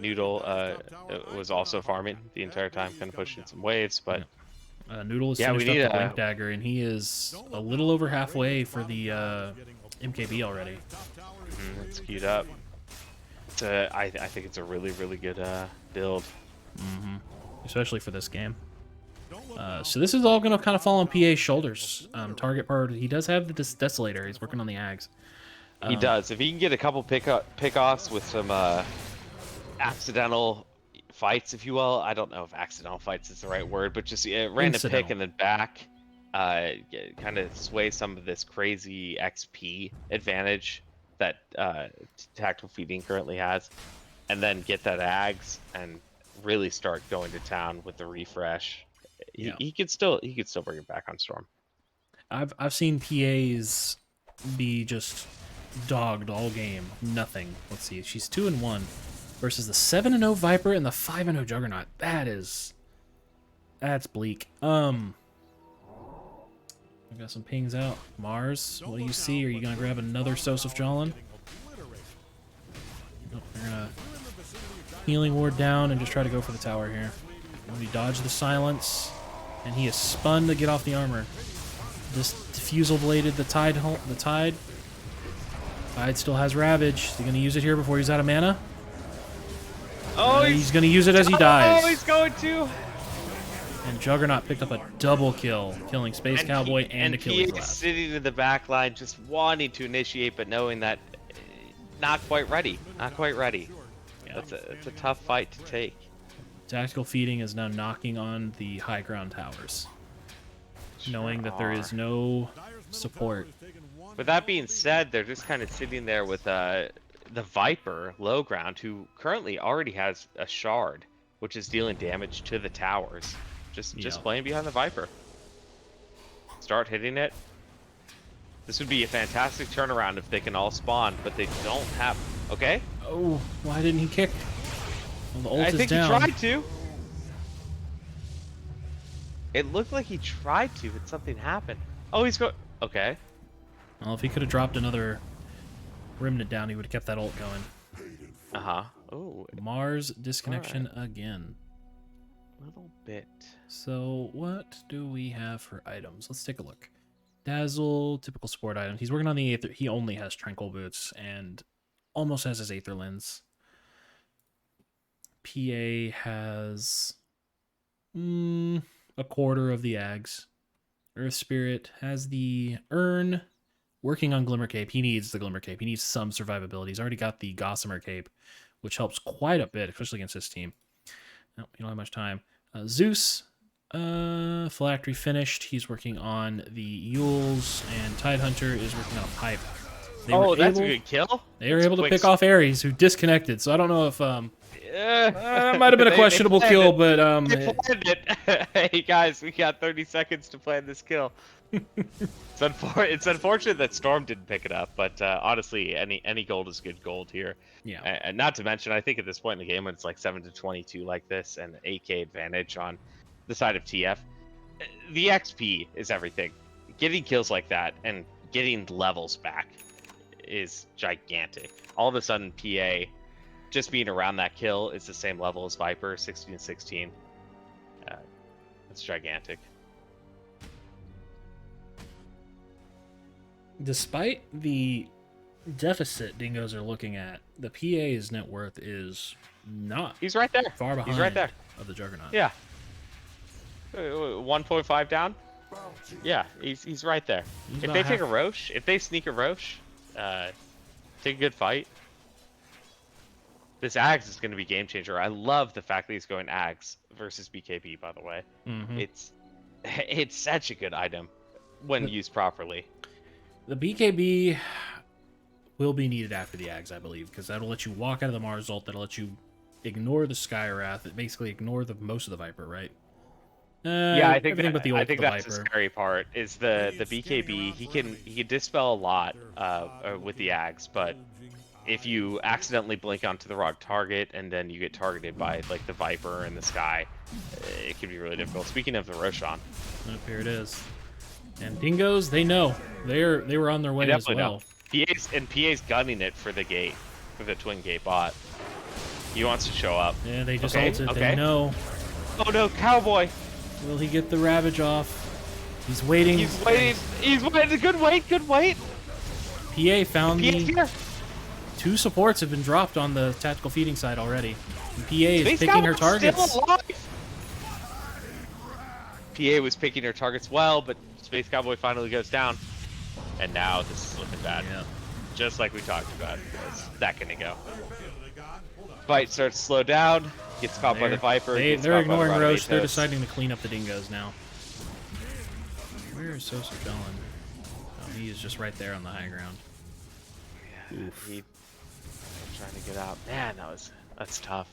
Noodle was also farming the entire time, kind of pushing some waves, but Noodle is Yeah, we finished up need the a- Blink Dagger, and he is a little over halfway for the MKB already. it's queued up. I think it's a really, really good build. Especially for this game. So this is all going to kind of fall on PA's shoulders. Target part, he does have the Desolator. He's working on the Ags. He does. If he can get a couple pick-offs with some accidental fights, if you will. I don't know if accidental fights is the right word, but just random pick and then back. Kind of sway some of this crazy XP advantage that tactical feeding currently has, and then get that Ags and really start going to town with the refresh. Yeah. He could still bring it back on Storm. I've seen PAs be just dogged all game. Nothing. Let's see. She's 2-1 versus the 7-0 Viper and the 5-0 Juggernaut. That's bleak. I got some pings out. Mars, what do you see? Are you gonna grab another Sosuf Jolin? Nope, we're gonna healing ward down and just try to go for the tower here. We dodge the silence, and he is spun to get off the armor. This diffusal bladed the tide. Tide still has Ravage. Is he gonna use it here before he's out of mana? Oh, He's gonna use it as he dies. Oh, he's going to. And Juggernaut picked up a double kill, killing Space Cowboy and Achilles he is last. sitting in the back line, just wanting to initiate, but knowing that not quite ready. Not quite ready. Yeah. It's a tough fight to take. Tactical feeding is now knocking on the high ground towers, knowing that there is no support. With that being said, they're just kind of sitting there with the Viper low ground, who currently already has a shard, which is dealing damage to the towers. Just playing behind the Viper. Start hitting it. This would be a fantastic turnaround if they can all spawn, but they don't have. Okay. Oh, why didn't he kick? Well, the ult I is think down. he tried to. It looked like he tried to, but something happened. Oh, he's going. Okay. Well, if he could have dropped another Remnant down, he would have kept that ult going. Oh, Mars disconnection again. little bit. So what do we have for items? Let's take a look. Dazzle, typical sport items. He's working on the Aether. He only has Tranquil Boots and almost has his Aether Lens. PA has a quarter of the Ags. Earth Spirit has the Urn. Working on Glimmer Cape. He needs the Glimmer Cape. He needs some survivability. He's already got the Gossamer Cape, which helps quite a bit, especially against his team. No, you don't have much time. Zeus, Phylactery finished. He's working on the Yules, and Tidehunter is working on a pipe. That's a good kill. They were able to pick off Ares, who disconnected. So I don't know if it might have been a questionable kill, but They planned it. Hey guys, we got 30 seconds to plan this kill. It's unfortunate that Storm didn't pick it up, but honestly, any gold is good gold here. Yeah. And not to mention, I think at this point in the game, when it's like 7-22 like this, and 8K advantage on the side of TF, the XP is everything. Getting kills like that and getting levels back is gigantic. All of a sudden, PA just being around that kill is the same level as Viper, 16-16. It's gigantic. Despite the deficit Dingoes are looking at, the PA's net worth is not He's right there. far behind He's right there. of the Juggernaut. Yeah. 1.5 down. Yeah, he's right there. He's If about they take a half- Roche, if they sneak a Roche, take a good fight. This Ags is going to be game changer. I love the fact that he's going Ags versus BKB. By the way, Mhm. it's such a good item when used properly. The BKB will be needed after the Ags, I believe, because that'll let you walk out of the Mars ult. That'll let you ignore the Sky Wrath. It basically ignore the most of the Viper, right? Yeah, I think everything but the ult I of think the that's the Viper. scary part. Is the BKB? He can dispel a lot with the Ags, but if you accidentally blink onto the wrong target and then you get targeted by like the Viper and the Sky, it can be really difficult. Speaking of the Roshan, Oh, here it is. And Dingoes, they know. They were on their way as well. PA's gunning it for the gate, for the twin gate bot. He wants to show up. Yeah, they just Okay, ulted. okay. They know. Oh no, Cowboy! Will he get the Ravage off? He's waiting. He's waiting. He's waiting. Good wait. Good wait. PA found PA's the here. 2 supports have been dropped on the tactical feeding side already. And PA is Space picking her Cowboy's targets. still alive. PA was picking her targets well, but Space Cowboy finally goes down. And now this is looking bad. Yeah. Just like we talked about. It's that gonna go. Fight starts to slow down. Gets caught by the Viper. gets They're caught by the ignoring Roche. They're Roditos. deciding to clean up the Dingoes now. Where is Sosa going? Oh, he is just right there on the high ground. Yeah, he trying to get out. Man, that's tough.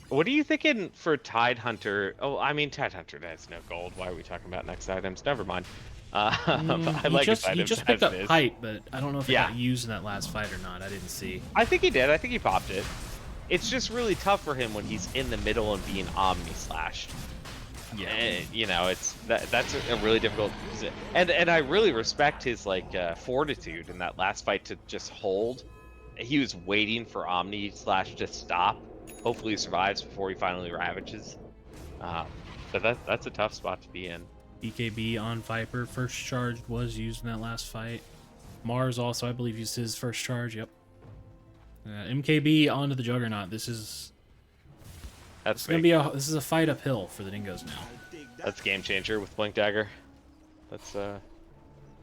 What are you thinking for Tide Hunter? Oh, I mean, Tide Hunter has no gold. Why are we talking about next items? Never mind. I like his he items just picked as up it is. Pipe, but I don't know if it Yeah. got used in that last fight or not. I didn't see. I think he did. I think he popped it. It's just really tough for him when he's in the middle and being omni slashed. Yeah. And, you know, that's a really difficult. And I really respect his fortitude in that last fight to just hold. He was waiting for omni slash to stop. Hopefully he survives before he finally ravages. But that's a tough spot to be in. BKB on Viper. First charge was used in that last fight. Mars also, I believe, used his first charge. Yep. MKB onto the Juggernaut. This is That's gonna big. be this is a fight uphill for the Dingoes now. That's game changer with Blink Dagger. That's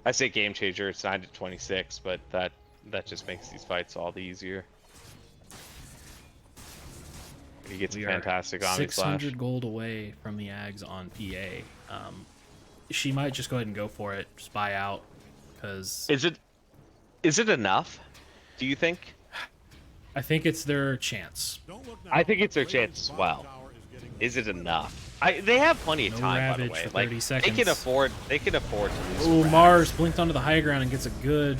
I say game changer. It's 9-26, but that just makes these fights all the easier. He gets a We fantastic are Omni 600 Slash. gold away from the Ags on PA. She might just go ahead and go for it, just buy out, because Is it enough? Do you think? I think it's their chance. Don't look now, I think it's their but chance as Radiant's well. bottom tower is getting Is it enough? They have plenty of No time, by the Ravage way. for Like 30 they seconds. can afford to lose. Oh, to Mars blinked onto the high ground and gets a good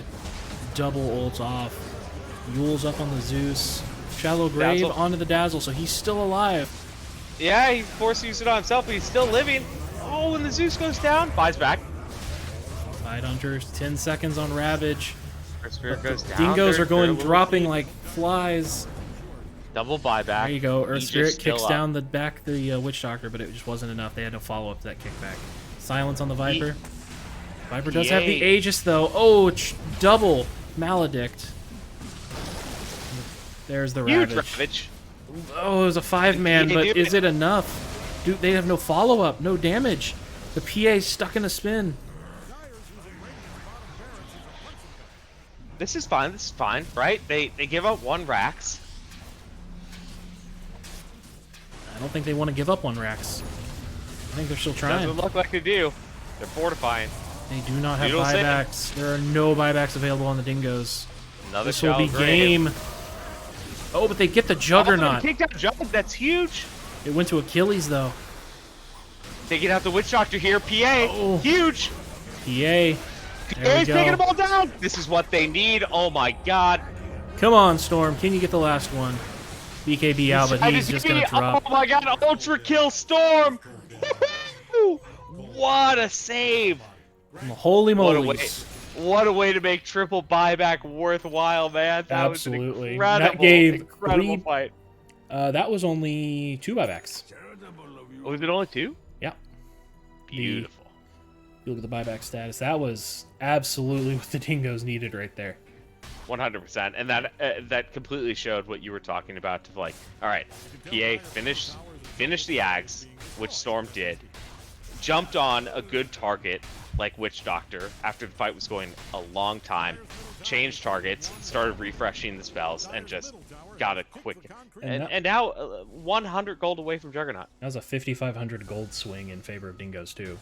double ult off. Yule's up on the Zeus. Shallow Grave Dazzle. onto the Dazzle, so he's still alive. Yeah, he forced to use it on himself, but he's still living. Oh, when the Zeus goes down, buys back. Tide Hunters, 10 seconds on Ravage. First Spirit goes down. Dingoes They're are going a little dropping deep. like flies. Double buyback. There you go. Earth He Spirit just still kicks up. down the Witch Doctor, but it just wasn't enough. They had no follow up to that kickback. Silence on the Viper. Viper does have the Yay. Aegis though. Oh, double Maledict. There's the Huge Ravage. Ravage. Oh, it was a 5-man, Yeah, but dude. is it enough? Dude, they have no follow up, no damage. The PA's stuck in a spin. This is fine. This is fine, right? They give up 1 Rax. I don't think they want to give up on Rax. I think they're still trying. Doesn't look like they do. They're fortifying. They do not have Noodle City. buybacks. There are no buybacks available on the Dingoes. Another This will be shallow grave. game. Oh, but they get the Juggernaut. Oh, they kicked out Juggernaut. That's huge. It went to Achilles, though. Taking out the Witch Doctor here. PA. Oh. Huge. PA. There we He's taking them go. all down. This is what they need. Oh my god. Come on, Storm. Can you get the last one? BKB out, but he's just going to drop. Oh my god. Ultra kill Storm. What a save. Holy What a moly. What a way to make triple buyback worthwhile, man. That Absolutely. was an That gave incredible 3 fight. That was only 2 buybacks. Was it only 2? Yeah. Beautiful. You look at the buyback status. That was absolutely what the Dingoes needed right there. 100%. And that completely showed what you were talking about. Of like, all right, PA finish the Ags, which Storm did. Jumped on a good target like Witch Doctor after the fight was going a long time. Changed targets, started refreshing the spells, and just got a quick. And now 100 gold away from Juggernaut. That was a 5,500 gold swing in favor of Dingoes too.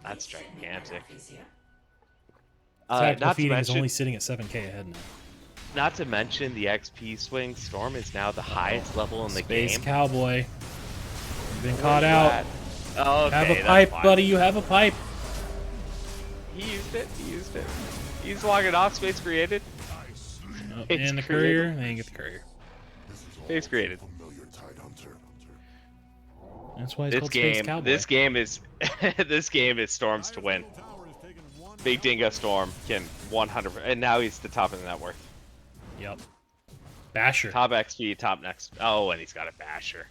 That's gigantic. Tactical Not to feeding is mention, only sitting at 7k ahead now. not to mention the XP swing. Storm is now the highest level in the Space game. Cowboy. You've been caught out. Oh, okay, Have a that's pipe, fine. buddy. You have a pipe. He used it. He's logging off. Space created. Oh, It's and the created. courier. They didn't get the courier. Space created. That's why it's This called Space game. Cowboy. This game is. This game is Storm's to win. Big Dingo Storm can 100%. And now he's the top of the net worth. Yep. Basher. Top XP, top next. Oh, and he's got a basher.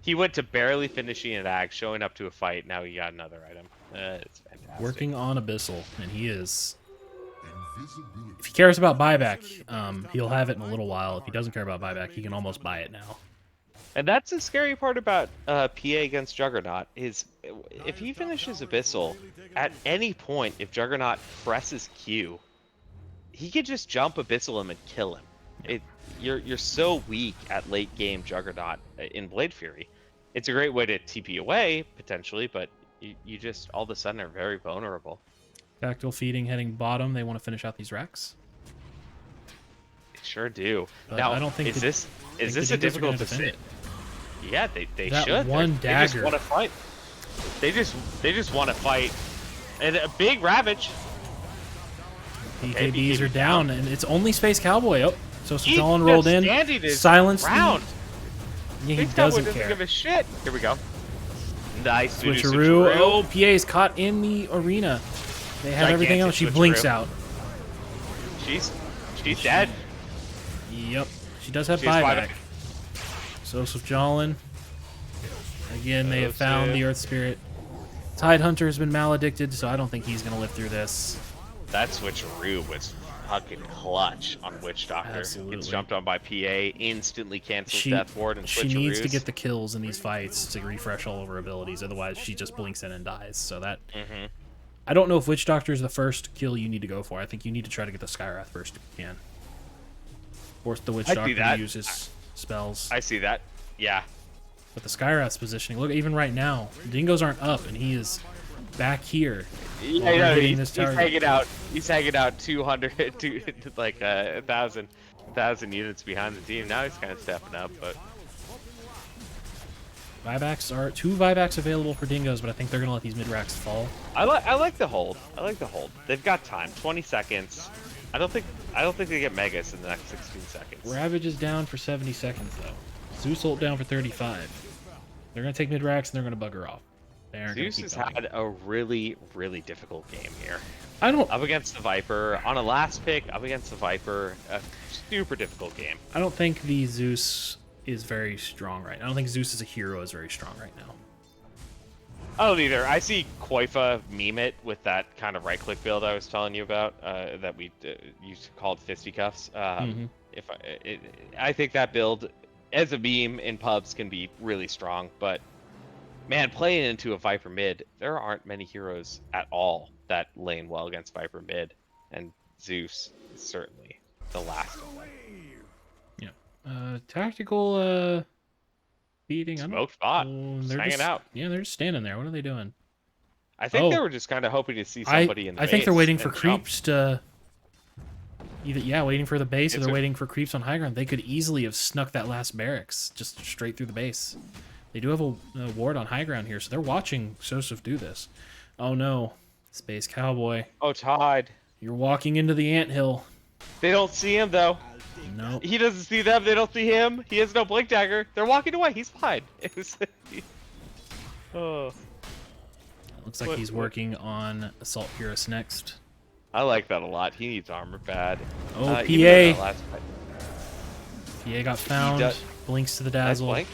He went to barely finishing an ag, showing up to a fight. Now he got another item. It's fantastic. Working on Abyssal, and he is. If he cares about buyback, he'll have it in a little while. If he doesn't care about buyback, he can almost buy it now. And that's the scary part about PA against Juggernaut is if he finishes Abyssal, at any point, if Juggernaut presses Q, he could just jump Abyssal him and kill him. You're so weak at late game Juggernaut in Blade Fury. It's a great way to TP away, potentially, but you just all of a sudden are very vulnerable. Tactical feeding heading bottom. They want to finish out these racks. They sure do. But Now, I don't think is the- this I is think this the a Dingoes are difficult gonna defend decision? Yeah, they That should. one They just dagger. want to fight. They just want to fight. And a big Ravage. BKBs are down, and it's only Space Cowboy. Oh, so He's Stalin rolled just in. standing his Silenced. ground. Yeah, he Big Cowboy doesn't doesn't care. give a shit. Here we go. Nice Switcheroo. Oh, PA is caught in the arena. They have everything Gigantic else. She blinks switcheroo. out. She's dead. Yep. She does have She has buyback. buyback. So Jolin. Again, they have Those found two. the Earth Spirit. Tidehunter has been maledicted, so I don't think he's going to live through this. That switcheroo was fucking clutch on Witch Doctor. Absolutely. Gets jumped on by PA, instantly cancels She, Death Ward and she needs to switcheroos. get the kills in these fights to refresh all of her abilities. Otherwise, she just blinks in and dies. So that... Mhm. I don't know if Witch Doctor is the first kill you need to go for. I think you need to try to get the Skywrath first if you can. Force the Witch I see Doctor to that. use his spells. I see that. Yeah. But the Skywrath's positioning, look, even right now, Dingoes aren't up, and he is back here. Yeah, While I we're know, hitting he's, this he's target. hanging out. He's hanging out 200 to like 1,000 units behind the team. Now he's kind of stepping up, but Buybacks are 2 buybacks available for Dingoes, but I think they're gonna let these mid racks fall. I like the hold. I like the hold. They've got time. 20 seconds. I don't think they get Megas in the next 16 seconds. Ravage is down for 70 seconds though. Zeus ult down for 35. They're gonna take mid racks and they're gonna bugger off. They aren't gonna Zeus keep has going. had a really difficult game here. I don't Up against the Viper on a last pick. Up against the Viper, a super difficult game. I don't think the Zeus is very strong right now. I don't think Zeus as a hero is very strong right now. I don't either. I see Koifa meme it with that kind of right-click build I was telling you about that we used to call fisticuffs. If I think that build as a meme in pubs can be really strong, but man, playing into a Viper mid, there aren't many heroes at all that lane well against Viper mid, and Zeus is certainly the last of them. Tactical beating. I don't Smoked bot, Oh, just they're hanging just, out. Yeah, they're just standing there. What are they doing? I think Oh. they were just kind of hoping to see somebody in the I think they're base waiting for and jump. creeps to either waiting for the base or It's they're a- waiting for creeps on high ground. They could easily have snuck that last barracks just straight through the base. They do have a ward on high ground here, so they're watching Sosif do this. Oh no, Space Cowboy. Oh, Tide. You're walking into the anthill. They don't see him though. Nope. He doesn't see them. They don't see him. He has no blink dagger. They're walking away. He's fine. It was. Oh. Looks like he's working on Assault Purist next. I like that a lot. He needs armor bad. Oh, even though that PA. last fight- PA got found. Blinks to the dazzle. Nice blank.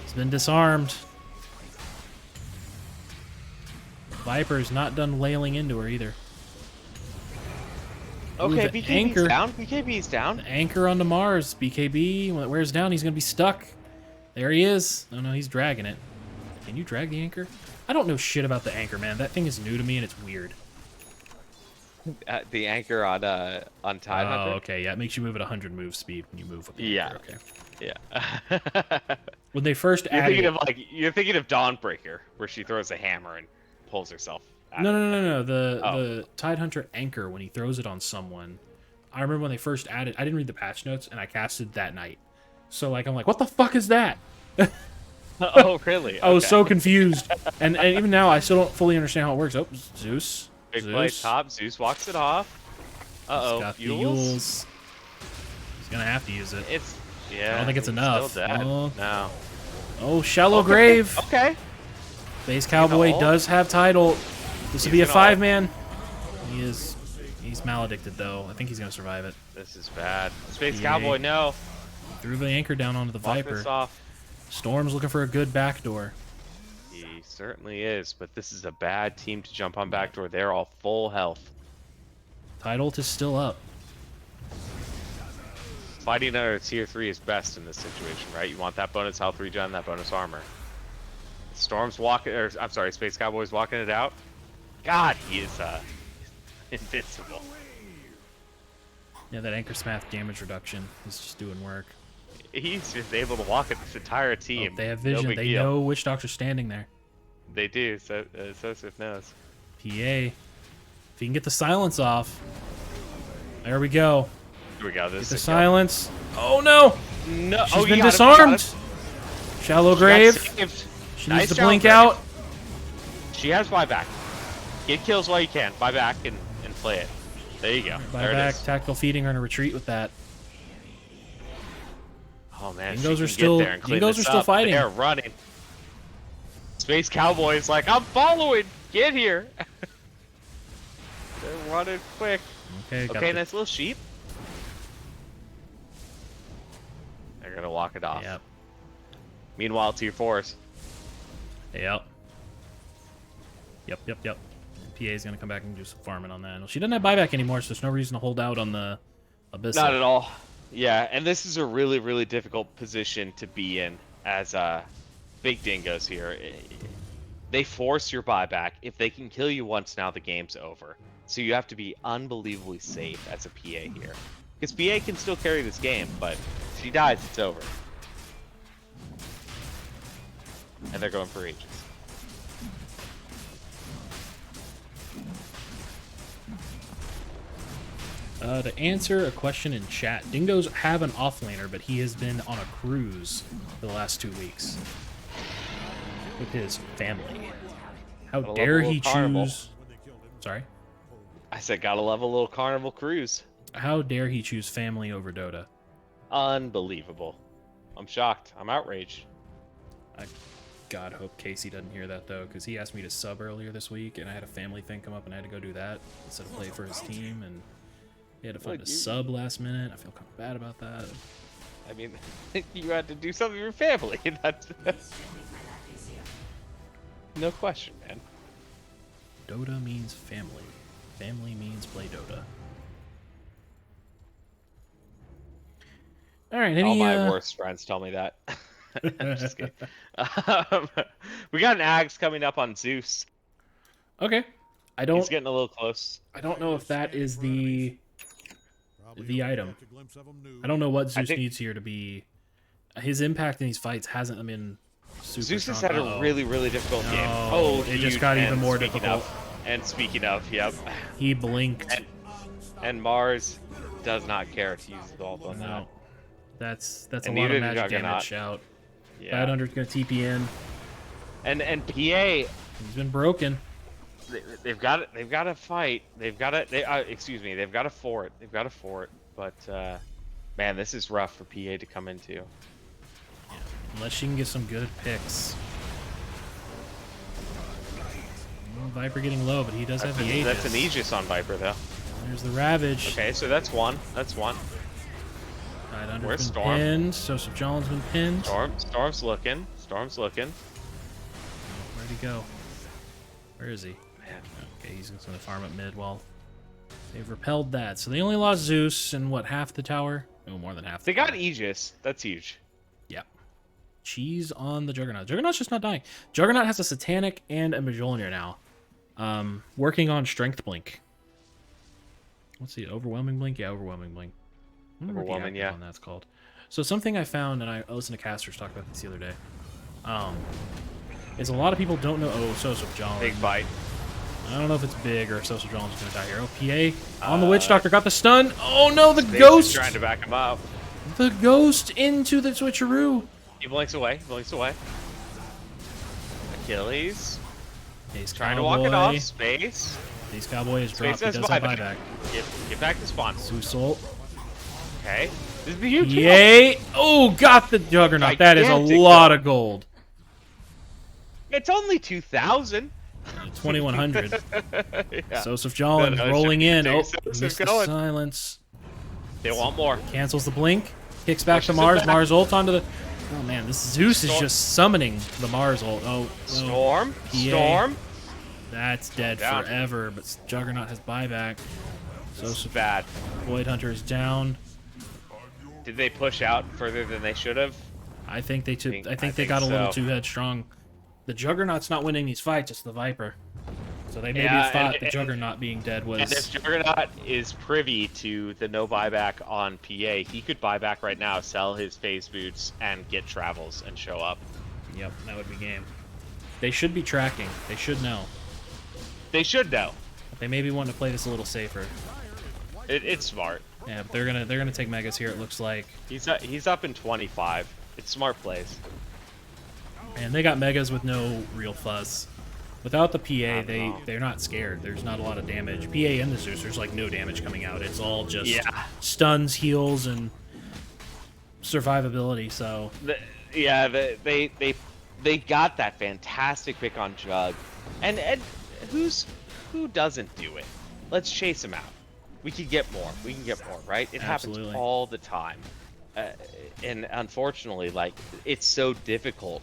He's been disarmed. Viper's not done lailing into her either. Okay, the BKB's anchor. down. BKB's down. Anchor onto Mars. BKB, when it wears down, he's going to be stuck. There he is. Oh no, he's dragging it. Can you drag the anchor? I don't know shit about the anchor, man. That thing is new to me and it's weird. The anchor on Tide Hunter. Oh, okay. Yeah, it makes you move at 100 move speed when you move with the Yeah. anchor. Okay. Yeah. When they first You're added thinking it, of you're thinking of Dawnbreaker, where she throws a hammer and pulls herself. No. The Oh. Tide Hunter anchor, when he throws it on someone, I remember when they first added. I didn't read the patch notes, and I casted that night. So like, I'm like, what the fuck is that? Oh, really? I was Okay. so confused, and even now I still don't fully understand how it works. Oh, Zeus. Big Zeus. play top. Zeus walks it off. He's got the Yules. He's gonna have to use it. It's yeah. I don't think it's he's enough. Still dead. Oh. No. Oh, shallow Okay. grave. Okay. Base Cowboy ult. does have title. This will be a gonna ult. 5-man. He's maledicted though. I think he's gonna survive it. This is bad. Space Yeah. Cowboy, no. Threw the anchor down onto the Walk Viper. this off. Storm's looking for a good backdoor. He certainly is, but this is a bad team to jump on backdoor. They're all full health. Title is still up. Fighting under tier 3 is best in this situation, right? You want that bonus health regen, that bonus armor. Storm's walking, or I'm sorry, Space Cowboy's walking it out. God, he is invincible. Yeah, that anchor smath damage reduction is just doing work. He's just able to walk at this entire team. Oh, they have No vision. big They deal. know which doctor's standing there. They do. So Sosif knows. PA. If he can get the silence off. There we go. Here we go. Get This the is silence. Oh no! No, She's been disarmed. Shallow grave. She needs to blink out. She has buyback. Get kills while you can. Buy back and play it. There you go. Buy there back. it is. Tactical feeding her in a retreat with that. Oh man, Dingoes she are can still- get there and clean Dingoes this are still up. fighting. They're running. Space Cowboy's like, I'm following. Get here. They're running quick. Okay, got Okay, the- nice little sheep. They're gonna walk it off. Yep. Meanwhile, tier 4s. Yep. Yep. PA's gonna come back and do some farming on that. She doesn't have buyback anymore, so there's no reason to hold out on the Abyss. Not at all. Yeah, and this is a really, really difficult position to be in as BigDingos here. They force your buyback. If they can kill you once now, the game's over. So you have to be unbelievably safe as a PA here. Because PA can still carry this game, but if she dies, it's over. And they're going for ages. To answer a question in chat, Dingoes have an offlaner, but he has been on a cruise for the last 2 weeks with his family. How Gotta love dare a he little carnival. choose? Sorry. I said, gotta love a little carnival cruise. How dare he choose family over Dota? Unbelievable. I'm shocked. I'm outraged. I God hope Casey doesn't hear that though, because he asked me to sub earlier this week, and I had a family thing come up, and I had to go do that instead of play for his team, and he had to find a sub last minute. I feel kind of bad about that. I mean, you had to do something for your family. That's no question, man. Dota means family. Family means play Dota. All right, All any my worst friends tell me that. I'm just kidding. We got an Axe coming up on Zeus. Okay. I He's don't getting a little close. I don't know if that is the item. I don't know what Zeus think- needs here to be. His impact in these fights hasn't been super Zeus has strong. had a Uh-oh. really, really difficult game. No, Oh, it just huge. got even And more speaking difficult. and speaking of, yep. He blinked. And Mars does not care to use the ult on No. that. That's a And lot neither of did magic Juggernaut. damage. Shout. Yeah. 500's gonna TP in. And PA, He's been broken. they've got it. They've got to fight. They've got to. Excuse me. They've got to fort. They've got to fort. But man, this is rough for PA to come into. Unless she can get some good picks. Viper getting low, but he does have the Aegis. That's an Aegis on Viper, though. There's the Ravage. Okay, so that's one. That's one. Where's Storm? Pinned. Joseph John's been pinned. Storm's looking. Storm's looking. Where'd he go? Where is he? Man. Okay, he's just gonna farm up mid while they've repelled that. So they only lost Zeus and what, half the tower? No, more than half. They got Aegis. That's huge. Yeah. Cheese on the Juggernaut. Juggernaut's just not dying. Juggernaut has a Satanic and a Mjolnir now. Working on Strength Blink. What's the Overwhelming Blink? Yeah, Overwhelming Blink. Overwhelming, yeah. That's called. So something I found, and I listened to casters talk about this the other day, is a lot of people don't know. Oh, Joseph John. Big bite. I don't know if it's big or if Joseph John's going to die here. Oh, PA on the Witch Doctor got the stun. Oh no, the ghost! Trying to back him up. The ghost into the switcheroo. He blinks away. Blinks away. Achilles. He's Trying to walk it off. Space. These Cowboy is dropped. He Space does has have buyback. buyback. Get back to spawn. Susult. Okay. This is a huge. Yay! Oh, got the Juggernaut. That is a lot of gold. It's only 2,000. 2,100. Yeah. Joseph Jolin No, rolling in. Oh, Joseph's missed the going. silence. They want more. Cancels the blink. Kicks back to Pushes it Mars. back. Mars ult onto the... Oh, man. This Zeus is just summoning the Mars ult. Oh, Storm. PA. Storm. That's dead Down. forever, but Juggernaut has buyback. So bad. Void Hunter is down. Did they push out further than they should have? I think they took. I think they think got a little so. too headstrong. The Juggernaut's not winning these fights; it's the Viper. So they maybe Yeah, thought and- the Juggernaut being dead was. And if Juggernaut is privy to the no buyback on PA, he could buy back right now, sell his phase boots, and get travels and show up. Yep, that would be game. They should be tracking. They should know. They should know. They maybe want to play this a little safer. It's smart. Yeah, but they're gonna take Megas here. It looks like. He's up in 25. It's smart plays. And they got Megas with no real fuzz. Without the PA, they're not scared. There's not a lot of damage. PA and the Zeus, there's like no damage coming out. It's all just stuns, heals, and survivability. So They got that fantastic pick on Jug, and who doesn't do it? Let's chase him out. We can get more. We can get more, right? It Absolutely. happens all the time, and unfortunately, like it's so difficult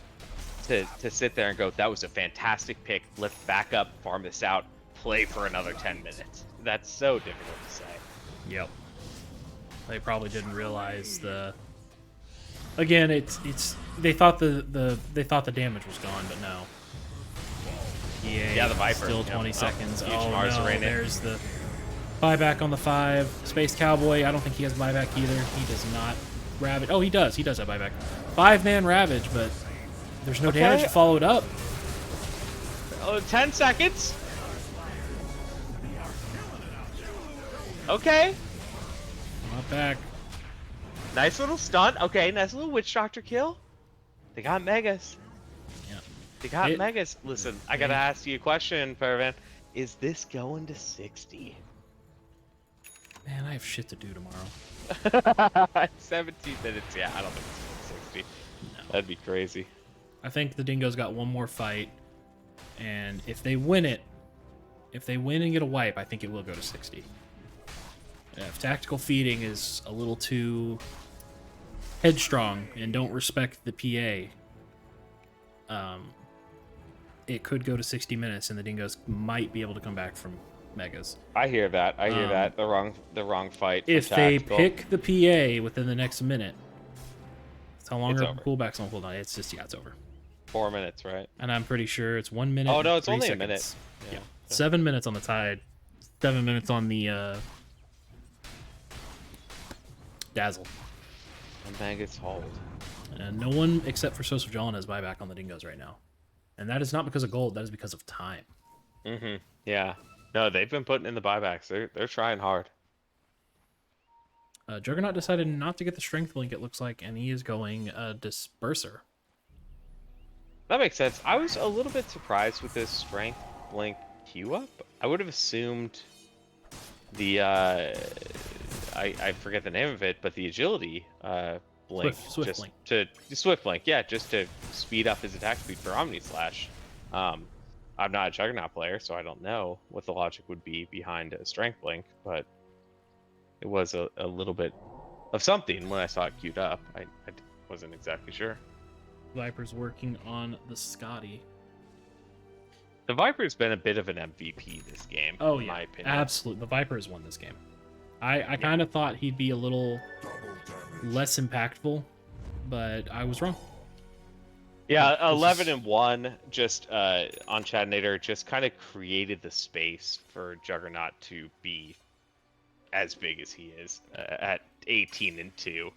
to sit there and go, that was a fantastic pick. Let's back up, farm this out, play for another 10 minutes. That's so difficult to say. Yep. They probably didn't realize the. Again, it's they thought the damage was gone, but no. Yeah, the Viper. Still Yep. 20 seconds. Huge Oh Mars no, array. there's the buyback on the 5. Space Cowboy, I don't think he has buyback either. He does not. Ravage. Oh, he does. He does have buyback. 5-man Ravage, but there's no damage to follow it up. 10 seconds. Okay. Not back. Nice little stunt. Okay, nice little Witch Doctor kill. They got Megas. Yeah. They got Megas. Listen, I gotta ask you a question, Paravan. Is this going to 60? Man, I have shit to do tomorrow. 17 minutes. Yeah, I don't think it's going to 60. No. That'd be crazy. I think the Dingoes got one more fight, and if they win it, if they win and get a wipe, I think it will go to 60. If tactical feeding is a little too headstrong and don't respect the PA, it could go to 60 minutes, and the Dingoes might be able to come back from Megas. I hear that. I hear that. The wrong fight. If they pick the PA within the next minute, that's how long It's our over. pullbacks on cooldown. It's just it's over. 4 minutes, right? And I'm pretty sure it's 1 minute. Oh no, and it's 3 only seconds. a minute. Yeah. 7 minutes on the Tide. 7 minutes on the Dazzle. And Megas hold. And no one except for Joseph Jolin has buyback on the Dingoes right now. And that is not because of gold, that is because of time. Mm-hmm. Yeah. No, they've been putting in the buybacks. They're trying hard. Juggernaut decided not to get the strength link, it looks like, and he is going Disperser. That makes sense. I was a little bit surprised with this strength blink Q up. I would have assumed the I forget the name of it, but the agility blink, Swift just blink. to swift blink, yeah, just to speed up his attack speed for Omni Slash. I'm not a Juggernaut player, so I don't know what the logic would be behind a strength blink, but it was a little bit of something when I saw it queued up. I wasn't exactly sure. Viper's working on the Scotty. The Viper's been a bit of an MVP this game, Oh in yeah, my opinion. absolutely. The Viper has won this game. I kind of thought he'd be a little less impactful, but I was wrong. Yeah, This 11 is- and 1 just on Chatinator just kind of created the space for Juggernaut to be as big as he is at 18 and 2.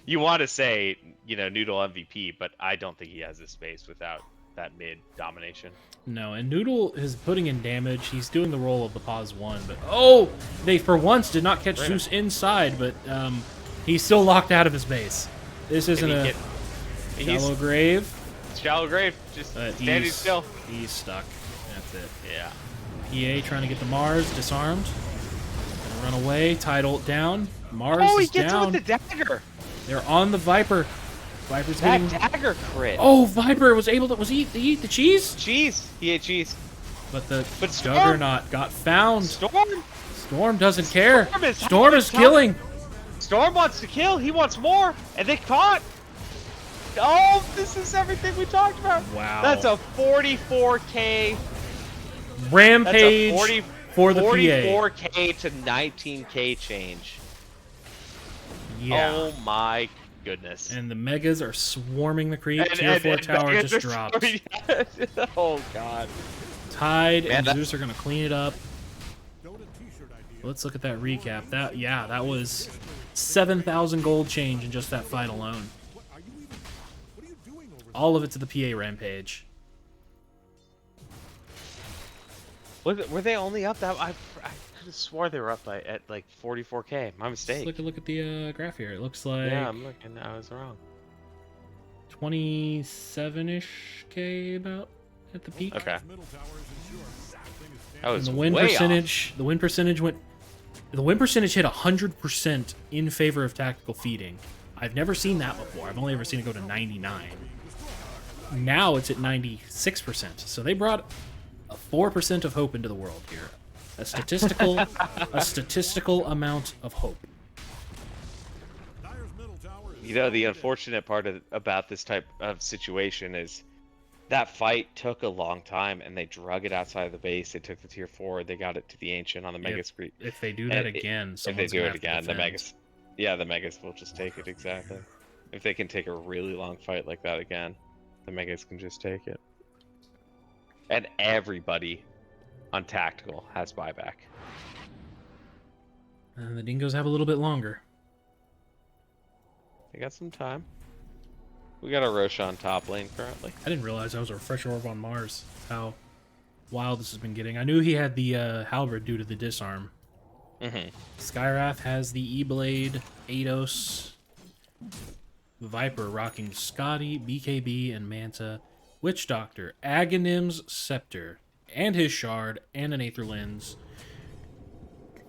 you want to say, Noodle MVP, but I don't think he has the space without that mid domination. No, and Noodle is putting in damage. He's doing the role of the pause 1, but oh, they for once did not catch Zeus inside, but he's still locked out of his base. This isn't a shallow grave. Shallow grave, just standing still. He's stuck. That's it. Yeah. PA trying to get the Mars disarmed. Gonna run away. Tidal down. Mars Oh, he is gets down. him with the dagger. They're on the Viper. Viper's That getting. dagger crit. Oh, Viper was able to he eat the cheese, Cheese. He ate cheese. but the But Storm- Juggernaut got found. Storm. Storm doesn't care. Storm is Storm is having killing. Storm wants to kill. He wants more, and they caught. Oh, this is everything we talked about. Wow. That's a 44K. Rampage That's a for the PA. 44K to 19K change. Yeah. Oh my goodness. And the Megas are swarming the creep. Tier 4 tower Megas just are dropped. Oh god. Tide Man, and that- Zeus are gonna clean it up. Dota t-shirt idea. Let's look at that recap. That was 7,000 gold change in just that fight alone. What are you doing over there? All of it to the PA rampage. Were they only up that? I could have swore they were up at like 44K. My Let's mistake. look at the graph here. It looks like Yeah, I'm looking. I was wrong. 27-ish K about at the peak. Okay. Middle tower is insured. The thing is That And was the win way percentage, the win percentage hit 100% in favor of tactical feeding. I've never seen that before. I've only ever seen it go to 99. Now it's at 96%. So they brought a 4% of hope into the world here. A statistical amount of hope. Dyer's middle tower is The unfortunate part about this type of situation is that fight took a long time, and they drug it outside of the base. They took the tier 4. They got it to the Ancient on the Mega Screen. If they do that And again, If they someone's do gonna it have to again, the defend. Megas, the Megas will just take it exactly. If they can take a really long fight like that again, the Megas can just take it. And everybody on tactical has buyback. And the Dingoes have a little bit longer. They got some time. We got a Roshan top lane currently. I didn't realize that was a refresher orb on Mars. How wild this has been getting. I knew he had the halberd due to the disarm. Mm-hmm. Skyrath has the E-Blade, Eidos, Viper rocking Scotty, BKB, and Manta, Witch Doctor, Aghanim's Scepter, and his Shard, and an Aether Lens,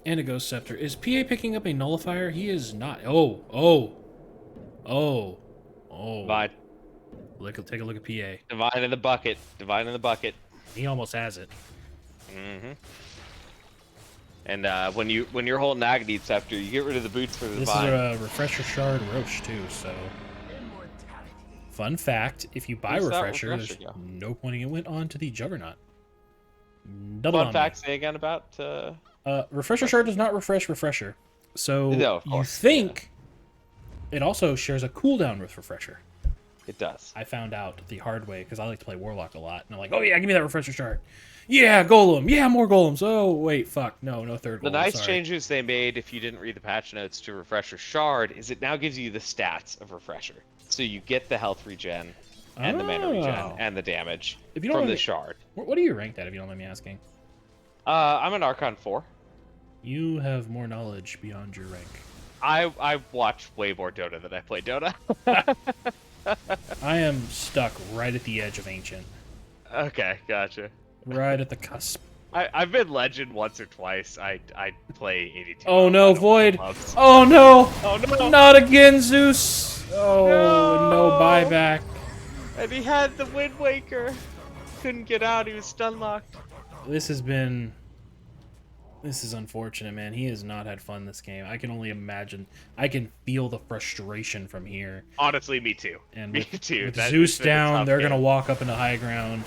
and a Ghost Scepter. Is PA picking up a Nullifier? He is not. Oh. Divine. Take a look at PA. Divine in the bucket. Divine in the bucket. He almost has it. Mm-hmm. And when you're holding Agony Scepter, you get rid of the boots for the This is Divine. a Refresher Shard Roche, too, so... Fun fact, if you buy Where's that Refresher, Refresher there's go? no pointing it went on to the Juggernaut. Double Fun on fact, say again about... me. Refresher Shard does not refresh Refresher. So No, of you course, think it also shares a cooldown with Refresher. It does. I found out the hard way because I like to play Warlock a lot. And I'm like, oh yeah, give me that Refresher Shard. Yeah, Golem. Yeah, more Golems. Oh, wait, fuck. No third The Golem. nice Sorry. changes they made, if you didn't read the patch notes to Refresher Shard, is it now gives you the stats of Refresher. So you get the health regen, and the mana regen, Oh. and the damage If you don't from mind the me- Shard. What are you ranked at, if you don't mind me asking? I'm an Archon 4. You have more knowledge beyond your rank. I watch way more Dota than I play Dota. I am stuck right at the edge of Ancient. Okay, gotcha. Right at the cusp. I've been Legend once or twice. I play 82. Oh no, I don't Void! love- Oh no! Oh no! Not again, Zeus! Oh, no No! buyback. And he had the Wind Waker. Couldn't get out. He was stun locked. This is unfortunate, man. He has not had fun this game. I can only imagine. I can feel the frustration from here. Honestly, me too. And Me with, too. with That- Zeus it's been a down, tough they're game. gonna walk up into high ground.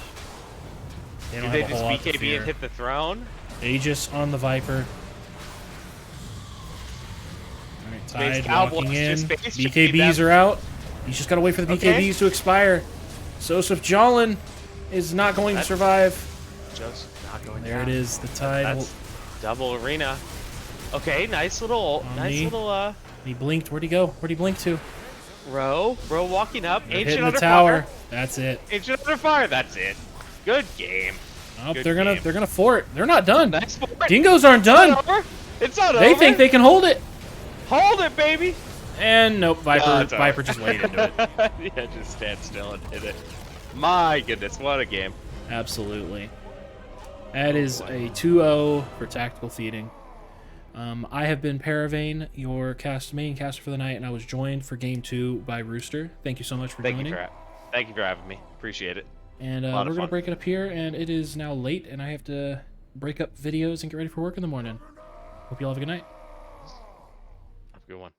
They don't Did they have a just whole lot to BKB fear. and hit the throne? Aegis on the Viper. Alright, Space Tide Cowboys walking in. just space BKBs them. are out. He's just gotta wait for the BKBs Okay. to expire. Sosif Jolin is not going to survive. Just not going There down. it is. The Tide. That's double arena. Okay, nice little, Omni. He blinked. Where'd he go? Where'd he blink to? row walking up. They're Ancient hitting the under tower. fire. That's it. Ancient under fire. That's it. Good game. Oh, Good they're game. gonna fort. They're not done. Nice for it. Dingoes aren't It's not done. over. It's not They over. think they can hold it. Hold it, baby. And nope, Viper. it's over. Viper just laid into it. Yeah, just stand still and hit it. My goodness, what a game. Absolutely. That is a 2-0 for tactical feeding. I have been Paravane, your main caster for the night, and I was joined for game 2 by Rooster. Thank you so much for joining. Thank you for having me. Appreciate it. And lot we're of gonna fun. break it up here, and it is now late, and I have to break up videos and get ready for work in the morning. Hope you all have a good night. Have a good one.